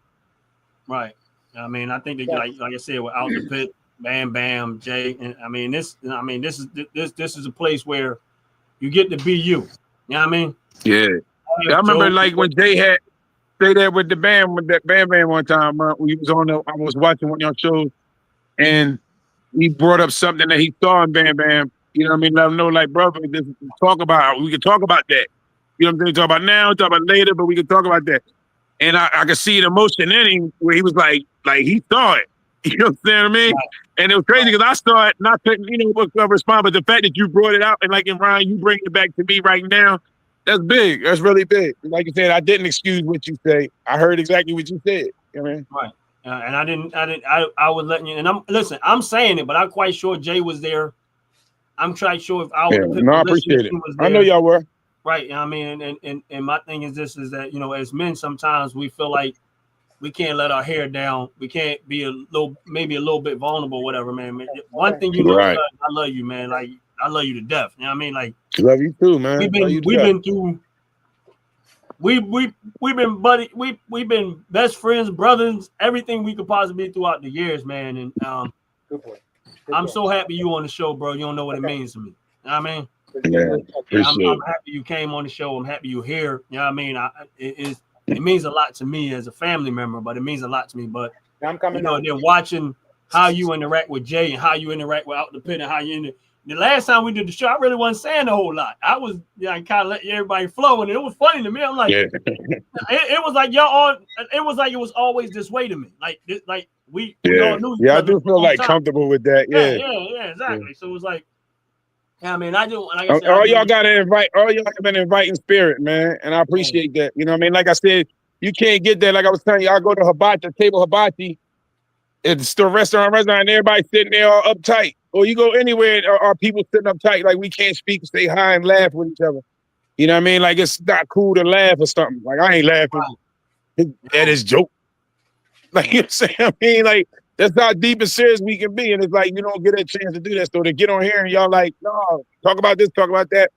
Right. I mean, I think that, like I said, with Out the Pit, Bam, Bam, Jay, and I mean, this is a place where you get to be you. You know what I mean? Yeah. I remember like when Jay had stayed there with the band, with that Bam Bam one time. We was I was watching one of your shows, and he brought up something that he saw in Bam Bam. You know what I mean? Let him know, like, brother, we can talk about that. You know what I'm saying? Talk about now, talk about later, but we can talk about that. And I could see the emotion in him where he was like he saw it. You know what I mean? Right. And it was crazy because I saw it, not to, respond, but the fact that you brought it out and like in Ryan, you bring it back to me right now, that's big. That's really big. Like you said, I didn't excuse what you say. I heard exactly what you said. You know what I mean? Right. And I was letting you, and I'm saying it, but I'm quite sure Jay was there. I'm quite sure if I appreciate it. I know y'all were. Right. I mean, and my thing is this, is that, as men, sometimes we feel like we can't let our hair down. We can't be maybe a little bit vulnerable, whatever, man. One thing I love you, man. Like, I love you to death. You know what I mean? Like, love you too, man. We've been through. We've been best friends, brothers, everything we could possibly be throughout the years, man. And Good boy. I'm so happy you on the show, bro. You don't know what it means to me. You know what I mean? Yeah, I'm happy you came on the show. I'm happy you're here. You know what I mean? It means a lot to me as a family member, but it means a lot to me. But I'm coming. Then watching how you interact with Jay and how you interact with Out the Pit and how you the last time we did the show, I really wasn't saying a whole lot. I was kind of letting everybody flow, and it was funny to me. I'm like, it was like y'all all. It was like it was always this way to me. Like we all knew. Yeah, I do feel like comfortable with that. Yeah, exactly. Yeah. So it was like. I mean, I do. Like I said, all y'all gotta invite. All y'all have been inviting spirit, man, and I appreciate that. You know what I mean? Like I said, you can't get there. Like I was telling you, I go to Hibachi. It's the restaurant, and everybody sitting there all uptight. Or you go anywhere, or people sitting uptight, like we can't speak, say hi, and laugh with each other. You know what I mean? Like it's not cool to laugh or something. Like I ain't laughing at his joke. Like you know what I'm saying? I mean, like. That's how deep and serious we can be. And it's like, you don't get a chance to do that. So to get on here and y'all like, no, talk about this, talk about that.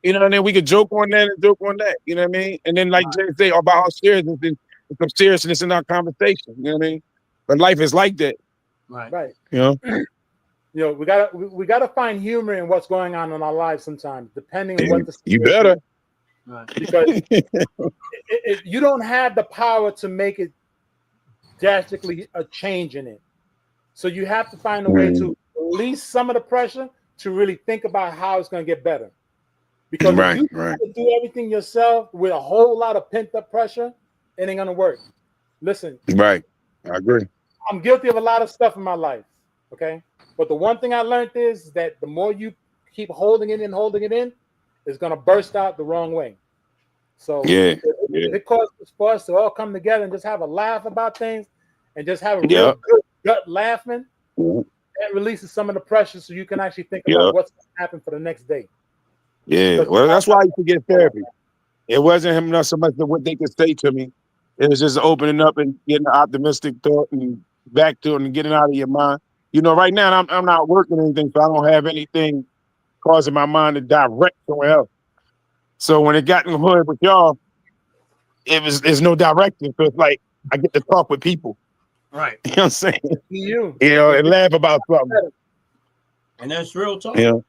You know, and then we could joke on that and joke on that. You know what I mean? And then like Jay say about our seriousness and some seriousness in our conversation. You know what I mean? But life is like that. Right. You know? We gotta find humor in what's going on in our lives sometimes, depending on what the situation. You better. Right. Because you don't have the power to make it drastically a change in it. So you have to find a way to release some of the pressure to really think about how it's going to get better. Because Right, if you try to do everything yourself with a whole lot of pent up pressure, it ain't going to work. Listen, right. I agree. I'm guilty of a lot of stuff in my life. Okay. But the one thing I learned is that the more you keep holding it in, it's going to burst out the wrong way. So Yeah, if it causes for us to all come together and just have a laugh about things and just have a real Yep. good gut laughing, Mhm. that releases some of the pressure so you can actually think Yep. about what's going to happen for the next day. Yeah. Because Well, that's why I used to get therapy. It wasn't him not so much of what they could say to me. It was just opening up and getting an optimistic thought and back to it and getting out of your mind. You know, right now I'm not working anything, so I don't have anything causing my mind to direct somewhere else. So when it got in the hood with y'all, there's no direction. So it's like I get to talk with people. Right. You know what I'm saying? you And laugh about something. And that's real talk. Yeah.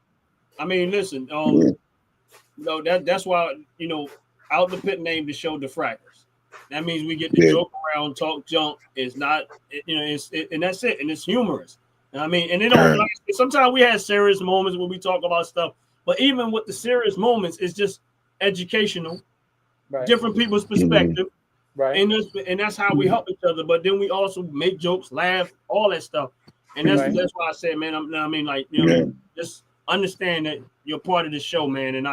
I mean, listen, that's why, Out the Pit named the show the Frackers. That means we get to joke around, talk junk. It's not, and that's it. And it's humorous. I mean, and it don't like, sometimes we have serious moments when we talk about stuff, but even with the serious moments, it's just educational, different people's perspective. Right. And that's how we help each other. But then we also make jokes, laugh, all that stuff. And that's why I said, man, just understand that you're part of the show, man. And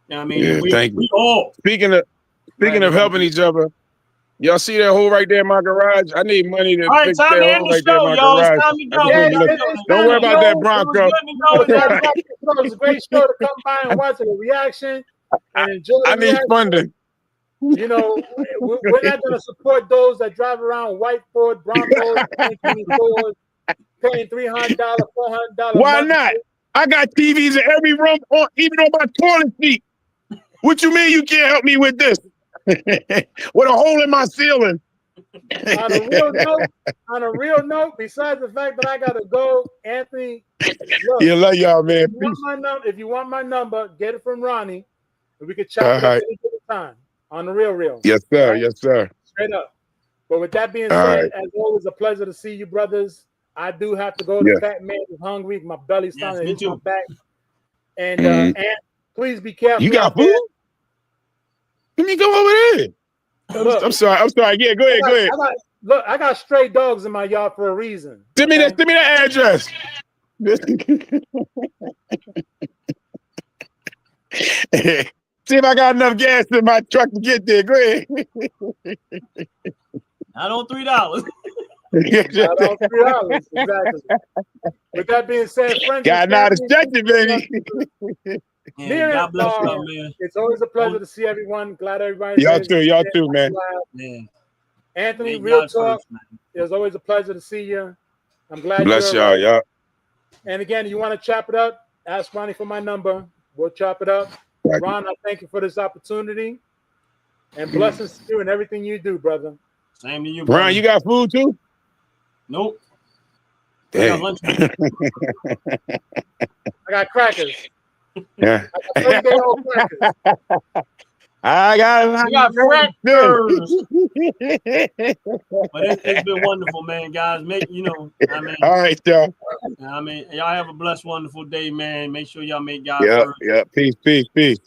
Thank you. We all. Speaking of helping each other, y'all see that hole right there in my garage? I need money to fix that hole right there in my garage. Don't worry about that Bronco. It was a great show to come by and watch the reaction and enjoy the reaction. I need funding. You know, we're not going to support those that drive around white Ford Broncos, paying $300, $400. Why not? I got TVs in every room, even on my toilet seat. What you mean you can't help me with this? With a hole in my ceiling. On a real note, besides the fact that I got to go, Anthony, look, you love y'all, man. If you want my number, get it from Ronnie, and we can chat at any given time. On the real. Yes, sir. Right? Yes, sir. Straight up. But with that being said, as always, a pleasure to see you, brothers. I do have to go. The fat man is hungry. My belly's starting to hit my back. And and please be careful. You got food? Let me go over there. Look, I'm sorry. Yeah, go ahead. I got stray dogs in my yard for a reason. Send me that address. See if I got enough gas in my truck to get there. Go ahead. Not on $3. Not on $3, exactly. With that being said, friends, God not distracted, baby. God bless you, man. It's always a pleasure to see everyone. Glad everybody. Y'all too, man. Anthony, real talk. It was always a pleasure to see you. I'm glad. Bless y'all. And again, you want to chop it up? Ask Ronnie for my number. We'll chop it up. Ron, I thank you for this opportunity. And blessings to you and everything you do, brother. Same to you, brother. Ron, you got food too? Nope. Damn. I got crackers. Yeah. I got Frackers. But it's been wonderful, man, guys. All right, y'all. Y'all have a blessed, wonderful day, man. Make sure y'all make God first. Yeah. Peace. Peace.